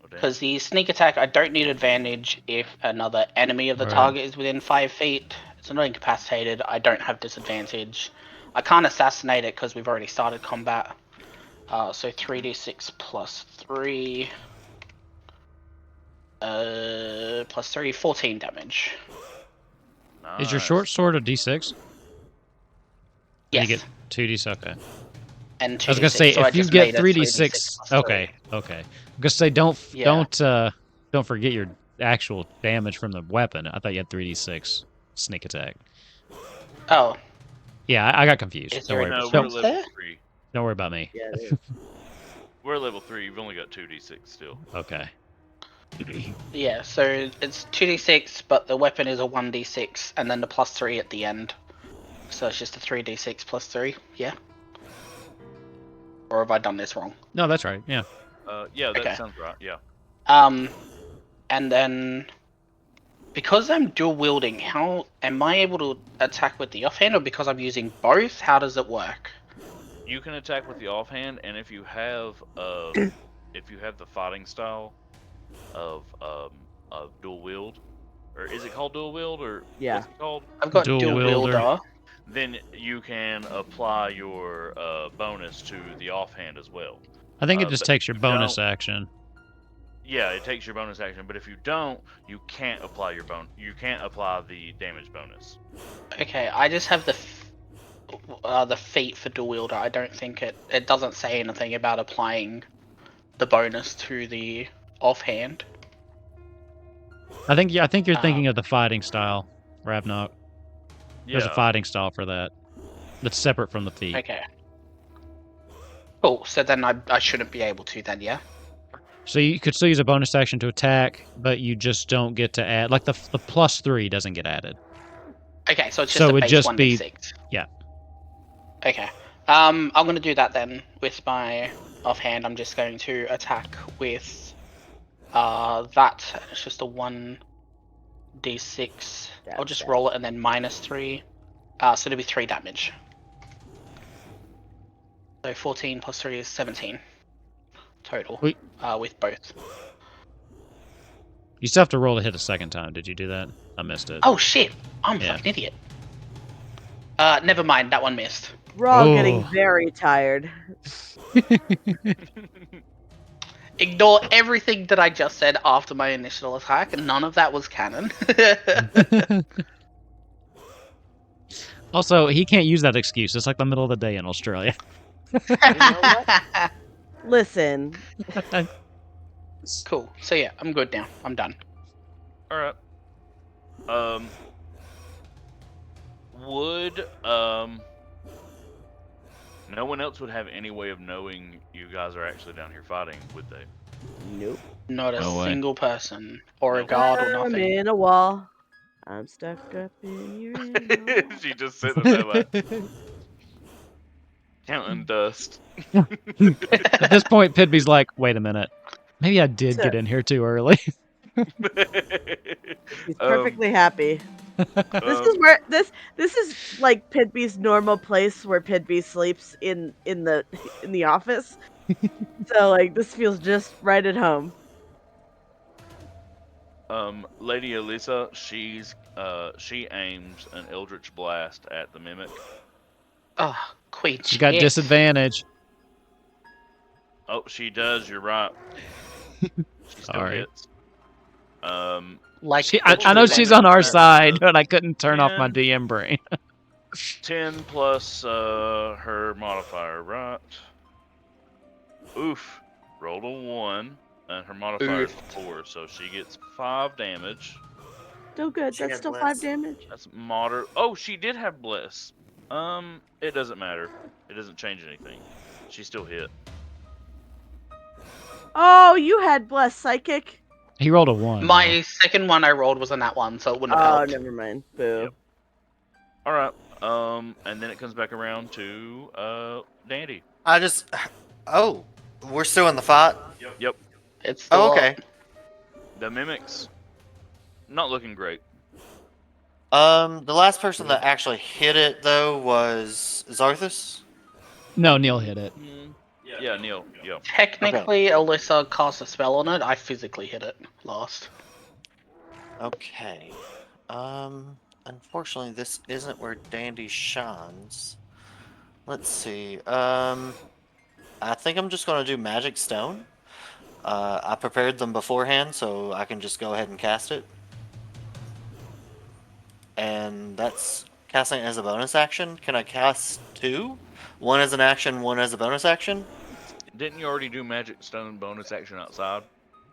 Because the sneak attack, I don't need advantage if another enemy of the Right. target is within 5 feet. It's not incapacitated. I don't have disadvantage. I can't assassinate it because we've already started combat. So 3d6 plus 3. Plus 3, 14 damage. Is your short sword a D6? Yes. You get 2D6. Okay. And 2d6. I was gonna say so I if you just get made it 3D6. plus 3. Okay. Okay. I'm gonna say don't Yeah. don't forget your actual damage from the weapon. I thought you had 3D6 sneak attack. Oh, Yeah, I got confused. is Don't there worry. a No, we're difference level there? 3. Don't worry about me. Yeah. We're level 3. You've only got 2d6 still. Okay. Yeah, so it's 2d6, but the weapon is a 1d6, and then the plus 3 at the end. So it's just a 3d6 plus 3, yeah? Or have I done this wrong? No, that's right. Yeah. Yeah, that Okay. sounds right. Yeah. And then because I'm dual wielding, how am I able to attack with the offhand, or because I'm using both? How does it work? You can attack with the offhand, and if you have the fighting style of dual wield, or is it called dual wield, or Yeah. what's it called? I've got Dual dual wielder. wielder. Then you can apply your bonus to the offhand as well. I think it But just takes your if you bonus don't- action. Yeah, it takes your bonus action, but if you don't, you can't apply You can't apply the damage bonus. Okay, I just have the feat for dual wielder. I don't think it doesn't say anything about applying the bonus to the offhand. I think you're thinking of the fighting style, Ravnok. There's a Yeah. fighting style for that. That's separate from the feat. Okay. Cool. So then I shouldn't be able to then, yeah? So you could still use a bonus action to attack, but you just don't get to add, like the plus 3 doesn't get added. Okay, so it's just So a it'd base just 1d6. yeah. Okay. I'm gonna do that then with my offhand. I'm just going to attack with that. It's just a 1d6. I'll just roll it and then minus 3. So it'll be 3 damage. So 14 plus 3 is 17 total. Wait. With both. You still have to roll to hit a second time. Did you do that? I missed it. Oh shit! I'm a Yeah. fucking idiot. Never mind. That one missed. We're all Oh. getting very tired. Ignore everything that I just said after my initial attack. None of that was canon. Also, he can't use that excuse. It's like the middle of the day in Australia. Listen, Cool. So yeah, I'm good now. I'm done. All right. Would no one else would have any way of knowing you guys are actually down here fighting, would they? nope. Not a No way. single person or a Nope. guard or I'm nothing. in a wall. I'm stuck up in your in a wall. She just sitting there like counting dust. At this point, Pidby's like, wait a minute. Maybe I did get in here too early. He's perfectly happy. This Um, is where this is like Pidby's normal place where Pidby sleeps in the office. So like this feels just right at home. Lady Elisa, she aims an Eldritch Blast at the mimic. Oh, queen. She's got shit. disadvantage. Oh, she does. You're right. She still Sorry. hits. Like I know she's on our side, Uh, but I couldn't turn off my 10. DM brain. 10 plus her modifier, right? Oof. Rolled a 1, and her modifier is 4, so she gets 5 damage. Still good. She That's had still bless. 5 damage. That's moderate. Oh, she did have bless. It doesn't matter. It doesn't change anything. She still hit. Oh, you had blessed psychic. He rolled a 1. My second one I rolled was on that one, so it wouldn't have Oh, helped. never mind. Boo. Yep. All right. And then it comes back around to Dandy. I just. Oh, we're still in the fight. Yep. It's still Oh, okay. The mimics, not looking great. The last person that actually hit it though was Zarthus. No, Neil hit it. Yeah, Neil. Yeah. Technically, Alyssa cast a spell on it. I physically hit it last. Okay. Unfortunately, this isn't where Dandy shines. Let's see. I think I'm just gonna do Magic Stone. I prepared them beforehand, so I can just go ahead and cast it. And that's casting as a bonus action. Can I cast 2? One as an action, one as a bonus action? Didn't you already do Magic Stone bonus action outside?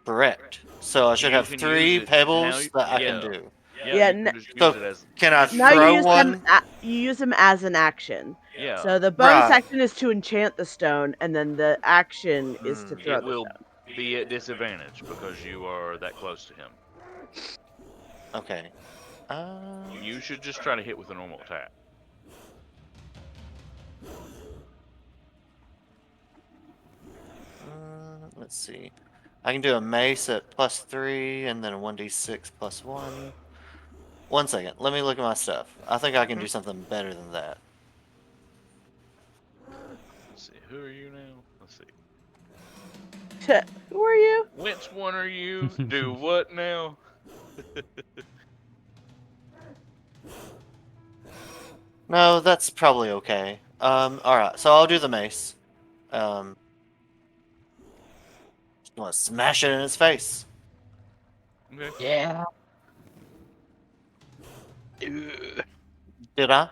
Correct. So I should You have can 3 use it pebbles now. that I Yeah. can do. Yeah, you can just use So it as. can I now you throw use one? you use them as an action. Yeah. So the bonus Right. action is to enchant the stone, and then the action is to throw It the will stone. be at disadvantage because you are that close to him. Okay. You should just try to hit with a normal attack. Let's see. I can do a mace at +3 and then a 1d6 +1. 1 second. Let me look at my stuff. I think I can do something better than that. Let's see. Who are you now? Let's see. Who are you? Which one are you? Do what now? No, that's probably okay. Alright, so I'll do the mace. Just want to smash it in his face. Okay. Yeah. Did I?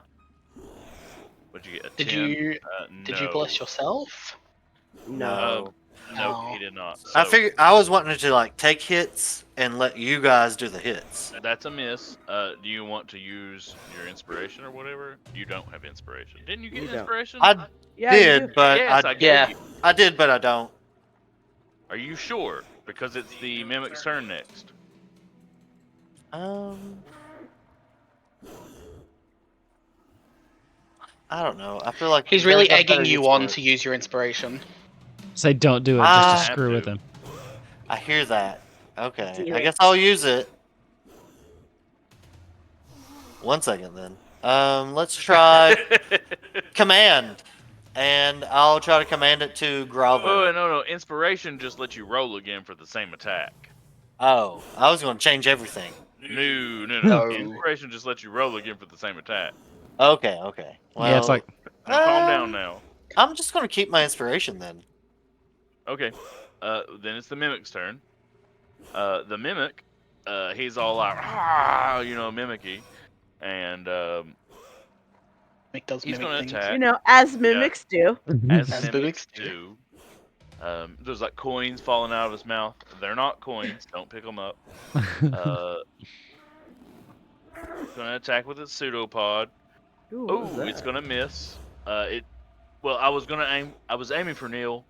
What'd you get? A Did 10? you No. bless yourself? No, Oh. he did not. I So, figured I was wanting to like take hits and let you guys do the hits. that's a miss. Do you want to use your inspiration or whatever? You don't have inspiration. Didn't you get You don't. inspiration? I Yeah, you did, do. but Yes, I gave Yeah. you. I did, but I don't. Are you sure? Because it's the mimic's turn next. I don't know. I feel like He's really there's a better egging you use on for it. to use your inspiration. Say don't do it just to Have screw with to. him. I hear that. Okay, Do I it. guess I'll use it. 1 second then. Let's try command, and I'll try to command it to Grover. Oh, no. Inspiration just lets you roll again for the same attack. Oh, I was going to change everything. No. No. Inspiration just lets you roll again for the same attack. Okay. Well, Yeah, it's like Calm down now. I'm just going to keep my inspiration then. Okay. Then it's the mimic's turn. The mimic, he's all like, mimicky, and Mick does he's mimic going things. to attack. As mimics do. As As mimics mimics do. There's like coins falling out of his mouth. They're not coins. Don't pick them up. Going to attack with its pseudopod. Oh, it's going to miss. Well, I was aiming for Neil.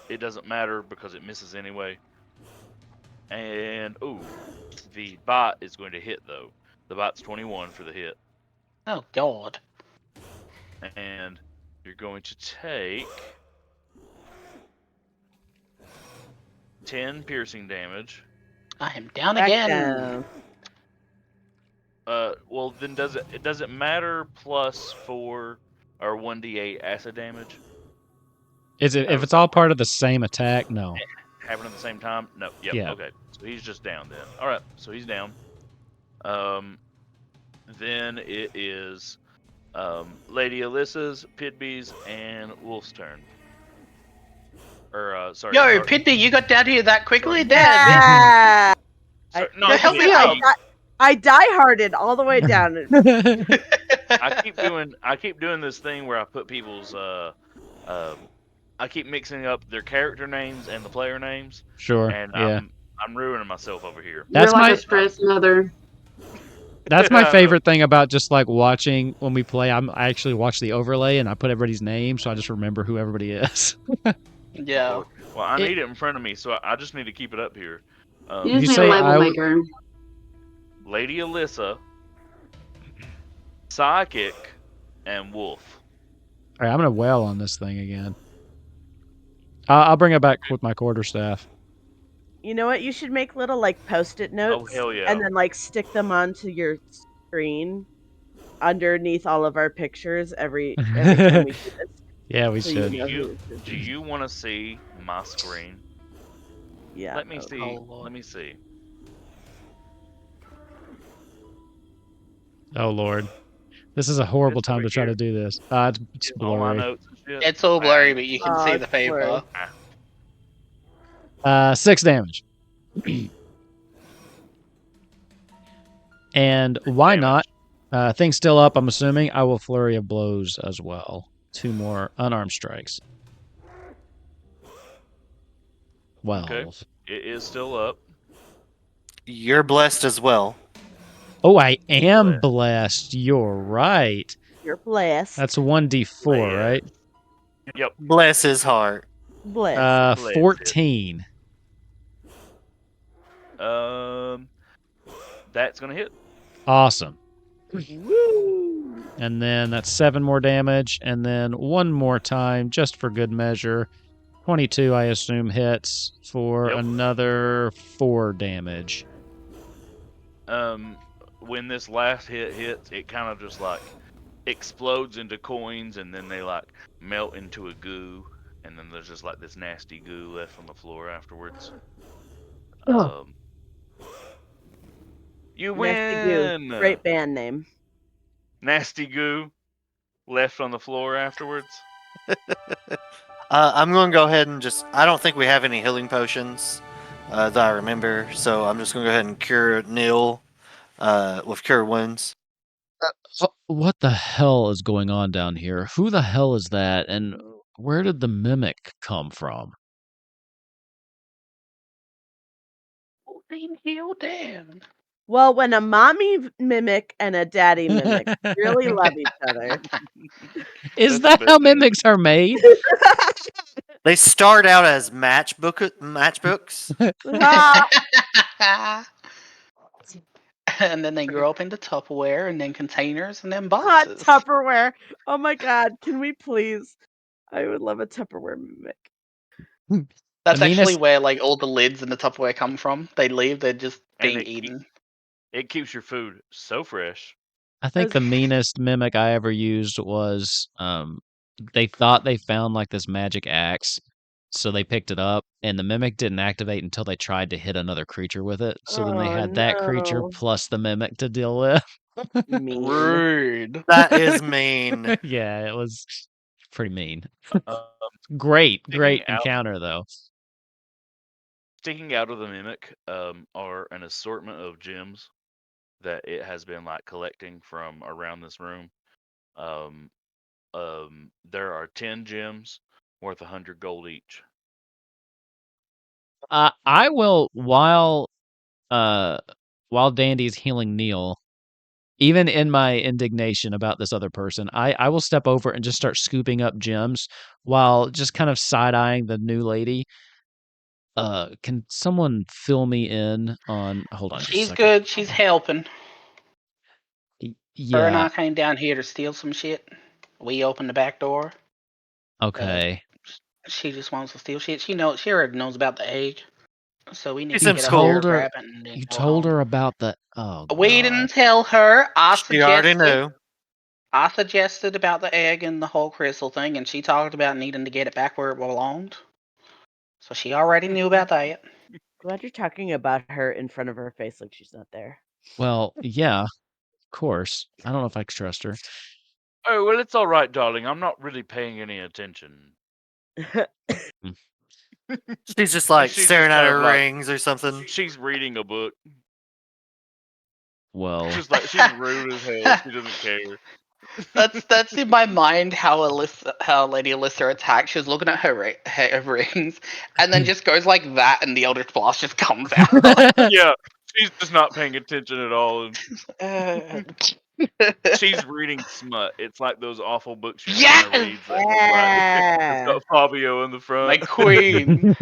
It doesn't matter because it misses anyway. And the bot is going to hit though. The bot's 21 for the hit. Oh God. And you're going to take 10 piercing damage. I am down Back again. down. Well then does it matter +4 or 1d8 acid damage? is it if it's all part of the same attack? No. Happening at the same time? No. Yep. Yeah. Okay. So he's just down then. All right. So he's down. Then it is Lady Alyssa's, Pidby's, and Wolf's turn. Or sorry. Yo, Sorry. Pidby, you got down here that quickly? Damn. Yeah. Sorry, I- no, help me yeah, out. I die-hearted all the way down. I keep doing this thing where I put people's I keep mixing up their character names and the player names, Sure. and Yeah. I'm ruining myself over here. That's You're like my a stress mother. That's my Yeah, I know. favorite thing about just like watching when we play. I actually watch the overlay and I put everybody's name, so I just remember who everybody is. Yeah. Well, I need it in front of me, so I just need to keep it up here. You You just need say a label I- maker. Lady Alyssa, Psychic, and Wolf. All right, I'm gonna wail on this thing again. I'll bring it back with my quarterstaff. You know what? You should make little like post-it notes. Oh hell yeah! And then like stick them onto your screen underneath all of our pictures every time we do this. Yeah, we So should. you know who this Do is. you want to see my screen? Yeah. Let me see. Oh, Lord. Let me see. Oh Lord, this is a horrible This time over to try to here do this. It's is all my blurry. notes and shit. It's all blurry, but you can Oh, see it's the paper. blurry. 6 damage. And why damage. not? Thing's still up, I'm assuming. I will flurry of blows as well. 2 more unarmed strikes. 12. Okay. It is still up. You're blessed as well. Oh, I am blessed. You're right. You're blessed. That's 1d4, right? Yep. Bless his heart. Blessed. 14. That's gonna hit. Awesome. Woo! And then that's 7 more damage, and then one more time, just for good measure. 22, I assume, hits for another 4 damage. When this last hit hits, it kind of just like explodes into coins, and then they like melt into a goo, and then there's just like this nasty goo left on the floor afterwards. You Nasty win. Goo. Great band name. Nasty goo left on the floor afterwards. I'm going to go ahead and just. I don't think we have any healing potions that I remember, so I'm just going to go ahead and cure Neil with Cure Wounds. What the hell is going on down here? Who the hell is that? And where did the mimic come from? Down. Well, when a mommy mimic and a daddy mimic really love each other. Is that how mimics are made? They start out as matchbooks. And then they grow up into Tupperware, and then containers, and then Not boxes. Tupperware. Oh my God. Can we please? I would love a Tupperware mimic. That's actually meanest- where like all the lids in the Tupperware come from. They leave, they're just And being eaten. It keeps your food so fresh. I think the meanest mimic I ever used was they thought they found like this magic axe, so they picked it up, and the mimic didn't activate until they tried to hit another creature with it. So then they had that creature no. plus the mimic to deal with. Mean. Rude. That is mean. Yeah, it was pretty mean. Great encounter though. Sticking out of the mimic are an assortment of gems that it has been like collecting from around this room. There are 10 gems worth 100 gold each. I will while Dandy's healing Neil, even in my indignation about this other person, I will step over and just start scooping up gems while just kind of side-eyeing the new lady. Can someone fill me in on... Hold on just a She's second. good. She's helping. Yeah. Her and I came down here to steal some shit. We opened the back door. Okay. She just wants to steal shit. She already knows about the egg. So we need She's to in get school. up there, grab it, and then You go told home. her about the... Oh, We God. didn't tell her. She already knew. I suggested about the egg and the whole crystal thing, and she talked about needing to get it back where it belonged. So she already knew about that. Glad you're talking about her in front of her face like she's not there. Well, yeah, of course. I don't know if I can trust her. Oh, well, it's all right, darling. I'm not really paying any attention. She's just like She's staring just at kind of her like- rings or something. She's reading a book. Well, She's like she's rude as hell. She doesn't care. That's in my mind how Lady Alyssa attacked. She was looking at her rings, and then just goes like that, and the Eldritch Blast just comes out. Yeah, she's just not paying attention at all. And she's reading smut. It's like those awful books your Yes! nana reads. It's got Fabio in the front. My queen.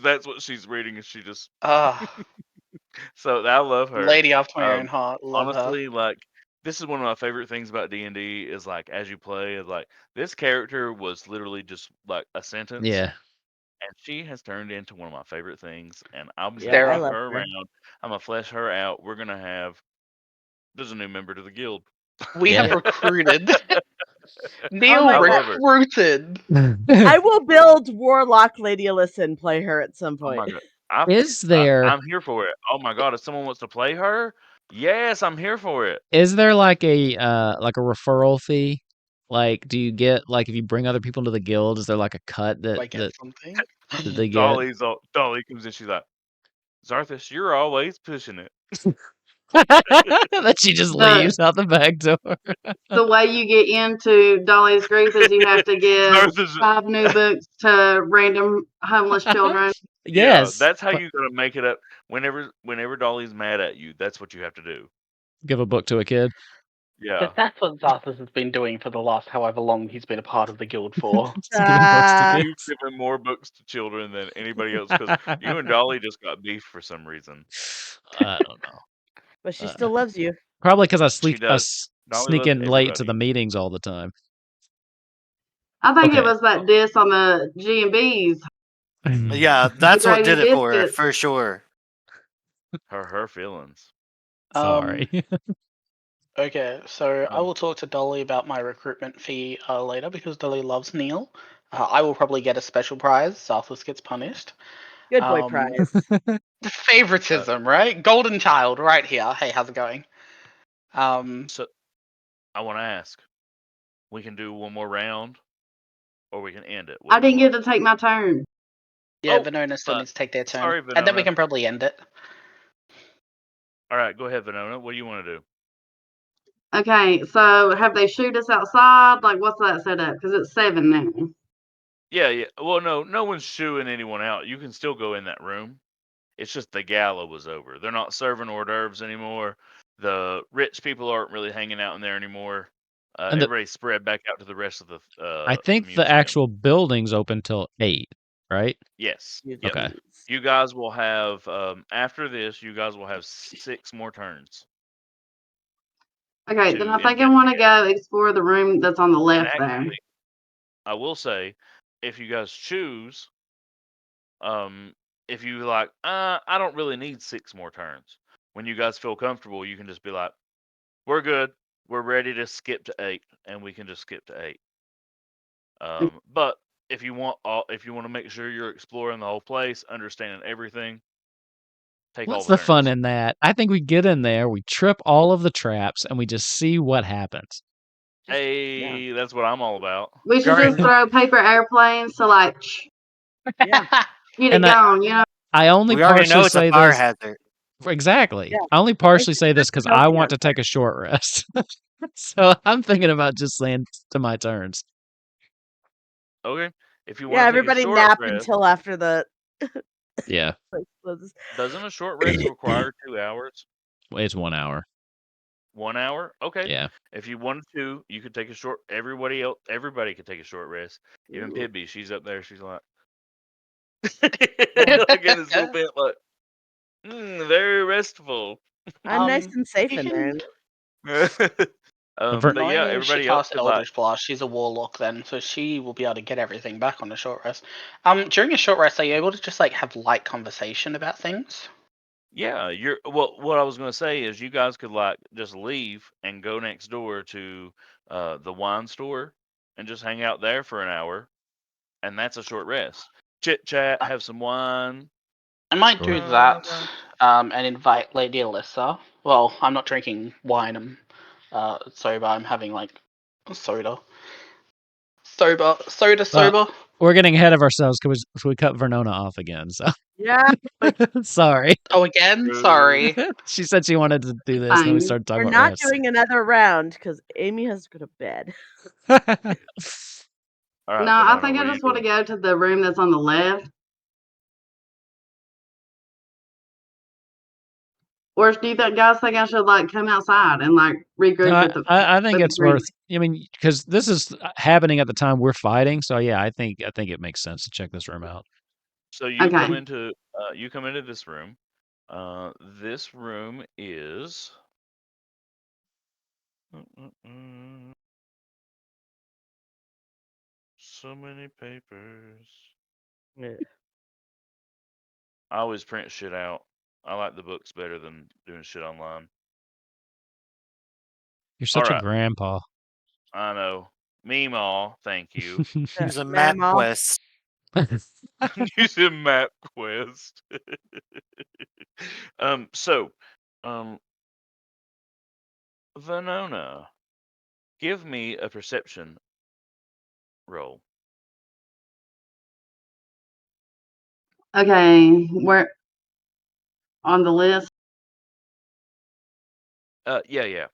That's what she's reading, and she just. Ah, So I love her. lady after my own heart. Love Honestly, like this is one of my favorite things about D&D is like as you play, is like this character was literally just like a sentence. yeah. And she has turned into one of my favorite things, and I'm Yeah, gonna I keep love her her. around. I'm gonna flesh her out. We're gonna have There's a new member to the guild. We Yeah. have recruited. Neil my God. recruited. I will build Warlock Lady Alyssa and play her at some Oh point. my god! Is there I'm here for it. Oh my god! If someone wants to play her, yes, I'm here for it. is there like a referral fee? Like, do you get like if you bring other people into the guild, is there like a cut Do I get something? that they get? Dolly comes in. She's like, Zarthus, you're always pushing it. That she just leaves out the back door. The way you get into Dolly's group is you have to give Zarthus, 5 new books to random homeless children. yeah, Yes. that's how you gotta make it up. Whenever Dolly's mad at you, that's what you have to do. Give a book to a kid. Yeah. That's what Zarthus has been doing for the last however long he's been a part of the guild for. Just giving books to You've kids. given more books to children than anybody else because you and Dolly just got beef for some reason. I don't know. But she still loves you. Probably because I She does. Dolly sneak loves in late to everybody. the meetings all the time. I think Okay. it was that diss on the G&Bs. Yeah, that's what Gravy did it for biscuits. for sure. Her feelings. Sorry. Okay, so I will talk to Dolly about my recruitment fee later because Dolly loves Neil. I will probably get a special prize. Zarthus gets punished. Good boy prize. Favoritism, right? Golden child, right here. Hey, how's it going? So I want to ask, we can do one more round, or we can end it. What I do you didn't want? get to take my turn. Yeah, Oh, Venona still needs to take their turn. sorry, And then we Venona. can probably end it. All right, go ahead, Venona. What do you want to do? Okay, so have they shoot us outside? Like, what's that set up? Because it's 7 now. Yeah. Well, no one's shooing anyone out. You can still go in that room. It's just the gala was over. They're not serving hors d'oeuvres anymore. The rich people aren't really hanging out in there anymore. And Everybody spread back out to the rest of the I think the museum. actual building's open till 8, right? Yes. Yep. Yep. Okay. You guys will have after this. You guys will have 6 more turns. Okay, to then I think I want to go explore the room that's on the And left there. actually, I will say, if you guys choose, if you like, I don't really need 6 more turns. When you guys feel comfortable, you can just be like, we're good. We're ready to skip to 8, and we can just skip to 8. But if you want to make sure you're exploring the whole place, understanding everything, take all What's the the fun turns. in that? I think we get in there, we trip all of the traps, and we just see what happens. Hey, that's what I'm all about. We should just throw paper airplanes to, like, Yeah. get it And going, you know? I only We already know partially it's a say fire this. hazard. Exactly. Yeah. I only partially say this because I healthy want to out there. take a short rest. So I'm thinking about just saying to my turns. Okay. If you Yeah, want to take a everybody short nap rest, until after the Yeah, place closes. doesn't a short rest require 2 hours? it's 1 hour. 1 hour? Okay. Yeah. If you wanted to, you could take a short. Everybody could take a short rest. Even Pibby, she's up there. She's like, like in this little bit, like, very restful. I'm nice and safe you in can- there. For- But yeah, Annoying if she everybody else casts could like, Eldritch Blast. She's a warlock then, so she will be able to get everything back on a short rest. During a short rest, are you able to just like have light conversation about things? yeah, what I was gonna say is you guys could like just leave and go next door to the wine store and just hang out there for an hour, and that's a short rest. Chit chat, have some wine. I might do Sure. that and invite Lady Alyssa. Well, I'm not drinking wine. I'm sober. I'm having like soda. Sober. We're getting ahead of ourselves because we cut Vernona off again. So Yeah, sorry. Oh, again? Sorry. She said she wanted to do this, and then we Fine. started talking we're about not rest. doing another round because Amy has to go to bed. All right, No, I Venona, think what I are just you want to doing? go to the room that's on the left. Or do you guys think I should, like, come outside and, like, regroup No, with the I think with the it's group? worth. I mean, because this is happening at the time we're fighting. So yeah, I think it makes sense to check this room out. So you come Okay. into this room. This room is so many papers. Yeah. I always print shit out. I like the books better than doing shit online. You're such a Alright. grandpa. I know. Meemaw, thank you. Use a map Mamaw. quest. Using MapQuest. So, Venona, give me a perception roll. Okay, we're on the list. Yeah.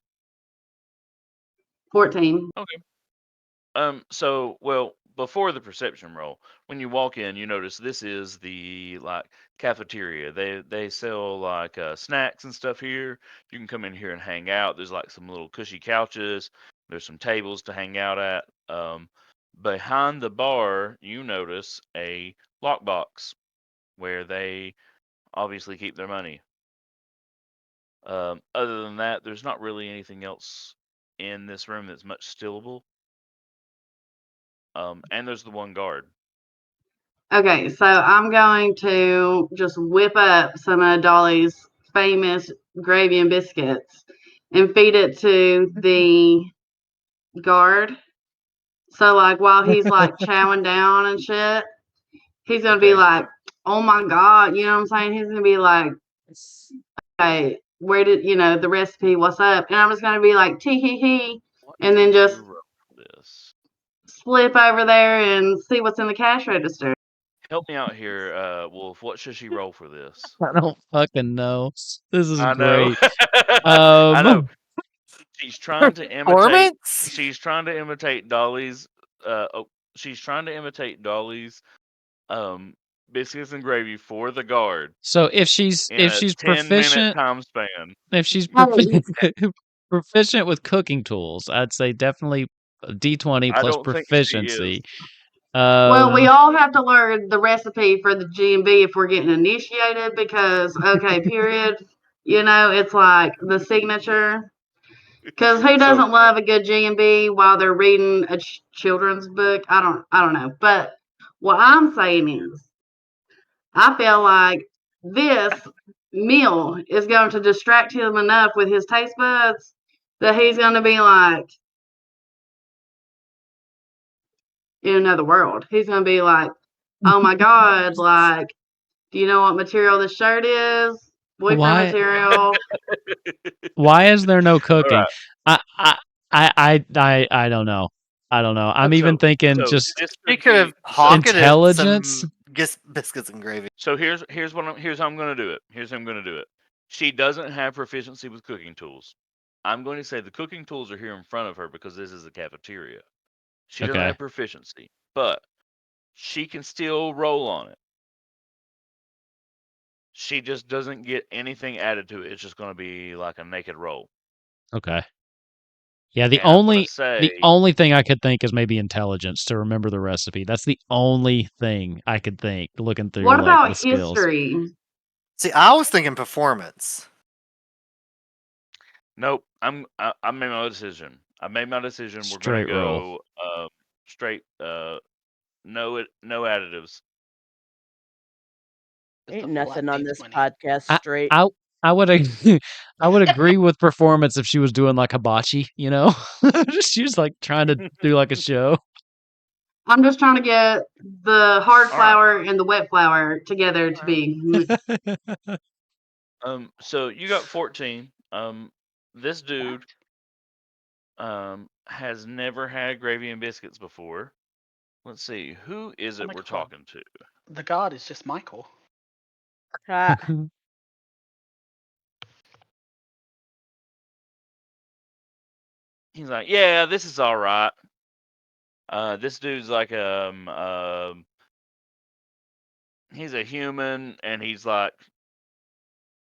14. Okay. So, well, before the perception roll, when you walk in, you notice this is the cafeteria. They sell snacks and stuff here. You can come in here and hang out. There's some little cushy couches. There's some tables to hang out at. Behind the bar, you notice a lockbox where they obviously keep their money. Other than that, there's not really anything else in this room that's much stealable. And there's the one guard. Okay, so I'm going to just whip up some of Dolly's famous gravy and biscuits and feed it to the guard. So, while he's chowing down and shit, he's gonna be Okay. like, "Oh my god," you know what I'm saying? He's gonna be like, "Hey, where did the recipe? What's up?" And I'm just gonna be like, "Tee hee hee," and then just this. slip over there and see what's in the cash register. Help me out here, Wolf. What should she roll for this? I don't fucking know. This is I know. great. I know. She's trying to imitate. Performance? She's trying to imitate Dolly's. She's trying to imitate Dolly's biscuits and gravy for the guard So if she's in a 10-minute proficient, time span. if she's proficient with cooking tools, I'd say definitely a D20 I plus don't think she is. proficiency. Well, we all have to learn the recipe for the G&B if we're getting initiated because, okay, period. It's like the signature. Because who doesn't love a good G&B while they're reading a children's book? I don't know. But what I'm saying is, I feel like this meal is going to distract him enough with his taste buds that he's going to be like in another world. He's going to be like, oh my God, do you know what material this shirt is? Boyfriend material. Why is there no cooking? Right. I don't know. I don't know. I'm even thinking just He could have pocketed intelligence. some biscuits and gravy. So here's how I'm going to do it. Here's how I'm going to do it. She doesn't have proficiency with cooking tools. I'm going to say the cooking tools are here in front of her because this is a cafeteria. She doesn't have proficiency, but she can still roll on it. She just doesn't get anything added to it. It's just going to be like a naked roll. Okay. Yeah, the And I'm gonna only say, thing I could think is maybe intelligence to remember the recipe. That's the only thing I could think looking through What about the skills. history? See, I was thinking performance. nope. I made my decision. I made my decision. Straight We're gonna roll. go straight. No additives. Ain't nothing on this podcast straight. I would I would agree with performance if she was doing like hibachi, she was trying to do like a show. I'm just trying to get the hard flour and the wet flour together to be. So you got 14. This dude has never had gravy and biscuits before. Let's see, who is it we're talking to? The guard is just Michael. He's like, yeah, this is all right. This dude's like he's a human and he's like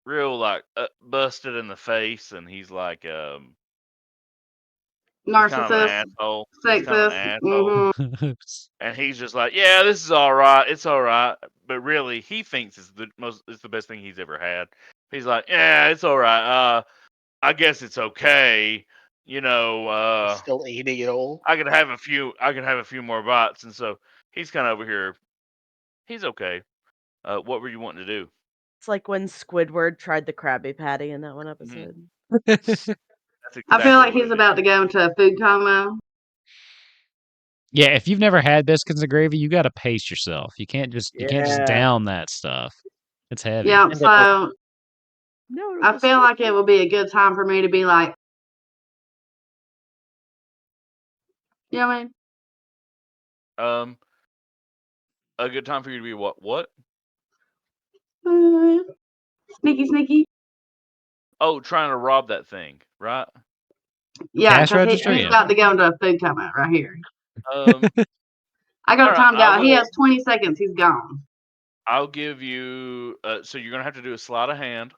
real busted in the face and he's like narcissist, kind of an asshole. sexist. He's kind of an asshole. Mm-hmm. And he's just like, yeah, this is all right. It's all right. But really, he thinks it's the best thing he's ever had. He's like, yeah, it's all right. I guess it's okay. Still eating it all. I could have a few more bites, and so he's kind of over here. He's okay. What were you wanting to do? It's like when Squidward tried the Krabby Patty in that one episode. That's That's exactly I feel like what he's it about to go into a food coma. Yeah, if you've never had biscuits and gravy, you got to pace yourself. You can't just Yeah. down that stuff. It's heavy. Yeah, And that so No, I feel like it would be a good time for me to be like, you know what I mean? A good time for you to be what? What? Sneaky, sneaky. Oh, trying to rob that thing, right? Yeah, Cash because register, he's yeah. about to go into a food coma right here. I got All it right, timed I out. He will- has 20 seconds. He's gone. I'll give you. So you're gonna have to do a sleight of hand,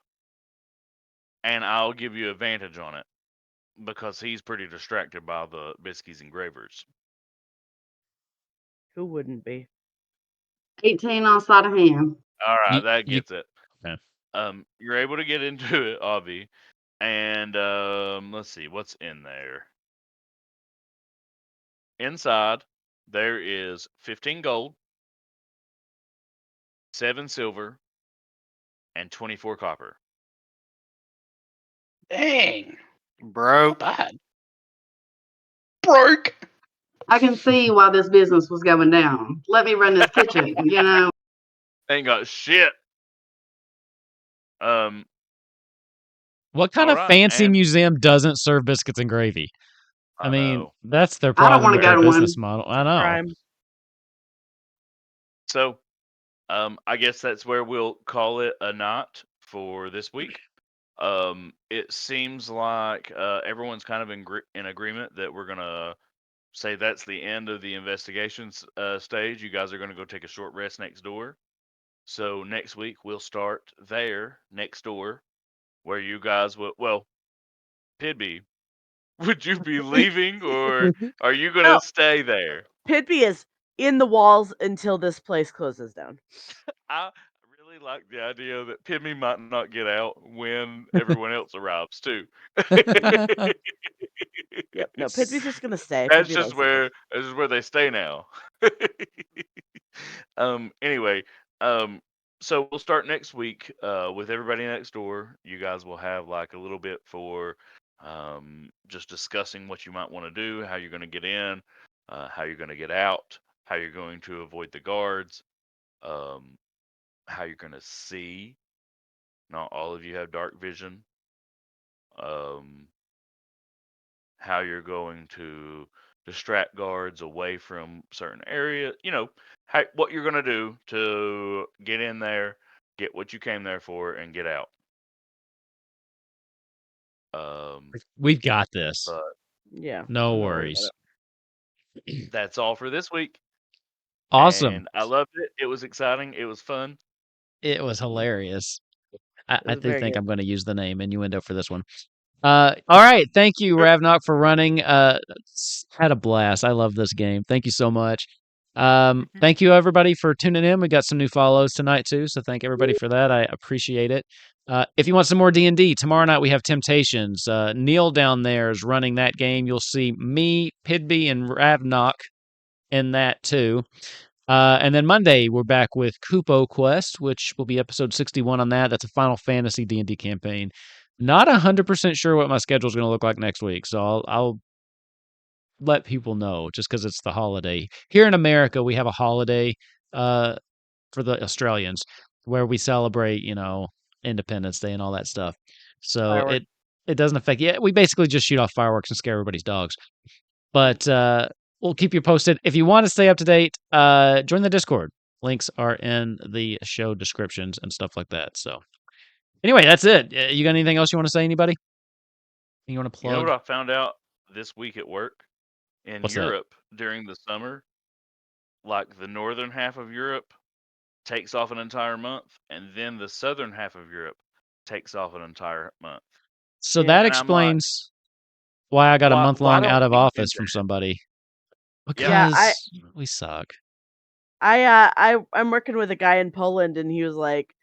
and I'll give you advantage on it because he's pretty distracted by the biscuits and gravers. Who wouldn't be? 18 on sleight of hand. All right, You- that you- gets it. Okay. You're able to get into it, Avi, and let's see what's in there. Inside, there is 15 gold, 7 silver, and 24 copper. Dang. broke. Not bad. Broke. I can see why this business was going down. Let me run this kitchen, you know. Ain't got shit. What kind all of right, fancy and museum doesn't serve biscuits and gravy? I mean, know. that's their I don't problem wanna with go their to one. business model. I know. Crime. So, I guess that's where we'll call it a night for this week. It seems like everyone's kind of in agreement that we're gonna say that's the end of the investigations stage. You guys are gonna go take a short rest next door. So next week we'll start there next door, where you guys will. Well, Pidby, would you be leaving or are you gonna No. stay there? Pidby is in the walls until this place closes down. I really like the idea that Pimmy might not get out when everyone else arrives too. Yep. No, Pidby's just gonna stay. That's Pidby just likes it. where they stay now. Anyway, so we'll start next week with everybody next door. You guys will have like a little bit for just discussing what you might want to do, how you're going to get in, how you're going to get out, how you're going to avoid the guards, how you're going to see. Not all of you have dark vision. How you're going to distract guards away from certain areas. You know, what you're going to do to get in there, get what you came there for, and get out. We've got this. But Yeah. No I'm not worries. worried about that's all for this week. Awesome. And I loved it. It was exciting. It was fun. It was hilarious. I was do very think good. I'm going to use the name Innuendo for this one. All right. Thank you, Ravnock, for running. Had a blast. I love this game. Thank you so much. Thank you, everybody, for tuning in. We got some new follows tonight, too. So thank everybody for that. I appreciate it. If you want some more D&D, tomorrow night we have Temptations. Neil down there is running that game. You'll see me, Pidby, and Ravnock in that, too. And then Monday, we're back with Kupo Quest, which will be episode 61 on that. That's a Final Fantasy D&D campaign. Not 100% sure what my schedule is going to look like next week, so I'll let people know just because it's the holiday. Here in America, we have a holiday for the Australians where we celebrate, Independence Day and all that stuff. So Fireworks. it doesn't affect. Yeah, we basically just shoot off fireworks and scare everybody's dogs. But we'll keep you posted. If you want to stay up to date, join the Discord. Links are in the show descriptions and stuff like that. So anyway, that's it. You got anything else you want to say, anybody? You want to You know plug? what I found out this week at work? In What's that? Europe during the summer, like the northern half of Europe takes off an entire month, and then the southern half of Europe takes off an entire month. So Yeah. that And I'm like, explains why I got a month why long don't out of we do office from that? somebody. Yeah, Because we suck. I'm working with a guy in Poland, and he was like,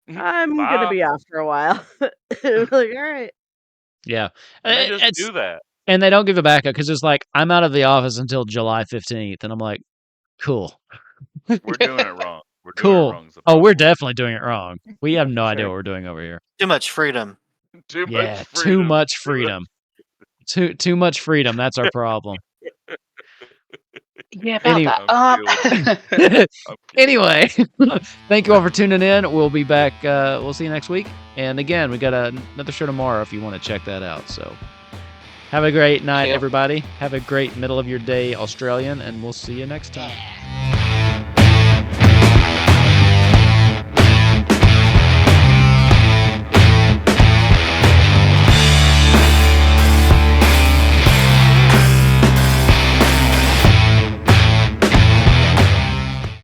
"I'm gonna Bye. be off for a while." I'm like, all right. Yeah. And they just It's do that. and they don't give it back because it's like I'm out of the office until July 15th, and I'm like, cool. We're doing it wrong. We're doing it Cool. wrong. Is the Oh, we're problem. definitely doing it wrong. We have no idea Sure. what we're doing over here. Too much freedom. Too Yeah, much too freedom. much freedom. Too much freedom. That's our problem. Yeah, Any- about that. I'm kidding. Anyway, thank you all for tuning in. We'll be back. We'll see you next week. And again, we got another show tomorrow if you want to check that out. So have a great night, Yeah. everybody. Have a great middle of your day, Australian, and we'll see you next time.